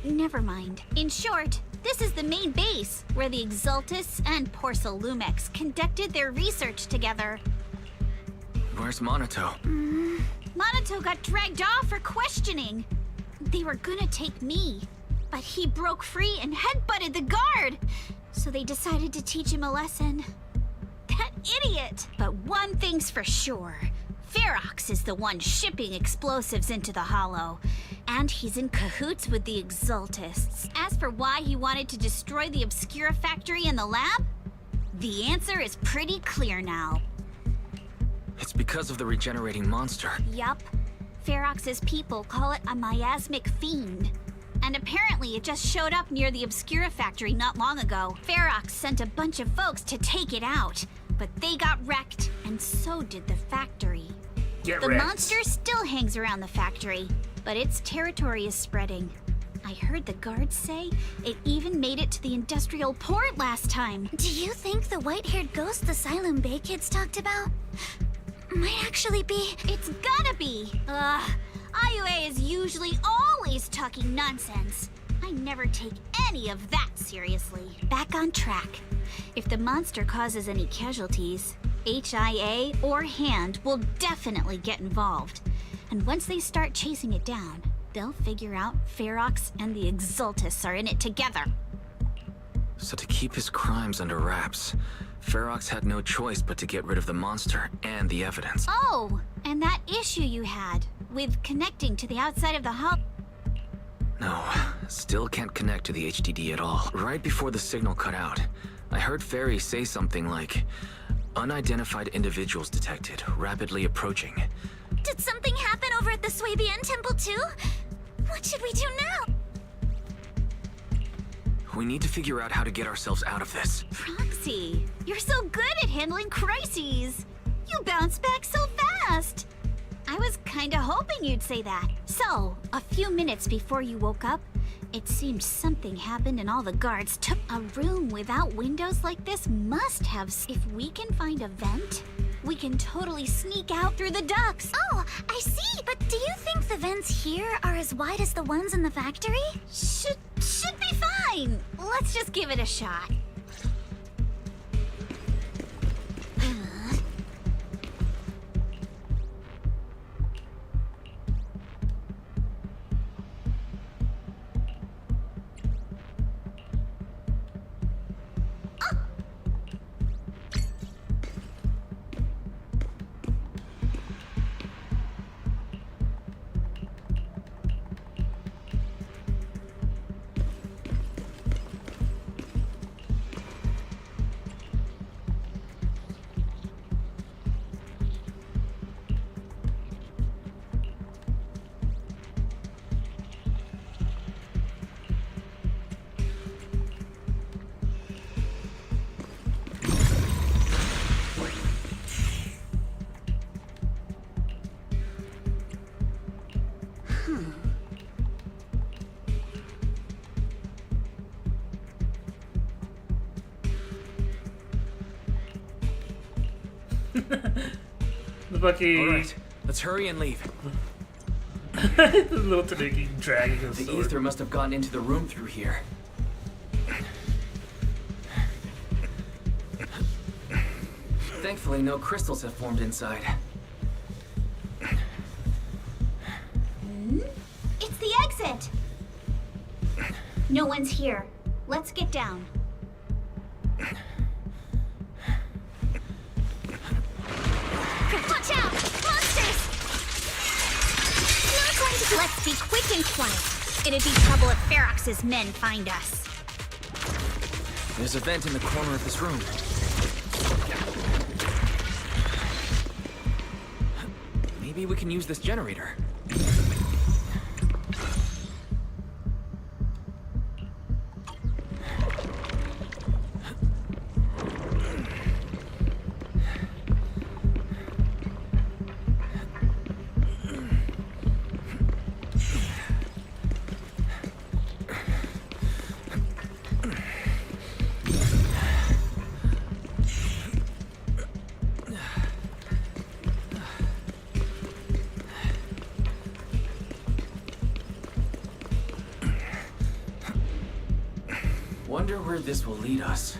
Never mind. In short, this is the main base, where the Exultus and Porcelumex conducted their research together. Where's Monato? Monato got dragged off for questioning. They were gonna take me, but he broke free and headbutted the guard. So they decided to teach him a lesson. That idiot! But one thing's for sure. Ferox is the one shipping explosives into the Hollow, and he's in cahoots with the Exultists. As for why he wanted to destroy the Obscura factory and the lab, the answer is pretty clear now. It's because of the regenerating monster. Yup. Ferox's people call it a miasmic fiend. And apparently it just showed up near the Obscura factory not long ago. Ferox sent a bunch of folks to take it out, but they got wrecked, and so did the factory. The monster still hangs around the factory, but its territory is spreading. I heard the guards say it even made it to the industrial port last time. Do you think the white-haired ghost the Silent Bay kids talked about might actually be? It's gotta be! IUA is usually always talking nonsense. I never take any of that seriously. Back on track. If the monster causes any casualties, HIA or HAND will definitely get involved. And once they start chasing it down, they'll figure out Ferox and the Exultus are in it together. So to keep his crimes under wraps, Ferox had no choice but to get rid of the monster and the evidence. Oh, and that issue you had with connecting to the outside of the hub. No, still can't connect to the HDD at all. Right before the signal cut out, I heard Fairy say something like, "Unidentified individuals detected, rapidly approaching." Did something happen over at the Swabian Temple too? What should we do now? We need to figure out how to get ourselves out of this. Proxy, you're so good at handling crises. You bounce back so fast. I was kinda hoping you'd say that. So, a few minutes before you woke up, it seemed something happened and all the guards took a room without windows like this must have. If we can find a vent, we can totally sneak out through the ducts. Oh, I see. But do you think the vents here are as wide as the ones in the factory? Should be fine. Let's just give it a shot. The fucking... Alright, let's hurry and leave. The little tanuki dragging his The sword. ether must have gotten into the room through here. Thankfully, no crystals have formed inside. It's the exit. No one's here. Let's get down. Watch out! Monsters! Not going to. Let's be quick and quiet. It'd be trouble if Ferox's men find us. There's a vent in the corner of this room. Maybe we can use this generator. Wonder where this will lead us.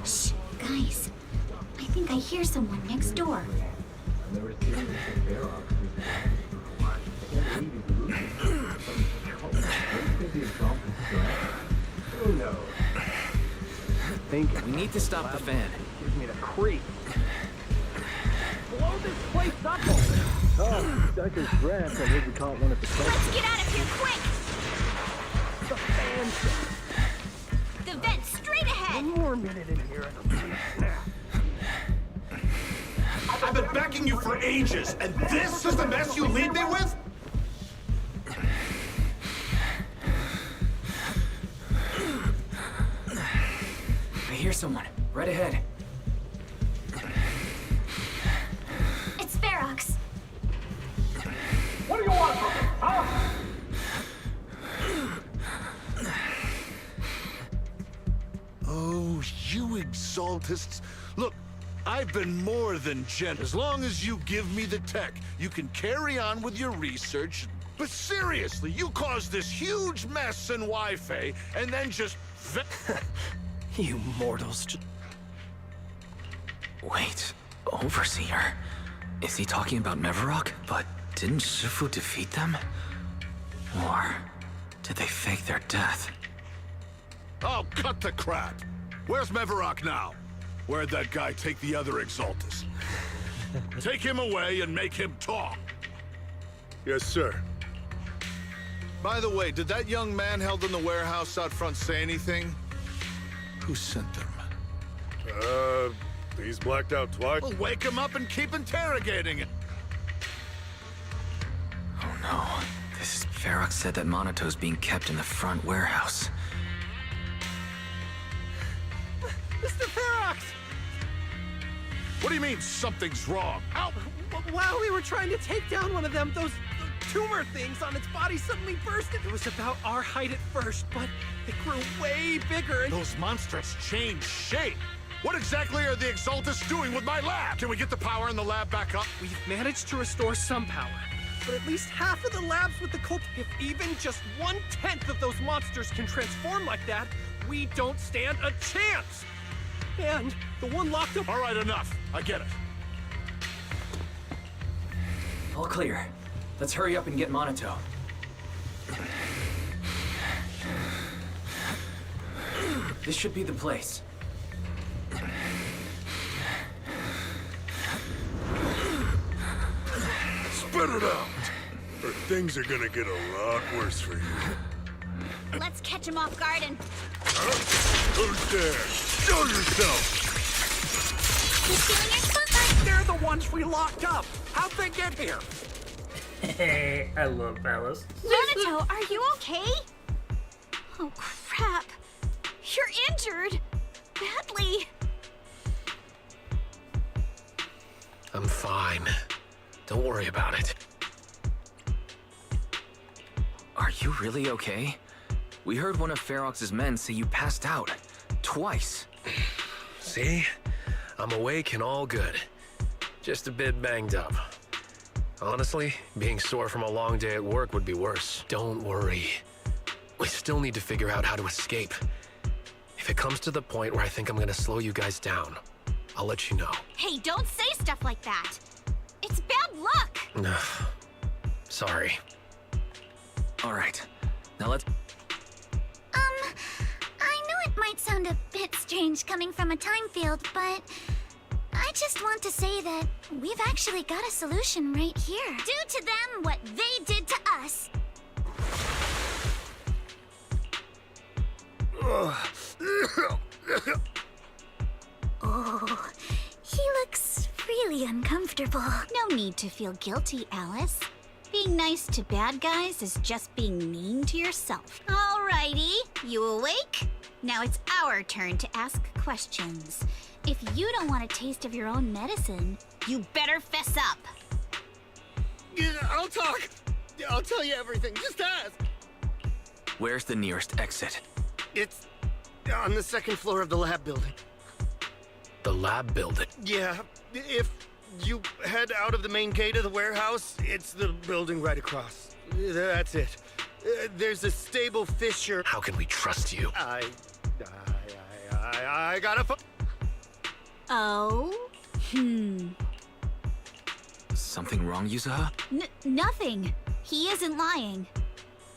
Shh, guys. I think I hear someone next door. We need to stop the fan. Gives me the creep. Blow this place up! Oh, Decker's grass. I heard we caught one at the club. Let's get out of here quick! The fan. The vent straight ahead! One more minute in here and the place snaps. I've been backing you for ages, and this is the mess you leave me with? I hear someone. Right ahead. It's Ferox. What do you want from me, huh? Oh, you exaltists. Look, I've been more than gentle. As long as you give me the tech, you can carry on with your research. But seriously, you caused this huge mess in Wi-Fi, and then just... You mortals. Wait, Overseer. Is he talking about Mevarok? But didn't Shifu defeat them? Or Did they fake their death? Oh, cut the crap! Where's Mevarok now? Where'd that guy take the other Exaltus? Take him away and make him talk! Yes, sir. By the way, did that young man held in the warehouse out front say anything? Who sent them? He's blacked out twice. Well, wake him up and keep interrogating him! Oh no. Ferox said that Monito's being kept in the front warehouse. Mr. Ferox! What do you mean, something's wrong? Ow! While we were trying to take down one of them, those tumor things on its body suddenly bursted. It was about our height at first, but it grew way bigger and... Those monsters changed shape! What exactly are the Exaltus doing with my lab? Can we get the power in the lab back up? We've managed to restore some power. But at least half of the labs with the cult, if even just 1/10 of those monsters can transform like that, we don't stand a chance! And the one locked up... All right, enough. I get it. All clear. Let's hurry up and get Monito. This should be the place. Spit it out! Or things are gonna get a lot worse for you. Let's catch him off guard and... Who's there? Show yourself! Who's stealing your spotlight? They're the ones we locked up! How'd they get here? I love Alice. Monito, are you okay? Oh, crap. You're injured. Badly. I'm fine. Don't worry about it. Are you really okay? We heard one of Ferox's men say you passed out. Twice. See? I'm awake and all good. Just a bit banged up. Honestly, being sore from a long day at work would be worse. Don't worry. We still need to figure out how to escape. If it comes to the point where I think I'm gonna slow you guys down, I'll let you know. Hey, don't say stuff like that. It's bad luck. Sorry. All right. Now let's... I know it might sound a bit strange coming from a time field, but I just want to say that we've actually got a solution right here. Do to them what they did to us. Oh, he looks really uncomfortable. No need to feel guilty, Alice. Being nice to bad guys is just being mean to yourself. Alrighty, you awake? Now it's our turn to ask questions. If you don't want a taste of your own medicine, you better fess up. Yeah, I'll talk. I'll tell you everything. Just ask. Where's the nearest exit? It's on the second floor of the lab building. The lab building? Yeah, if you head out of the main gate of the warehouse, it's the building right across. That's it. There's a stable fissure. How can we trust you? I got a phone. Oh? Something wrong, Yuzuha? Nothing. He isn't lying.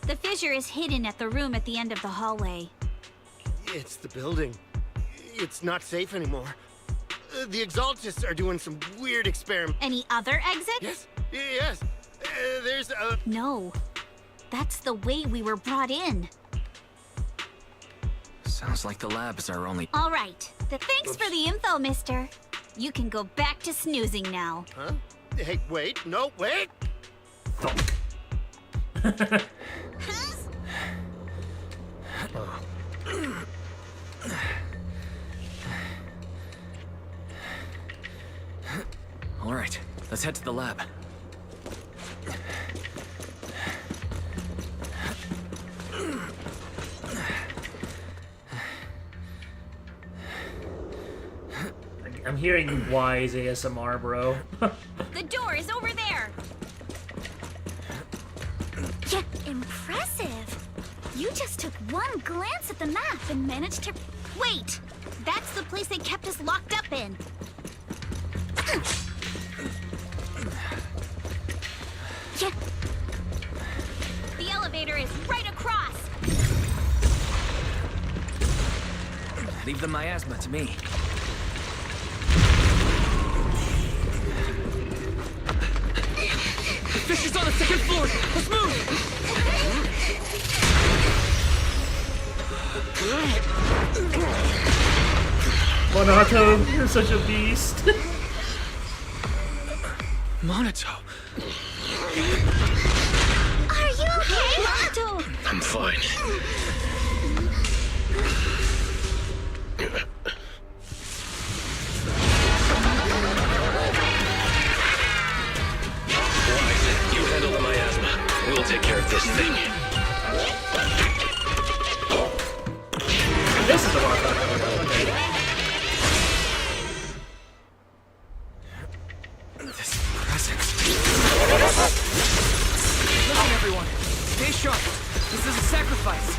The fissure is hidden at the room at the end of the hallway. It's the building. It's not safe anymore. The Exaltists are doing some weird experiment. Any other exits? Yes. Yes. There's a... No. That's the way we were brought in. Sounds like the lab is our only... All right. Thanks for the info, mister. You can go back to snoozing now. Huh? Hey, wait. No, wait! All right, let's head to the lab. I'm hearing wise ASMR, bro. The door is over there. Yeah, impressive. You just took one glance at the map and managed to... Wait! That's the place they kept us locked up in. Yeah. The elevator is right across. Leave the miasma to me. The fish is on the second floor! Let's move! Monato, you're such a beast. Monato. Are you okay, Monato? I'm fine. Wise, you handle the miasma. We'll take care of this thing. This is the one I'm talking about. This presence. Listen, everyone. Stay sharp. This is a sacrifice.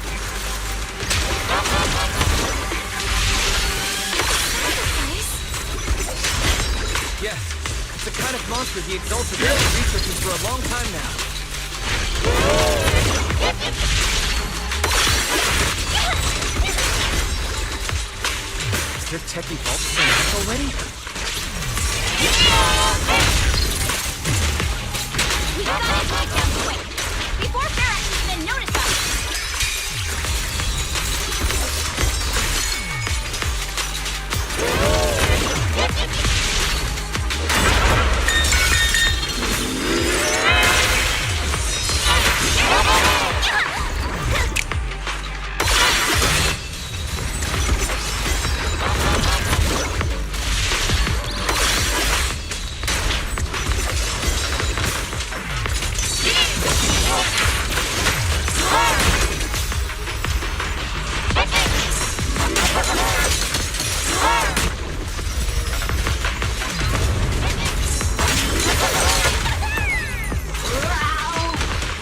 Yes. It's the kind of monster the Exalted have been researching for a long time now. Is their tech evolved so much already? We gotta take them quick, before Ferret even notice us!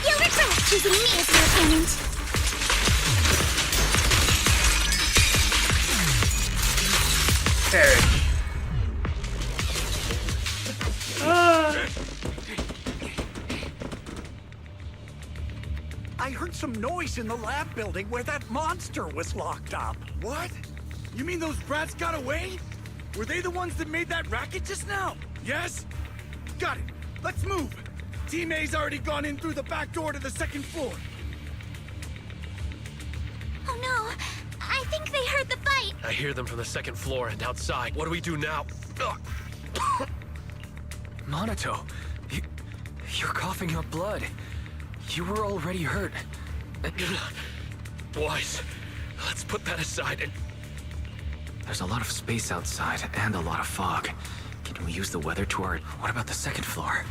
You'll regret choosing me as your opponent. Carriage. I heard some noise in the lab building where that monster was locked up. What? You mean those brats got away? Were they the ones that made that racket just now? Yes? Got it. Let's move. Team A's already gone in through the back door to the second floor. Oh no, I think they heard the fight. I hear them from the second floor and outside. What do we do now? Monato, you're coughing up blood. You were already hurt. Wise, let's put that aside and... There's a lot of space outside and a lot of fog. Can we use the weather to our... What about the second floor?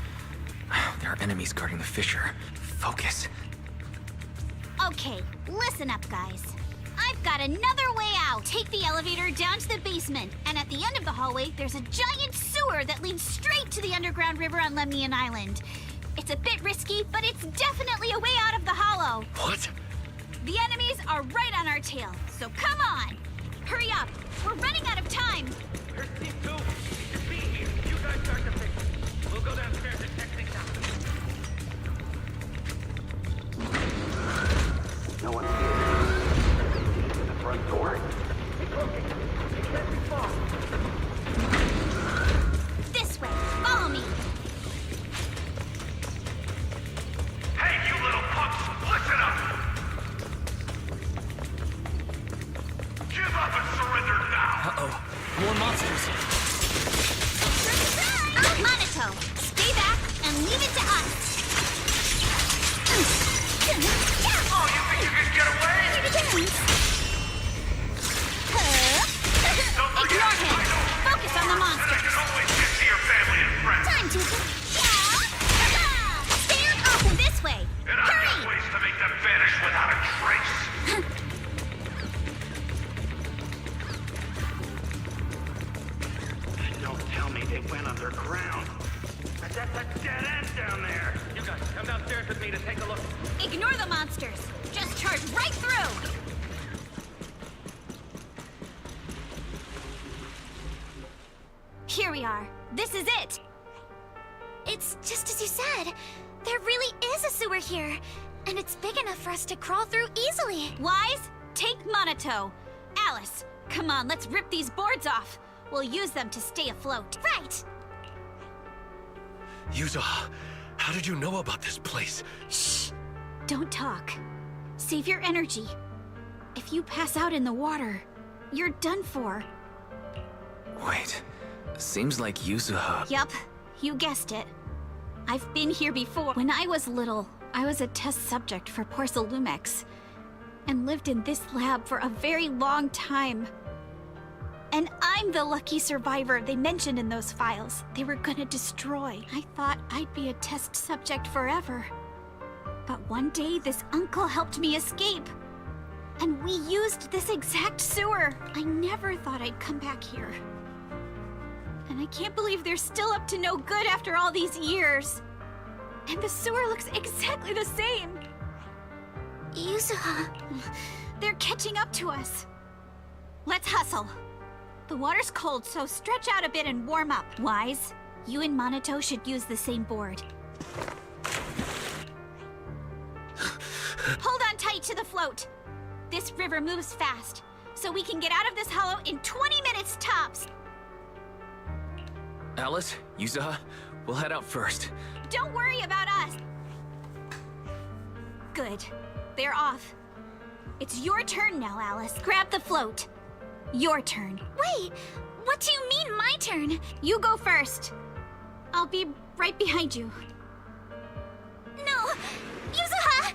There are enemies guarding the fissure. Focus. Okay, listen up, guys. I've got another way out. Take the elevator down to the basement, and at the end of the hallway, there's a giant sewer that leads straight to the underground river on Lemnian Island. It's a bit risky, but it's definitely a way out of the hollow. What? The enemies are right on our tail, so come on! Hurry up! We're running out of time! Here's Team 2. It's me here. You guys start the fix. We'll go downstairs and check things out. No one's here. The front door. It's okay. It can't be far. This way! Follow me! Hey, you little punks! Listen up! Give up and surrender now! Uh-oh. More monsters. Monato, stay back and leave it to us. Oh, you think you can get away? Here it is. Ignore him. Focus on the monster. I can always get to your family and friends. Time to... Stay open this way. And I've got ways to make them vanish without a trace. Don't tell me they went underground. That's a dead end down there. You guys, come downstairs with me to take a look. Ignore the monsters. Just charge right through. Here we are. This is it. It's just as you said. There really is a sewer here. And it's big enough for us to crawl through easily. Wise, take Monato. Alice, Come on, let's rip these boards off. We'll use them to stay afloat. Right! Yuzuha, how did you know about this place? Shh! Don't talk. Save your energy. If you pass out in the water, you're done for. Wait, seems like Yuzuha... Yup, you guessed it. I've been here before. When I was little, I was a test subject for Porcelumex, and lived in this lab for a very long time. And I'm the lucky survivor they mentioned in those files they were gonna destroy. I thought I'd be a test subject forever. But one day, this uncle helped me escape. And we used this exact sewer. I never thought I'd come back here. And I can't believe they're still up to no good after all these years. And the sewer looks exactly the same. Yuzuha. They're catching up to us. Let's hustle. The water's cold, so stretch out a bit and warm up. Wise, you and Monato should use the same board. Hold on tight to the float. This river moves fast, so we can get out of this hollow in 20 minutes tops. Alice, Yuzuha, we'll head out first. Don't worry about us. Good. They're off. It's your turn now, Alice. Grab the float. Your turn. Wait, what do you mean my turn? You go first. I'll be right behind you. No! Yuzuha!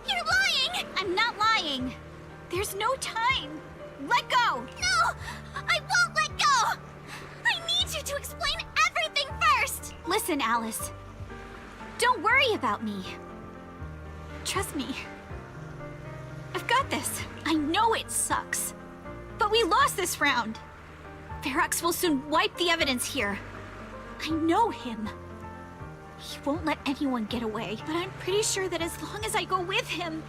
You're lying! I'm not lying. There's no time. Let go! No! I won't let go! I need you to explain everything first! Listen, Alice. Don't worry about me. Trust me. I've got this. I know it sucks. But we lost this round. Ferox will soon wipe the evidence here. I know him. He won't let anyone get away, but I'm pretty sure that as long as I go with him,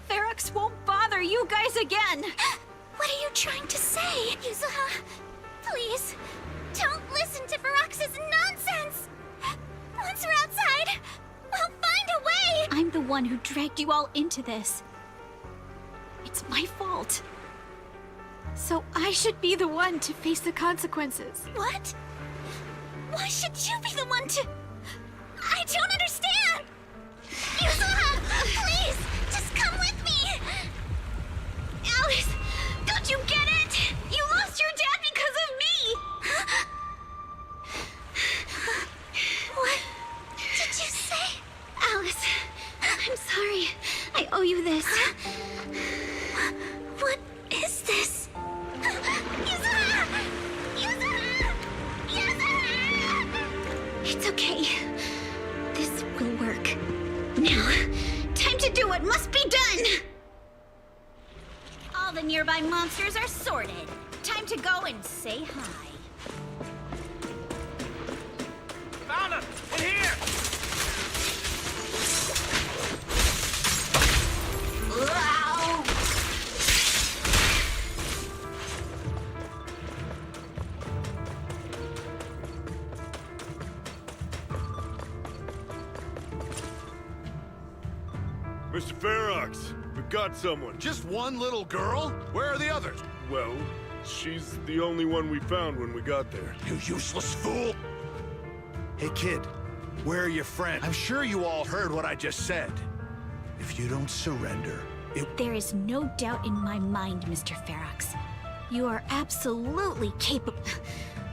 Ferox won't bother you guys again. What are you trying to say? Yuzuha, please, don't listen to Ferox's nonsense. Once we're outside, we'll find a way. I'm the one who dragged you all into this. It's my fault. So I should be the one to face the consequences. What? Why should you be the one to... I don't understand! Yuzuha, please, just come with me! Alice, don't you get it? You lost your dad because of me! What did you say? Alice, I'm sorry. I owe you this. What is this? Yuzuha! Yuzuha! Yuzuha! It's okay. This will work. Now, time to do what must be done! All the nearby monsters are sorted. Time to go and say hi. Found him! In here! Wow! Mr. Ferox, we've got someone. Just one little girl? Where are the others? Well, she's the only one we found when we got there. You useless fool! Hey, kid, where are your friends? I'm sure you all heard what I just said. If you don't surrender, There is no doubt in my mind, Mr. Ferox. You are absolutely capable.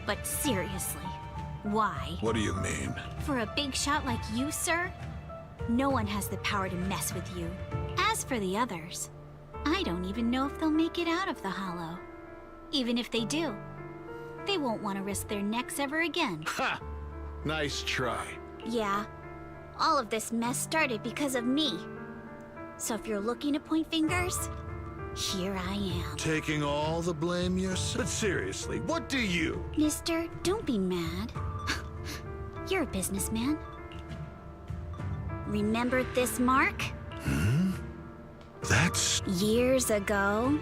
But seriously, why? What do you mean? For a big shot like you, sir, no one has the power to mess with you. As for the others, I don't even know if they'll make it out of the hollow. Even if they do, they won't want to risk their necks ever again. Ha! Nice try. Yeah, all of this mess started because of me. So if you're looking to point fingers, here I am. Taking all the blame yourself? But seriously, what do you? Mister, don't be mad. You're a businessman. Remember this mark? That's... Years ago,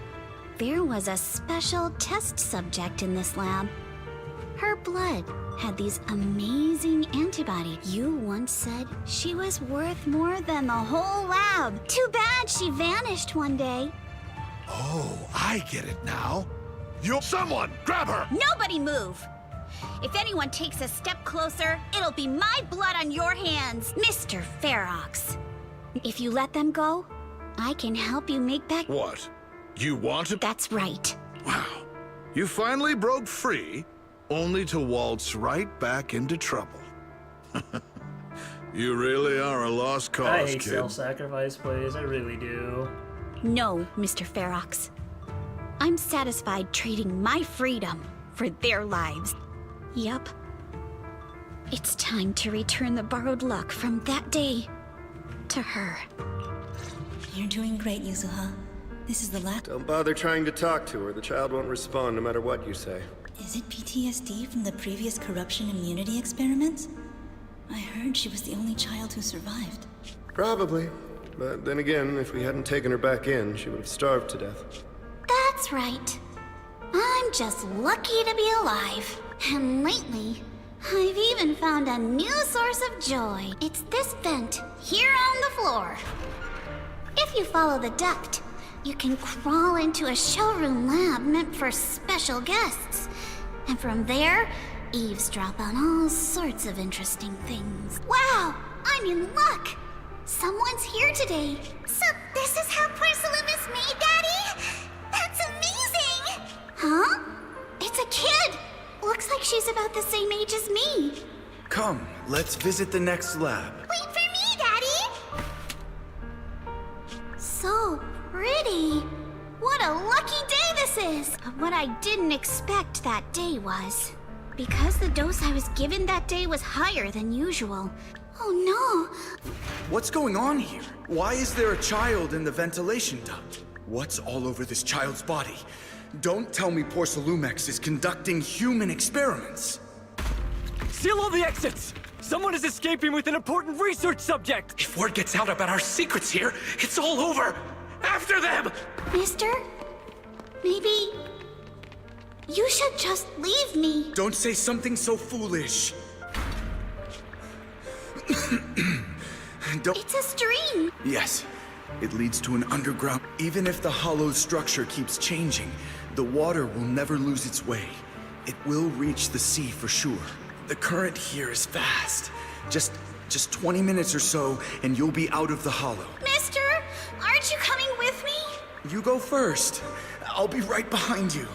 there was a special test subject in this lab. Her blood had these amazing antibodies. You once said she was worth more than the whole lab. Too bad she vanished one day. Oh, I get it now. Someone, grab her! Nobody move! If anyone takes a step closer, it'll be my blood on your hands, Mr. Ferox. If you let them go, I can help you make back— What? You want to— That's right. Wow. You finally broke free, only to waltz right back into trouble. You really are a lost cause, I hate kid. self-sacrifice plays, I really do. No, Mr. Ferox. I'm satisfied trading my freedom for their lives. Yup. It's time to return the borrowed luck from that day to her. You're doing great, Yuzuha. This is the last— Don't bother trying to talk to her. The child won't respond no matter what you say. Is it PTSD from the previous corruption immunity experiments? I heard she was the only child who survived. Probably. But then again, if we hadn't taken her back in, she would have starved to death. That's right. I'm just lucky to be alive. And lately, I've even found a new source of joy. It's this vent here on the floor. If you follow the duct, you can crawl into a showroom lab meant for special guests. And from there, eavesdrop on all sorts of interesting things. Wow, I'm in luck! Someone's here today. So this is how porcelain is made, Daddy? That's amazing! Huh? It's a kid! Looks like she's about the same age as me. Come, let's visit the next lab. Wait for me, Daddy! So pretty. What a lucky day this is! But what I didn't expect that day was, because the dose I was given that day was higher than usual. Oh no! What's going on here? Why is there a child in the ventilation duct? What's all over this child's body? Don't tell me Porcelumex is conducting human experiments. Seal all the exits! Someone is escaping with an important research subject! If word gets out about our secrets here, it's all over! After them! Mister? Maybe you should just leave me. Don't say something so foolish. It's a stream. Yes, it leads to an underground. Even if the hollow structure keeps changing, the water will never lose its way. It will reach the sea for sure. The current here is fast. Just 20 minutes or so, and you'll be out of the hollow. Mister, aren't you coming with me? You go first. I'll be right behind you.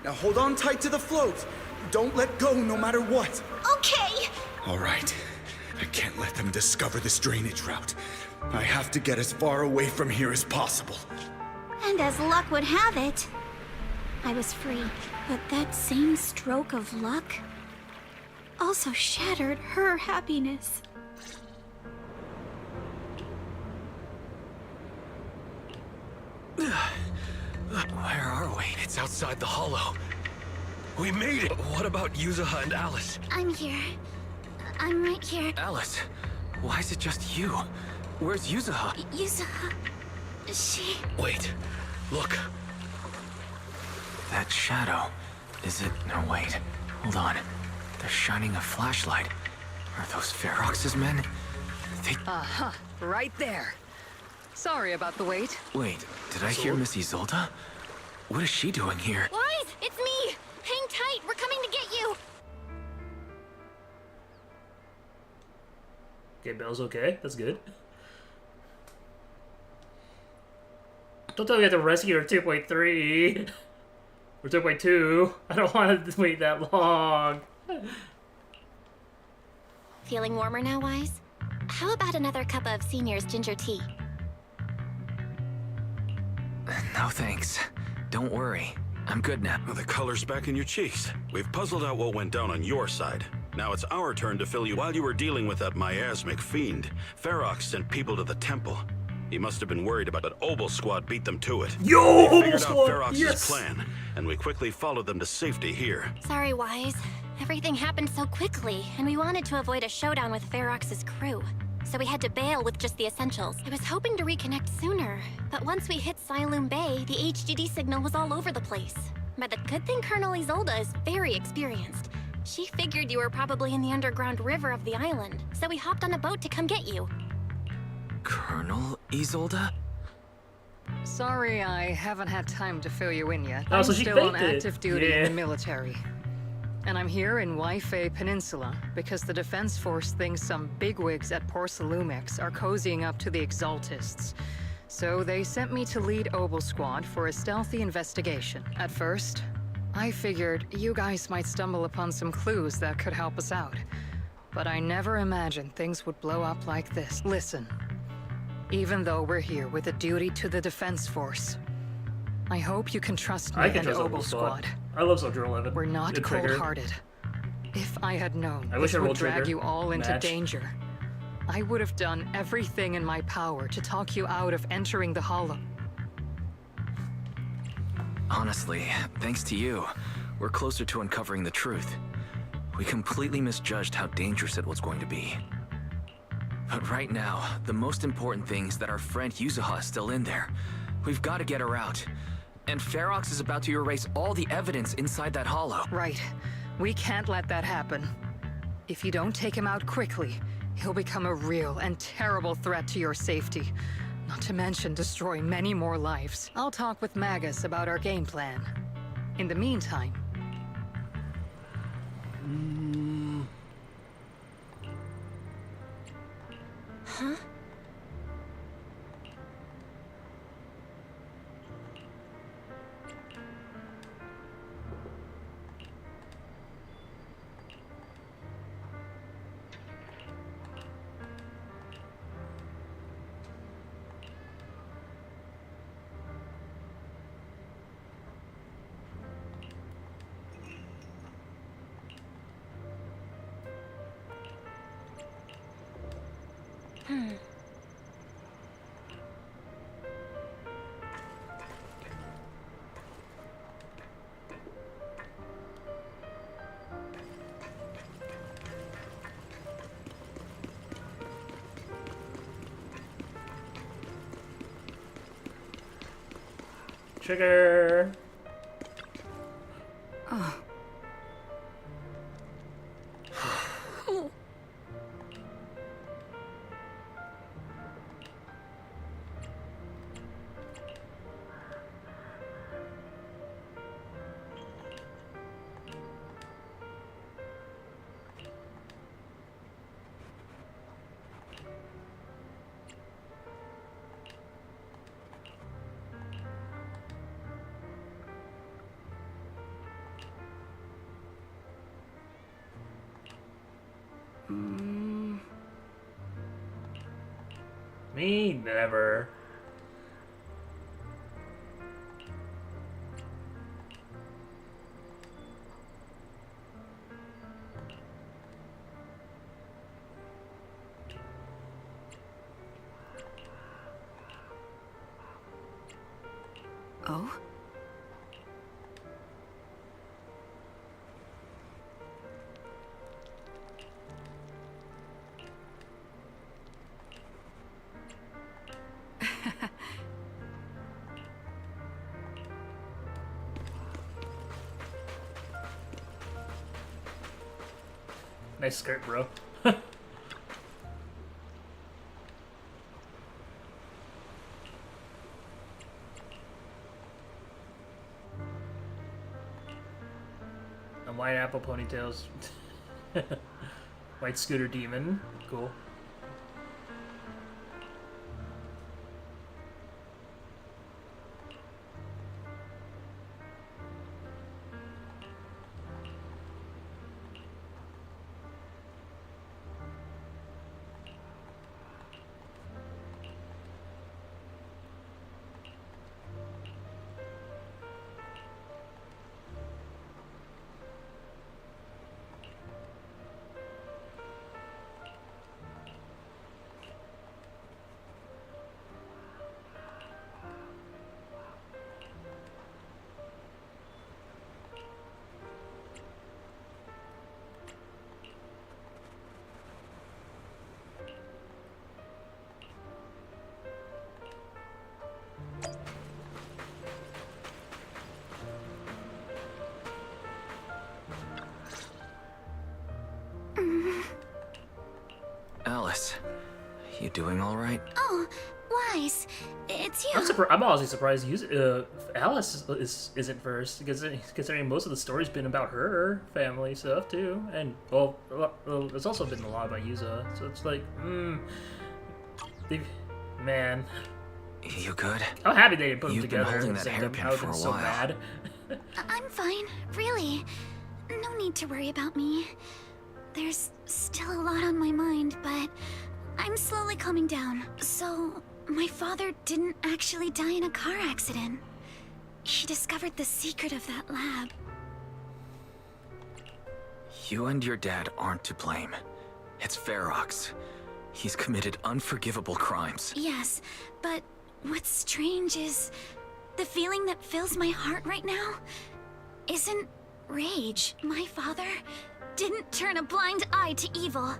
Now hold on tight to the float. Don't let go no matter what. Okay. All right. I can't let them discover this drainage route. I have to get as far away from here as possible. And as luck would have it, I was free. But that same stroke of luck also shattered her happiness. Where are we? It's outside the hollow. We made it! What about Yuzuha and Alice? I'm here. I'm right here. Alice, why is it just you? Where's Yuzuha? Yuzuha. She... Wait. Look. That shadow. Is it... No, wait. Hold on. They're shining a flashlight. Are those Ferox's men? They... Uh-huh. Right there. Sorry about the wait. Wait, did I hear Miss Isolde? What is she doing here? Wise, it's me! Hang tight, we're coming to get you! Okay, Belle's okay. That's good. Don't tell me you have to rescue her 2.3 or 2.2. I don't want to wait that long. Feeling warmer now, Wise? How about another cup of Senior's ginger tea? No thanks. Don't worry. I'm good now. Well, the color's back in your cheeks. We've puzzled out what went down on your side. Now it's our turn to fill you. While you were dealing with that miasmic fiend, Ferox sent people to the temple. He must have been worried about that Obel squad beat them to it. Yo, we figured Obel out squad, Ferox's yes! plan, and we quickly followed them to safety here. Sorry, Wise. Everything happened so quickly, and we wanted to avoid a showdown with Ferox's crew. So we had to bail with just the essentials. I was hoping to reconnect sooner, but once we hit Siloam Bay, the HDD signal was all over the place. But the good thing Colonel Isolde is very experienced. She figured you were probably in the underground river of the island, so we hopped on a boat to come get you. Colonel Isolde? Sorry, I haven't had time to fill you in yet. Oh, I'm so she still on faked it. active duty Yeah. in the military. And I'm here in Waifei Peninsula because the Defense Force thinks some bigwigs at Porcelumex are cozying up to the Exaltists. So they sent me to lead Obel Squad for a stealthy investigation. At first, I figured you guys might stumble upon some clues that could help us out. But I never imagined things would blow up like this. Listen, even though we're here with a duty to the Defense Force, I hope you can trust me I can and trust Obel Obel Squad. I love Soldier 11. We're not Good trigger. cold-hearted. If I had known I wish this I would rolled drag trigger. you all into Match. danger, I would have done everything in my power to talk you out of entering the Hollow. Honestly, thanks to you, we're closer to uncovering the truth. We completely misjudged how dangerous it was going to be. But right now, the most important thing is that our friend Yuzuha is still in there. We've got to get her out. And Ferox is about to erase all the evidence inside that hollow. Right. We can't let that happen. If you don't take him out quickly, he'll become a real and terrible threat to your safety. Not to mention destroy many more lives. I'll talk with Magus about our game plan. In the meantime... Huh? Trigger. Oh. Me never. Oh? Nice skirt, bro. And white apple ponytails. White scooter demon. Cool. Alice, you doing all right? Oh, why? Wise, it's you. I'm honestly surprised Alice isn't first, because considering most of the story's been about her family stuff too, and well, it's also been a lot about Yuza. So it's like, man. You good? I'm happy they didn't put them You've together. Been holding at the that same time. hairpin I would've for a been so while. mad. I'm fine, really. No need to worry about me. There's still a lot on my mind, but I'm slowly calming down. So, my father didn't actually die in a car accident. He discovered the secret of that lab. You and your dad aren't to blame. It's Ferox. He's committed unforgivable crimes. Yes, but what's strange is the feeling that fills my heart right now isn't rage. My father didn't turn a blind eye to evil.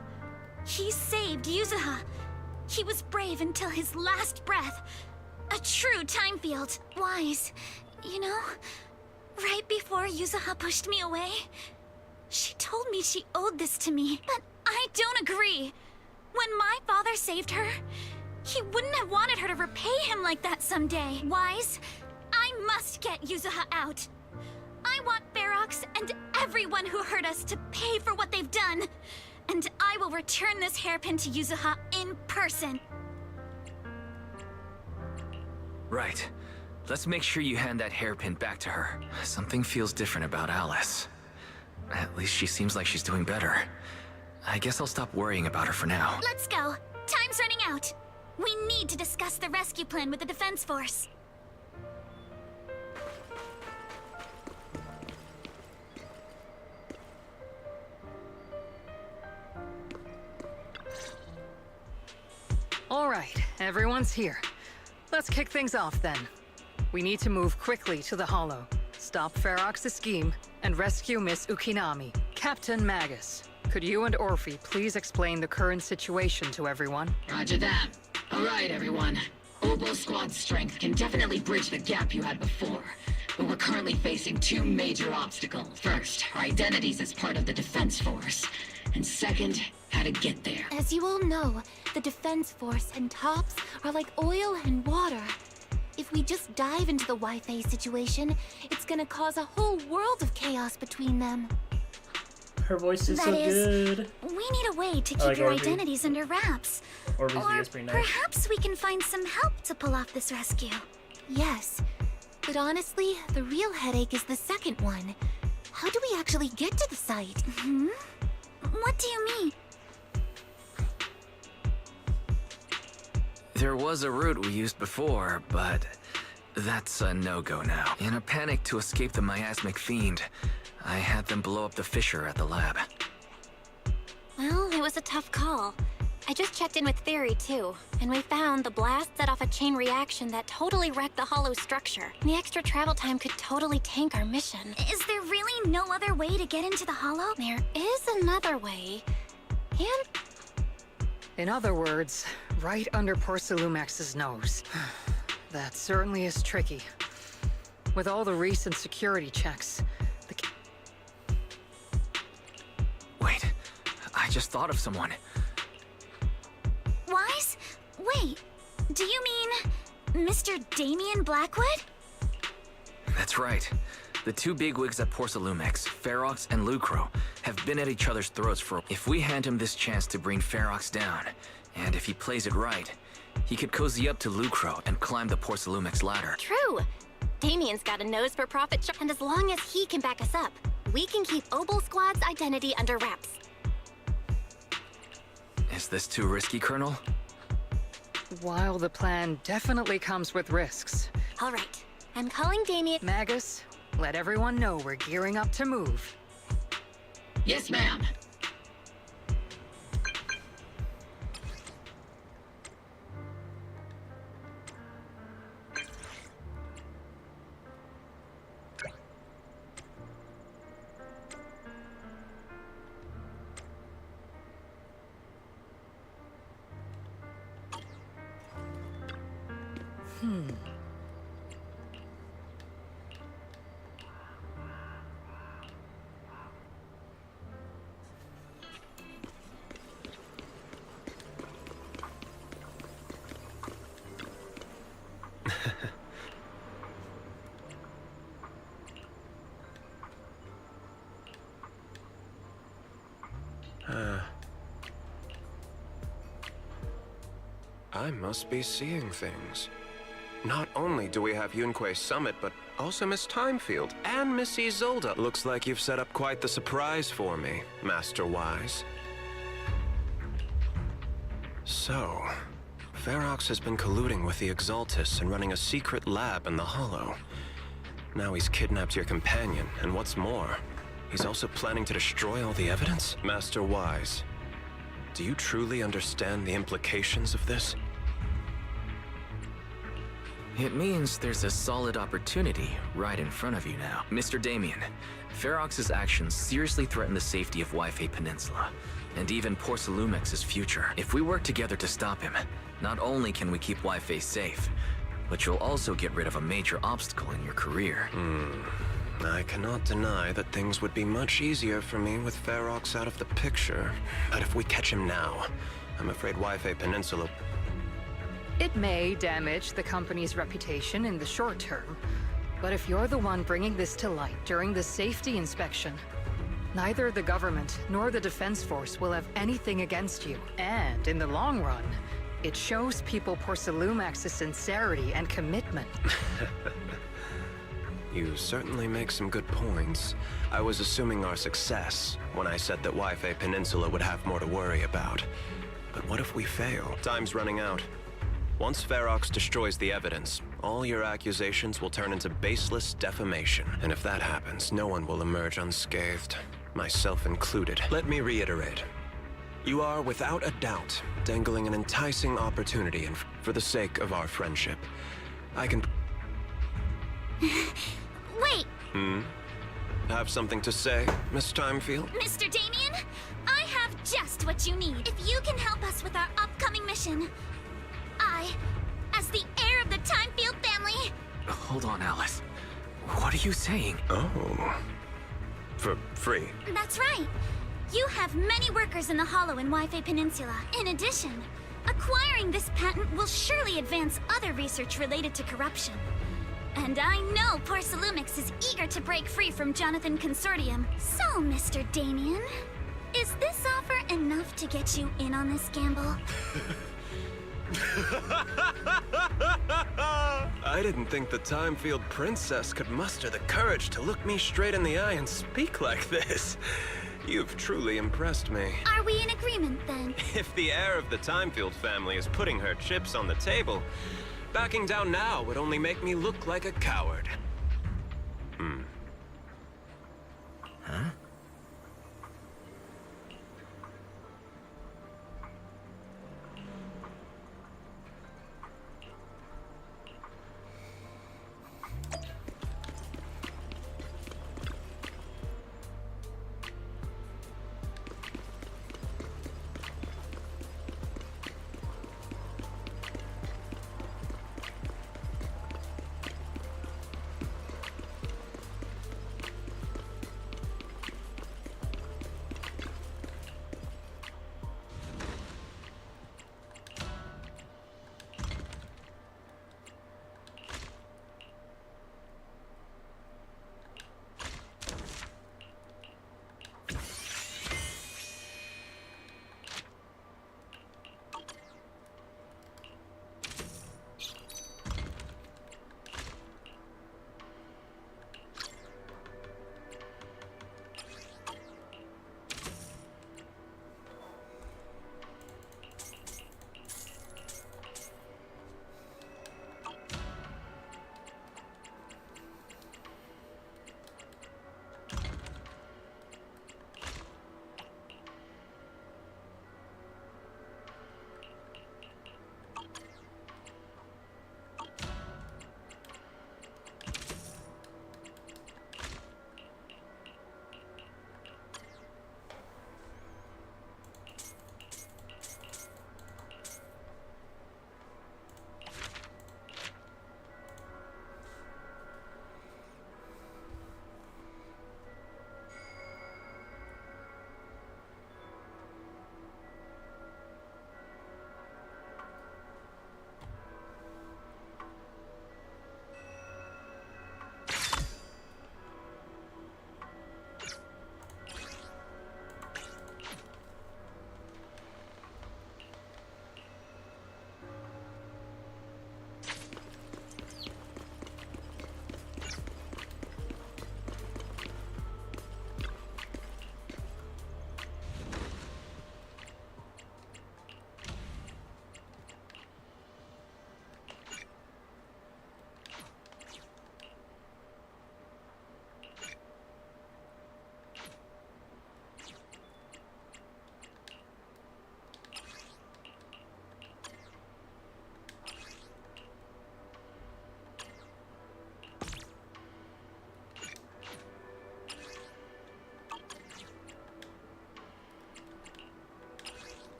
He saved Yuzuha. He was brave until his last breath. A true time field. Wise, you know, right before Yuzuha pushed me away, she told me she owed this to me, but I don't agree. When my father saved her, he wouldn't have wanted her to repay him like that someday. Wise, I must get Yuzuha out. I want Ferox and everyone who hurt us to pay for what they've done. And I will return this hairpin to Yuzuha in person. Right. Let's make sure you hand that hairpin back to her. Something feels different about Alice. At least she seems like she's doing better. I guess I'll stop worrying about her for now. Let's go. Time's running out. We need to discuss the rescue plan with the Defense Force. All right, everyone's here. Let's kick things off then. We need to move quickly to the Hollow, stop Ferox's scheme, and rescue Miss Ukinami. Captain Magus, could you and Orphe please explain the current situation to everyone? Roger that. All right, everyone. Obo Squad's strength can definitely bridge the gap you had before, but we're currently facing two major obstacles. First, our identities as part of the Defense Force, and second, how to get there. As you all know, the Defense Force and Tops are like oil and water. If we just dive into the Wi-Fi situation, it's gonna cause a whole world of chaos between them. Her voice is so That is, good. we need a way to keep like your Orphe. identities under wraps. Orphe's Or VS pretty nice. perhaps we can find some help to pull off this rescue. Yes, but honestly, the real headache is the second one. How do we actually get to the site? What do you mean? There was a route we used before, but that's a no-go now. In a panic to escape the miasmic fiend, I had them blow up the fissure at the lab. Well, it was a tough call. I just checked in with Theory too, and we found the blast set off a chain reaction that totally wrecked the hollow structure. The extra travel time could totally tank our mission. Is there really no other way to get into the Hollow? There is another way. And In other words, right under Porcelumex's nose. That certainly is tricky. With all the recent security checks, Wait, I just thought of someone. Wise? Wait, do you mean Mr. Damien Blackwood? That's right. The two bigwigs at Porcelumex, Ferox and Lucro, have been at each other's throats for... If we hand him this chance to bring Ferox down, and if he plays it right, he could cozy up to Lucro and climb the Porcelumex ladder. true. Damien's got a nose for profit, and as long as he can back us up, we can keep Obel Squad's identity under wraps. Is this too risky, Colonel? while the plan definitely comes with risks. All right, I'm calling Damien. Magus, let everyone know we're gearing up to move. Yes, ma'am. I must be seeing things. Not only do we have Yunque's summit, but also Miss Timefield and Miss Isolde. Looks like you've set up quite the surprise for me, Master Wise. So, Ferox has been colluding with the Exaltists and running a secret lab in the Hollow. Now he's kidnapped your companion, and what's more, he's also planning to destroy all the evidence? Master Wise, do you truly understand the implications of this? It means there's a solid opportunity right in front of you now. Mr. Damien, Ferox's actions seriously threaten the safety of Wi-Fi Peninsula, and even Porcelumex's future. If we work together to stop him, not only can we keep Wi-Fi safe, but you'll also get rid of a major obstacle in your career. I cannot deny that things would be much easier for me with Ferox out of the picture. But if we catch him now, I'm afraid Wi-Fi Peninsula... It may damage the company's reputation in the short term, but if you're the one bringing this to light during the safety inspection, neither the government nor the Defense Force will have anything against you. And in the long run, it shows people Porcelumex's sincerity and commitment. You certainly make some good points. I was assuming our success when I said that Wi-Fi Peninsula would have more to worry about. But what if we fail? Time's running out. Once Ferox destroys the evidence, all your accusations will turn into baseless defamation. And if that happens, no one will emerge unscathed, myself included. Let me reiterate. You are, without a doubt, dangling an enticing opportunity, and for the sake of our friendship, I can... Wait! Have something to say, Miss Timefield? Mr. Damien, I have just what you need. If you can help us with our upcoming mission, I, as the heir of the Timefield family... Hold on, Alice. What are you saying? Oh. For free? That's right. You have many workers in the Hollow and Wi-Fi Peninsula. In addition, acquiring this patent will surely advance other research related to corruption. And I know Porcelumex is eager to break free from Jonathan Consortium. So, Mr. Damien, is this offer enough to get you in on this gamble? I didn't think the Timefield princess could muster the courage to look me straight in the eye and speak like this. You've truly impressed me. Are we in agreement, then? If the heir of the Timefield family is putting her chips on the table, backing down now would only make me look like a coward. Huh?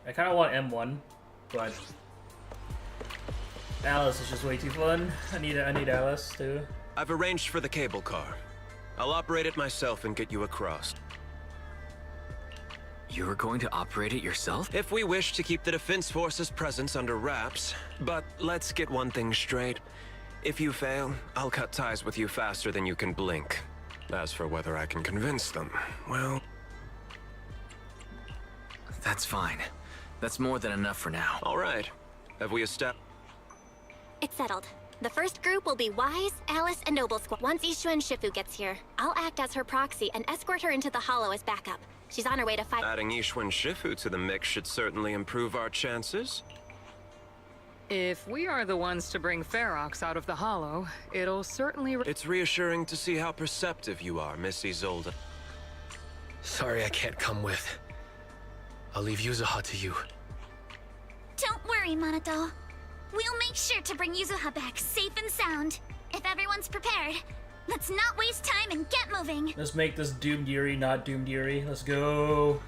I kind of want M1, but Alice is just way too fun. I need Alice too. I've arranged for the cable car. I'll operate it myself and get you across. You're going to operate it yourself? If we wish to keep the Defense Force's presence under wraps. But let's get one thing straight. If you fail, I'll cut ties with you faster than you can blink. As for whether I can convince them, well... That's fine. That's more than enough for now. All right. Have we established... It's settled. The first group will be Wise, Alice, and Noble Squad. Once Ishua and Shifu gets here, I'll act as her proxy and escort her into the Hollow as backup. She's on her way to fight. Adding Ishua and Shifu to the mix should certainly improve our chances. If we are the ones to bring Ferox out of the Hollow, it'll certainly... It's reassuring to see how perceptive you are, Miss Isolde. Sorry I can't come with. I'll leave Yuzuha to you. Don't worry, Monato. We'll make sure to bring Yuzuha back safe and sound. If everyone's prepared, let's not waste time and get moving. Let's make this Doomed Yuri not Doomed Yuri. Let's go.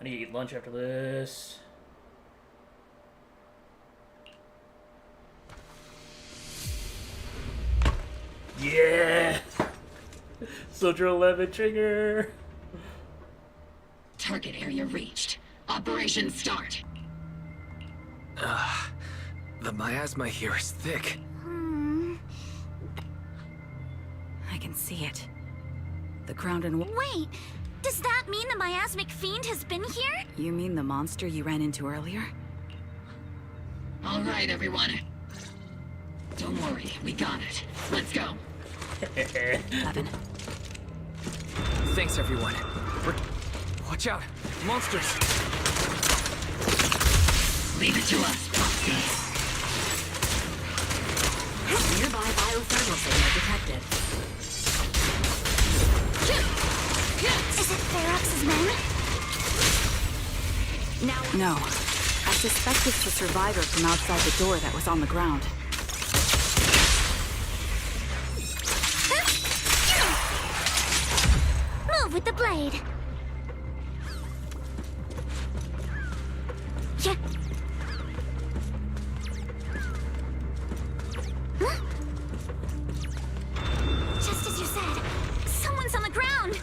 I need to eat lunch after this. Yeah! Soldier 11 trigger! Target area reached. Operation start. The miasma here is thick. I can see it. The ground and... Wait! Does that mean the miasmic fiend has been here? You mean the monster you ran into earlier? All right, everyone. Don't worry, we got it. Let's go. 11. Thanks, everyone. Watch out! Monsters! Leave it to us, Proxy. Nearby biothermal signal detected. Is it Ferox's men? No. I suspect it's the survivor from outside the door that was on the ground. Move with the blade. Yeah. Huh? Just as you said, someone's on the ground.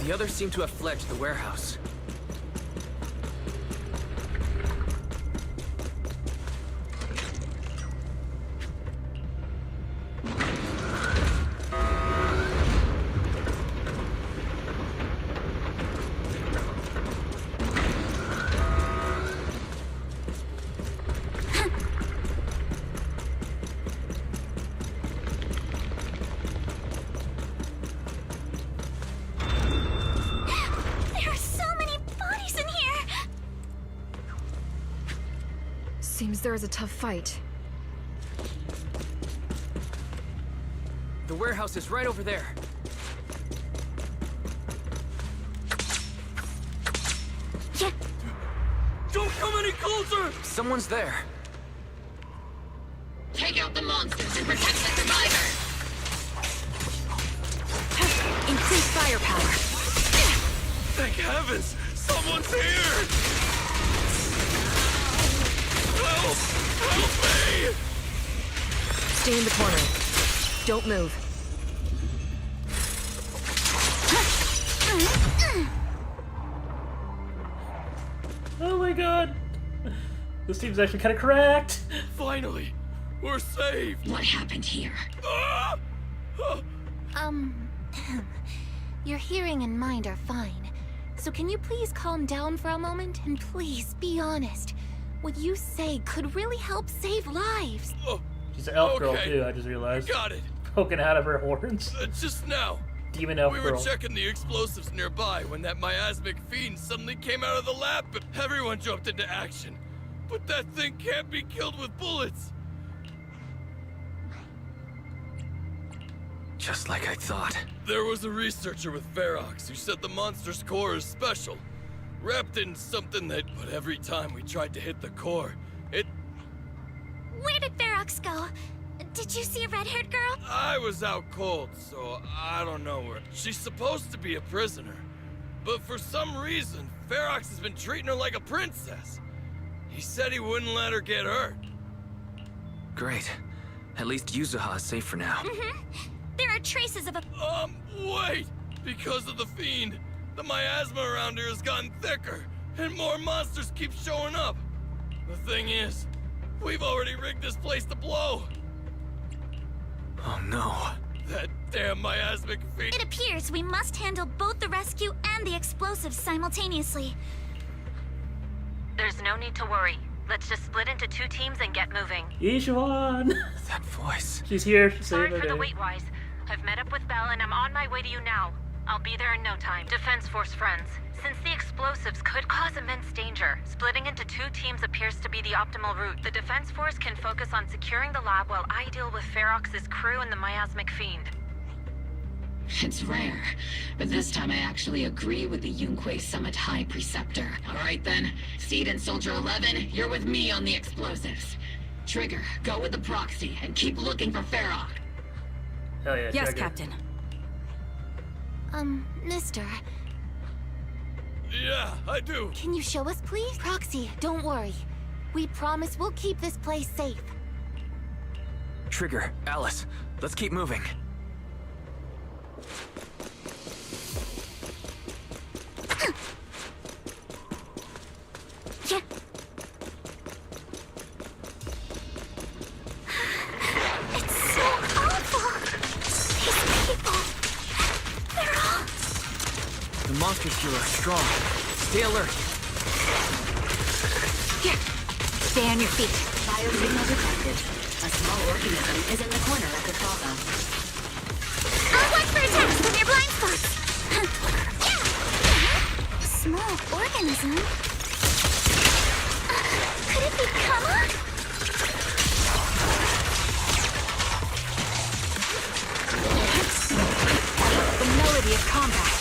The others seem to have fled to the warehouse. Seems there is a tough fight. The warehouse is right over there. Yeah. Don't come any closer! Someone's there. Take out the monsters and protect the survivor. Increase firepower. Thank heavens! Someone's here! Help! Help me! Stay in the corner. Don't move. Oh my god! This team's actually kind of cracked! Finally! We're saved! What happened here? Your hearing and mind are fine. So can you please calm down for a moment and please be honest? What you say could really help save lives. She's an elf girl too, I just realized. Got it. Poking out of her horns. Just now. Demon elf we girl. were checking the explosives nearby when that miasmic fiend suddenly came out of the lab. Everyone jumped into action. But that thing can't be killed with bullets. Just like I thought. There was a researcher with Ferox who said the monster's core is special. Wrapped in something that, but every time we tried to hit the core, it... Where did Ferox go? Did you see a red-haired girl? I was out cold, so I don't know where. She's supposed to be a prisoner. But for some reason, Ferox has been treating her like a princess. He said he wouldn't let her get hurt. Great. At least Yuzuha is safe for now. Mm-hmm. There are traces of a... Wait! Because of the fiend, the miasma around here has gotten thicker, and more monsters keep showing up. The thing is, we've already rigged this place to blow. Oh no. That damn miasmic fiend... It appears we must handle both the rescue and the explosives simultaneously. There's no need to worry. Let's just split into 2 teams and get moving. Yishuan! That voice. She's here. She's Sorry saving for the the day. wait, Wise. I've met up with Belle and I'm on my way to you now. I'll be there in no time. Defense Force friends, since the explosives could cause immense danger, splitting into 2 teams appears to be the optimal route. The Defense Force can focus on securing the lab while I deal with Ferox's crew and the miasmic fiend. It's rare, but this time I actually agree with the Yunque Summit High Preceptor. Alright then, Seed and Soldier 11, you're with me on the explosives. Trigger, go with the proxy and keep looking for Ferox. Hell yeah, Yes, Trigger. Captain. Mister, Yeah, I do. Can you show us, please? Proxy, don't worry. We promise we'll keep this place safe. Trigger, Alice, let's keep moving. Yeah. It's so awful. These people, they're all... The monsters here are strong. Stay alert. here, stay on your feet. Biosignal detected. A small organism is in the corner of the plaza. I'll watch for attacks from your blind spots. Yeah. Small organism? Could it be Kama? The melody of combat.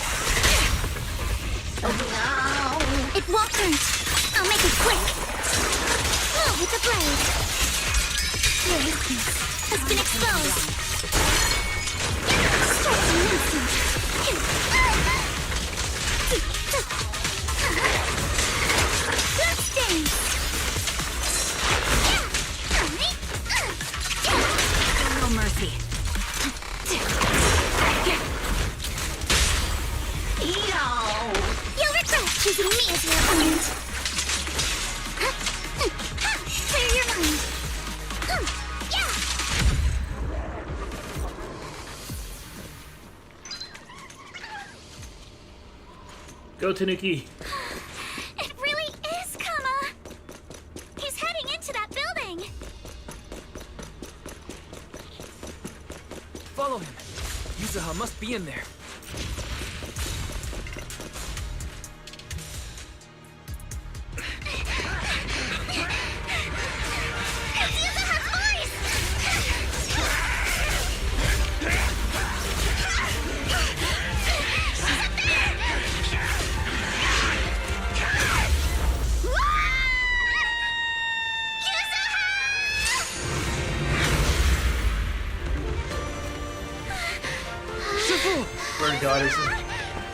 It won't hurt. I'll make it quick. Oh, with the blade. Your weakness has been exposed. Strike an instant. Bloodstains. No mercy. You'll regret choosing me as your opponent. Clear your mind. Yeah. Go, Tanuki. It really is Kama. He's heading into that building. Follow him. Yuzuha must be in there.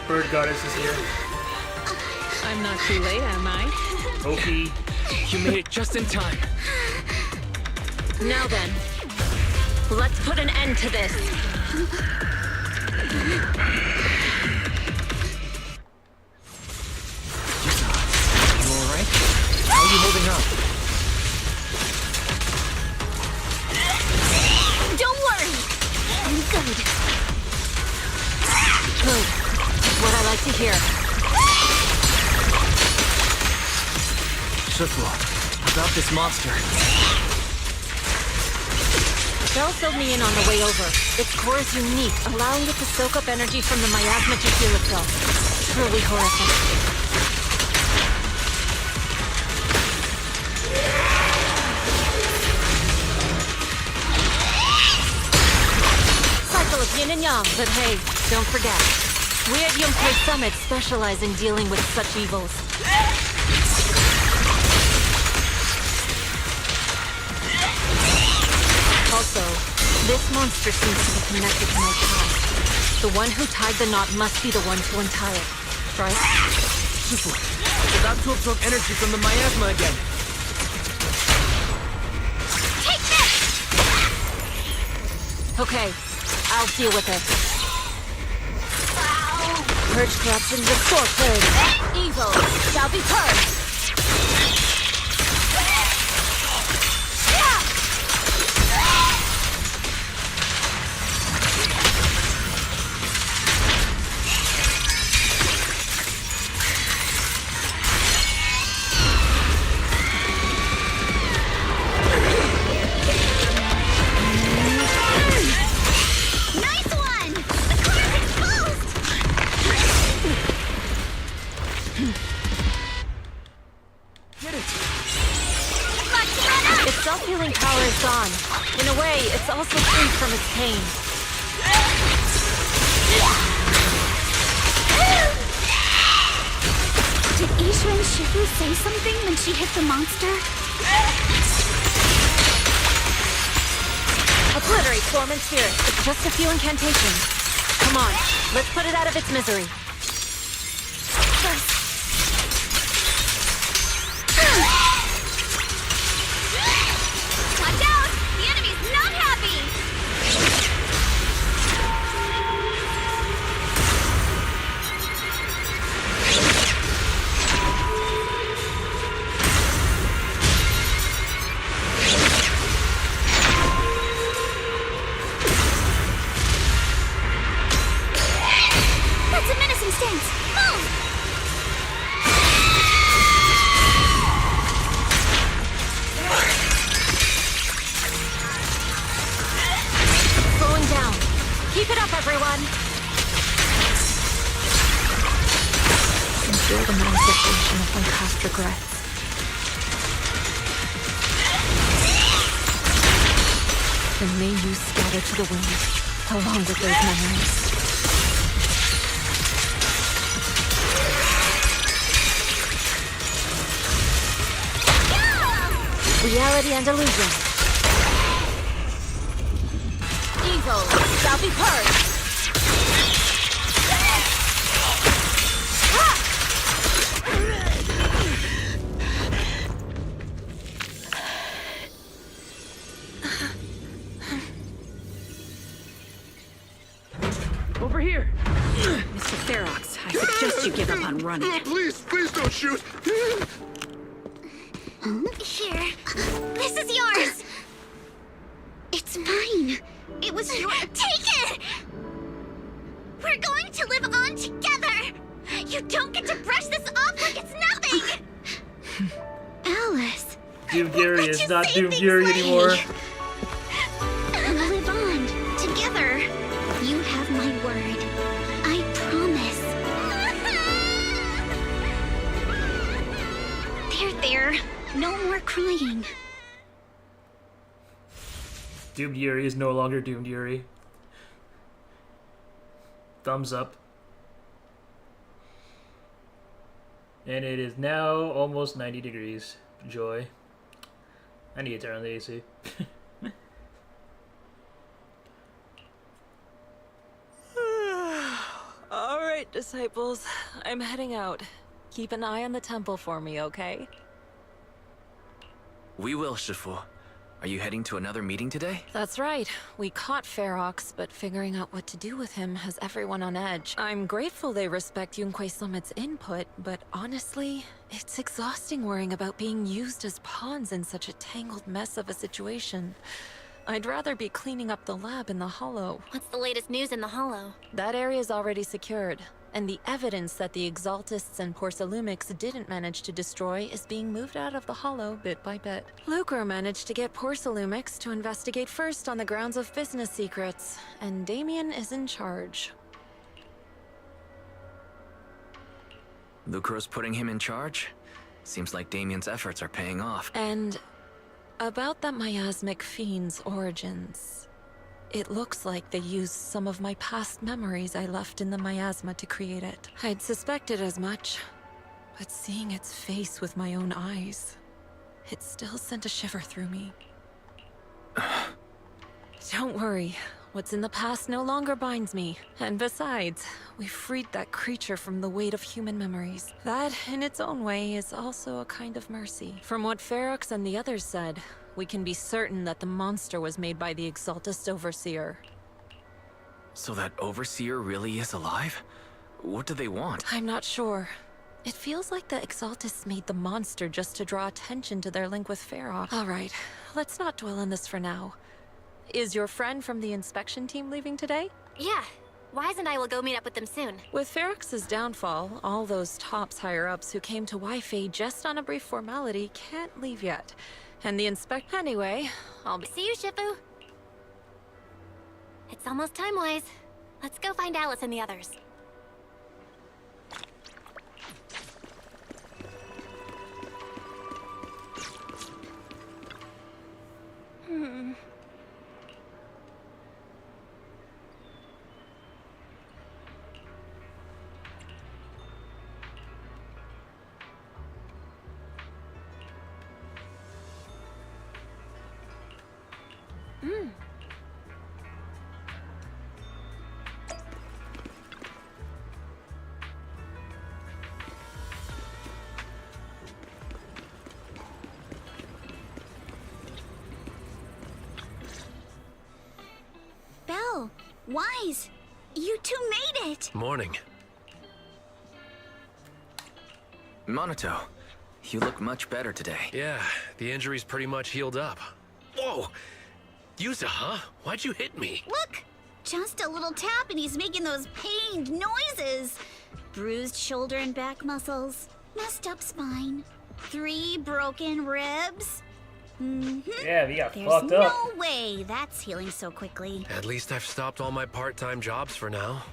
Bird Goddess is here. I'm not too late, am I? Oki. You made it just in time. Now then, let's put an end to this. You alright? How are you holding up? Don't worry. I'm good. Good. What I like to hear. Shifu, about this monster. Belle filled me in on the way over. Its core is unique, allowing it to soak up energy from the miasma to heal itself. Truly horrific. Cycle of yin and yang. but hey, don't forget. We at Yunkai Summit specialize in dealing with such evils. Also, this monster seems to be connected to my past. The one who tied the knot must be the one to untie it, right? Shifu, it's about to absorb energy from the miasma again. Take this! Okay, I'll deal with it. Purge corruption, restore clarity. Evil shall be purged. Nice one! The car is closed! Get it! Its self-healing power is gone. In a way, it's also free from its pain. Did Isha and Shifu say something when she hit the monster? Obliterate form and spirit. It's just a few incantations. Come on, let's put it out of its misery. Watch out! The enemy's not happy! That's a menacing stance! Move! Slowing down. Keep it up, everyone. Enjoy the manifestation of my past regrets. And may you scatter to the wind, along with those memories. Reality and illusion. Evil shall be purged. Over here! Mr. Ferox, I suggest you give up on running. Oh, please don't shoot! Here. This is yours! It's mine. It was your— Take it! We're going to live on together! You don't get to brush this off like it's nothing! Alice. Doom Fury is not Doom Fury anymore. We'll live on together. You have my word. I promise. There. No more crying. Doom Fury is no longer Doom Fury. Thumbs up. And it is now almost 90 degrees. Joy. I need to turn on the AC. Alright, disciples. I'm heading out. Keep an eye on the temple for me, okay? We will, Shifu. Are you heading to another meeting today? That's right. We caught Ferox, but figuring out what to do with him has everyone on edge. I'm grateful they respect Yunkai Summit's input, but honestly, it's exhausting worrying about being used as pawns in such a tangled mess of a situation. I'd rather be cleaning up the lab in the Hollow. What's the latest news in the Hollow? That area's already secured, and the evidence that the Exaltists and Porcelumics didn't manage to destroy is being moved out of the Hollow bit by bit. Lucre managed to get Porcelumics to investigate first on the grounds of business secrets, and Damien is in charge. Lucre's putting him in charge? Seems like Damien's efforts are paying off. And about that miasmic fiend's origins. It looks like they used some of my past memories I left in the miasma to create it. I'd suspected as much, but seeing its face with my own eyes, it still sent a shiver through me. Don't worry. What's in the past no longer binds me. And besides, we freed that creature from the weight of human memories. That, in its own way, is also a kind of mercy. From what Ferox and the others said, we can be certain that the monster was made by the Exaltist Overseer. So that Overseer really is alive? What do they want? I'm not sure. It feels like the Exaltists made the monster just to draw attention to their link with Ferox. Alright, let's not dwell on this for now. Is your friend from the inspection team leaving today? Yeah. Wise and I will go meet up with them soon. With Ferox's downfall, all those tops higher-ups who came to Wi-Fi just on a brief formality can't leave yet. And the Anyway, I'll be... See you, Shifu. It's almost time, Wise. Let's go find Alice and the others. Belle, Wise, you two made it! Morning. Monato, you look much better today. Yeah, the injury's pretty much healed up. Whoa! Yuza, huh? Why'd you hit me? Look! Just a little tap and he's making those pained noises. Bruised shoulder and back muscles, messed up spine, 3 broken ribs. Yeah, we got There's fucked no up. way that's healing so quickly. At least I've stopped all my part-time jobs for now.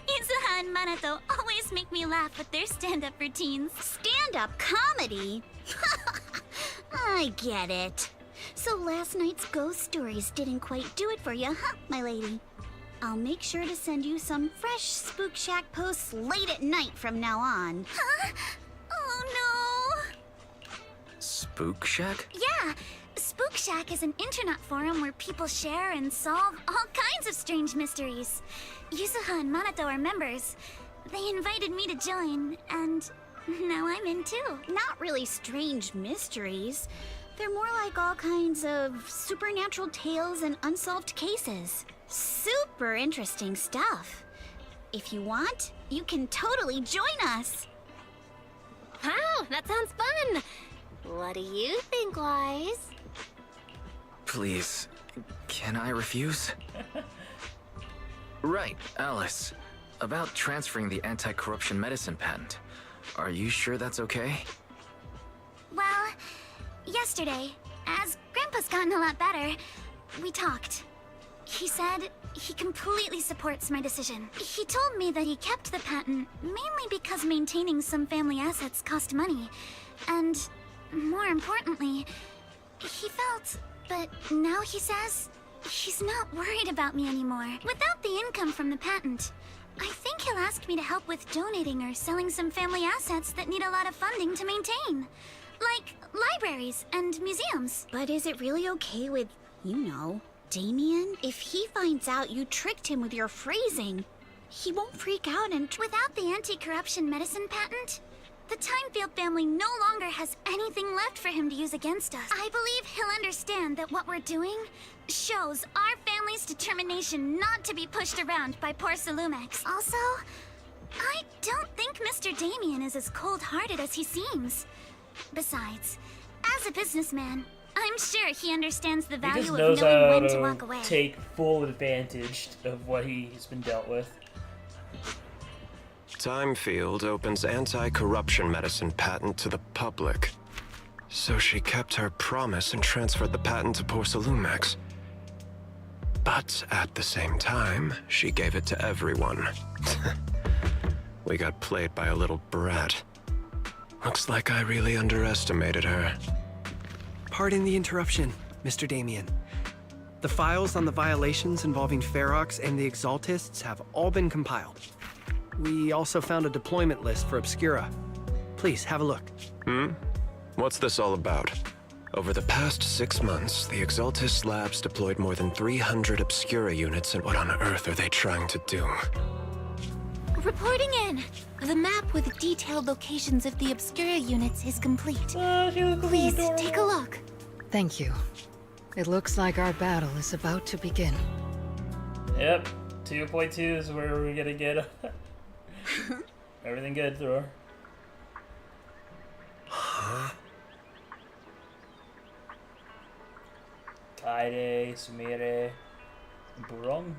Izuha and Manato always make me laugh with their stand-up routines. Stand-up comedy? I get it. So last night's ghost stories didn't quite do it for you, huh, my lady? I'll make sure to send you some fresh Spook Shack posts late at night from now on. Huh? Oh no! Spook Shack? Yeah, Spook Shack is an internet forum where people share and solve all kinds of strange mysteries. Yuzuha and Manato are members. They invited me to join, and now I'm in too. Not really strange mysteries. They're more like all kinds of supernatural tales and unsolved cases. Super interesting stuff. If you want, you can totally join us. Wow, that sounds fun! What do you think, Wise? Please, can I refuse? Right, Alice. About transferring the anti-corruption medicine patent. Are you sure that's okay? Well, yesterday, as Grandpa's gotten a lot better, we talked. He said he completely supports my decision. He told me that he kept the patent mainly because maintaining some family assets cost money. And more importantly, he felt, but now he says, he's not worried about me anymore. Without the income from the patent, I think he'll ask me to help with donating or selling some family assets that need a lot of funding to maintain. Like libraries and museums. But is it really okay with, you know, Damien? If he finds out you tricked him with your phrasing, he won't freak out and... Without the anti-corruption medicine patent, the Timefield family no longer has anything left for him to use against us. I believe he'll understand that what we're doing shows our family's determination not to be pushed around by poor Salumex. Also, I don't think Mr. Damien is as cold-hearted as he seems. Besides, as a businessman, I'm sure he understands the He value just of knows knowing how when to walk to away. take full advantage of what he's been dealt with. Timefield opens anti-corruption medicine patent to the public. So she kept her promise and transferred the patent to Porcelumex. But at the same time, she gave it to everyone. We got played by a little brat. Looks like I really underestimated her. Pardon the interruption, Mr. Damien. The files on the violations involving Ferox and the Exaltists have all been compiled. We also found a deployment list for Obscura. Please, have a look. What's this all about? Over the past 6 months, the Exaltist labs deployed more than 300 Obscura units, and what on earth are they trying to do? Reporting in. The map with detailed locations of the Obscura units is complete. Please, take a look. Thank you. It looks like our battle is about to begin. Yep, 2.2 is where we're gonna get everything good, Thor. Huh? Kaide, Sumire, Burong.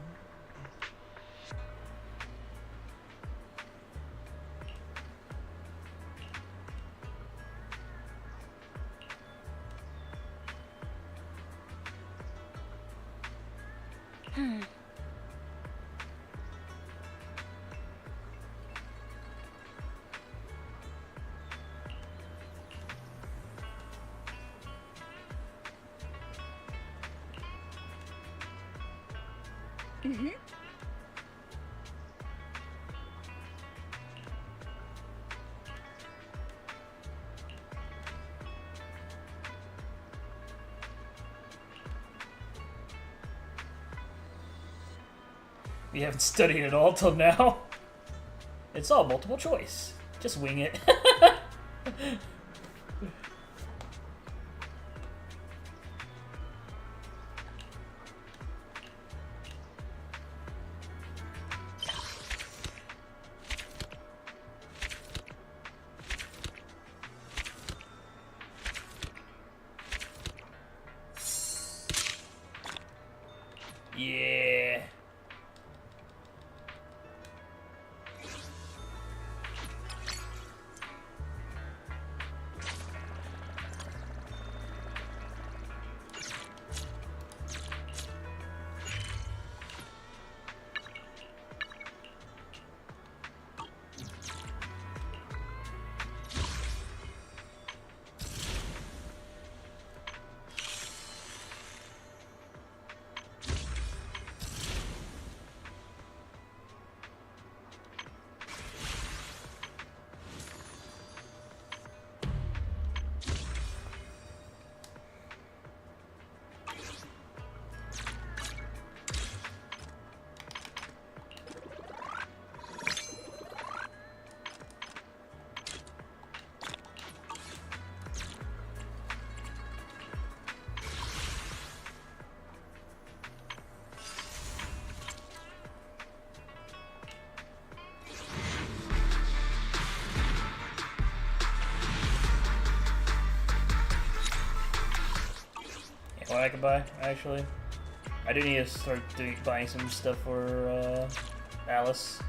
We haven't studied it all till now. It's all multiple choice. Just wing it. Yeah. What I could buy, actually. I do need to start buying some stuff for Alice.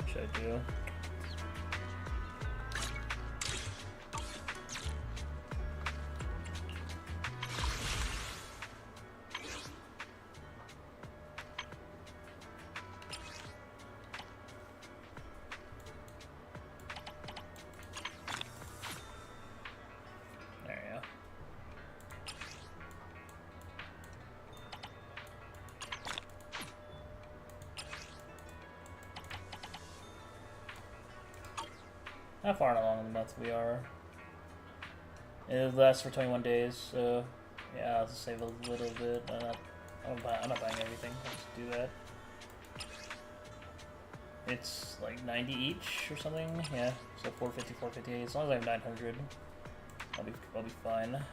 Should I do? How far along in the month we are? It lasts for 21 days, so yeah, I'll just save a little bit. I'm not buying everything. I'll just do that. It's like 90 each or something. Yeah, so 450, 458. As long as I have 900, I'll be fine.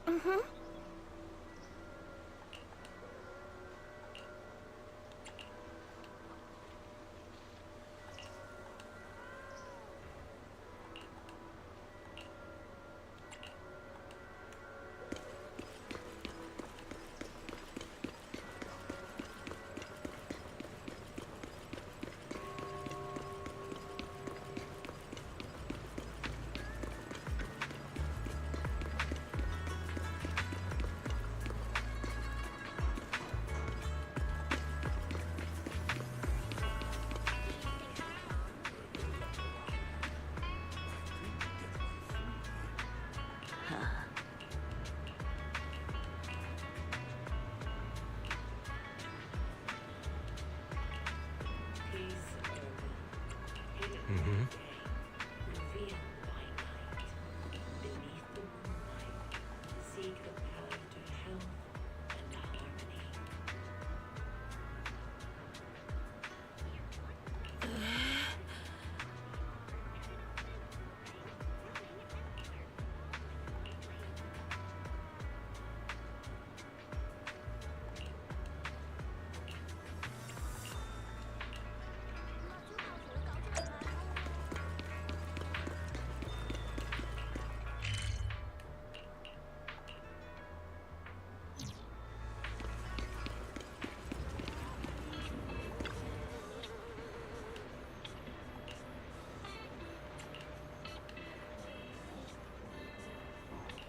Mm-hmm.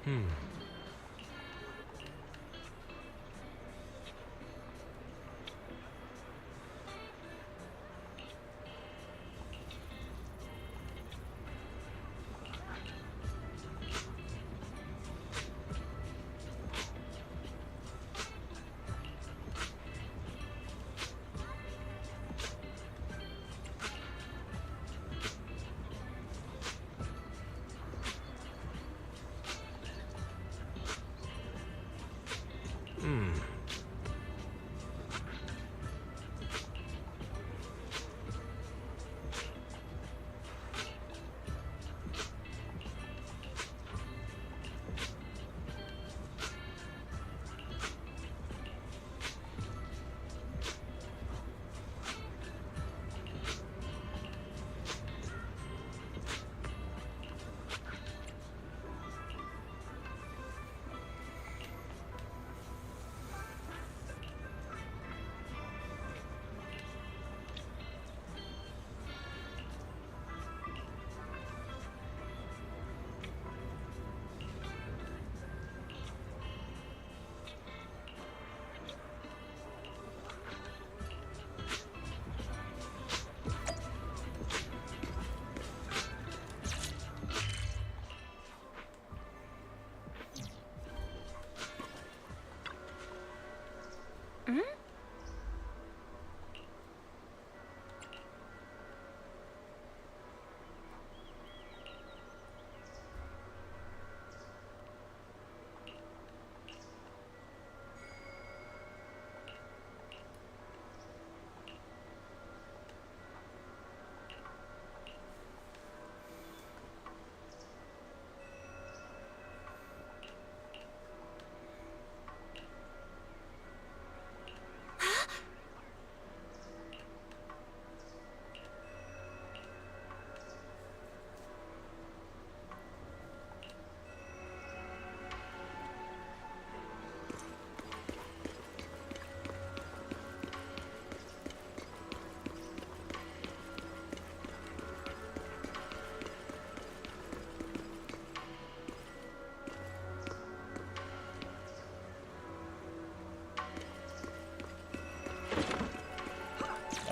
Mm-hmm.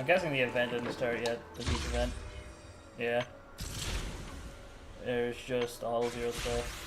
I'm guessing the event didn't start yet, the beach event. Yeah. There's just all zero stuff.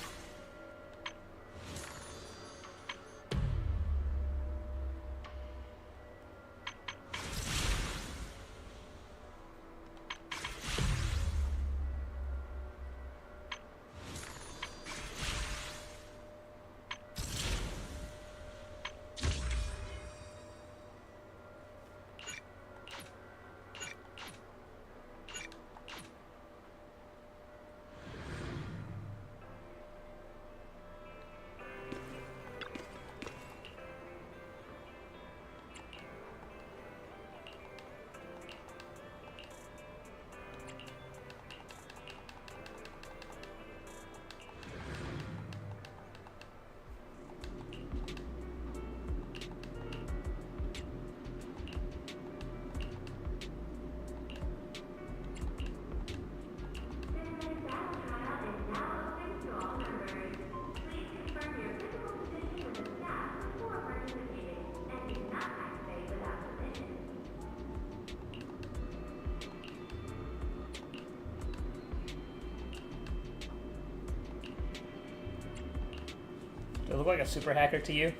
look like a super hacker to you?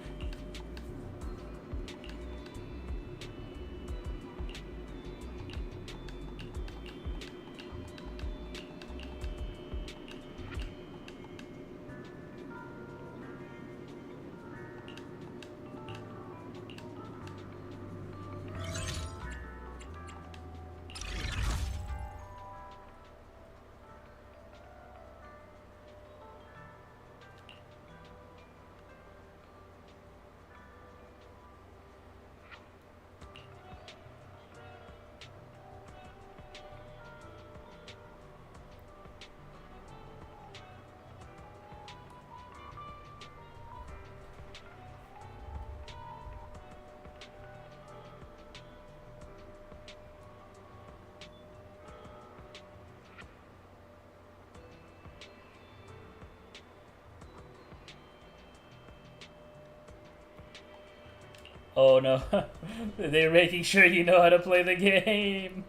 Oh no, they're making sure you know how to play the game.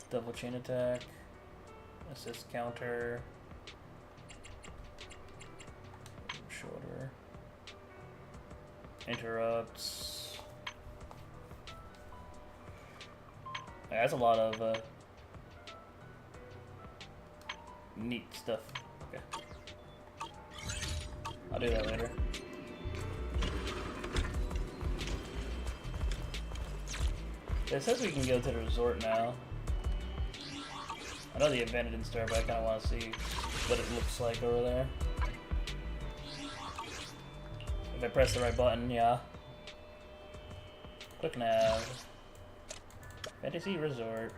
Double chain attack, assist counter, shoulder, interrupts. That's a lot of neat stuff. Okay. I'll do that later. It says we can go to the resort now. I know the event didn't start, but I kind of want to see what it looks like over there. If I press the right button, yeah. Click nav. Fantasy Resort.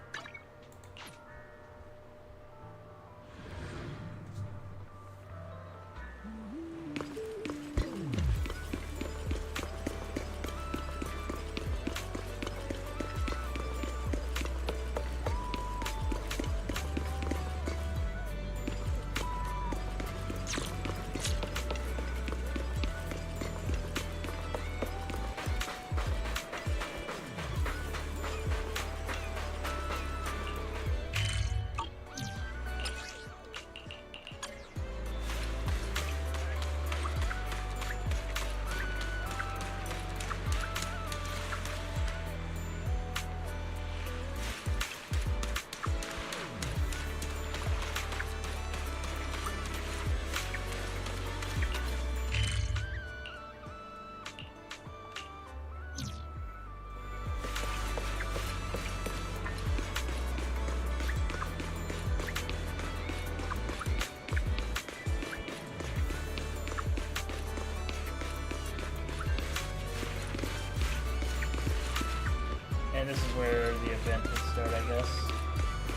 And this is where the event would start, I guess.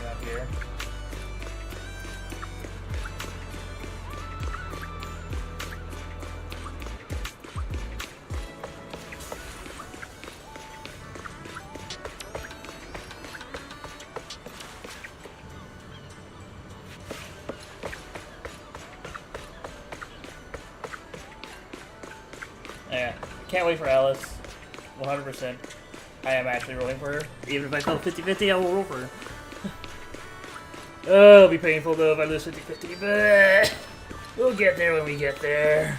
Around here. Yeah, can't wait for Alice. 100%. I am actually rolling for her. Even if I fell 50-50, I will roll for her. Oh, it'll be painful though if I lose 50-50, but we'll get there when we get there.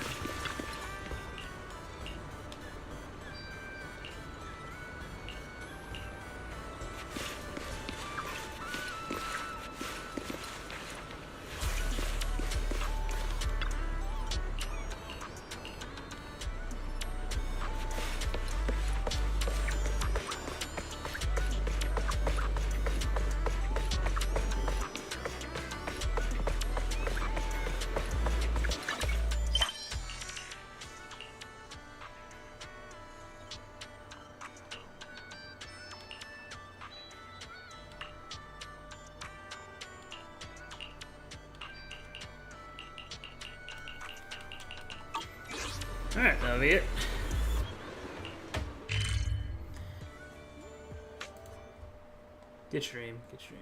Alright, that'll be it. Good stream, good stream.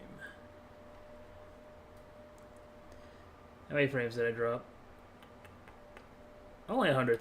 How many frames did I drop? Only 100.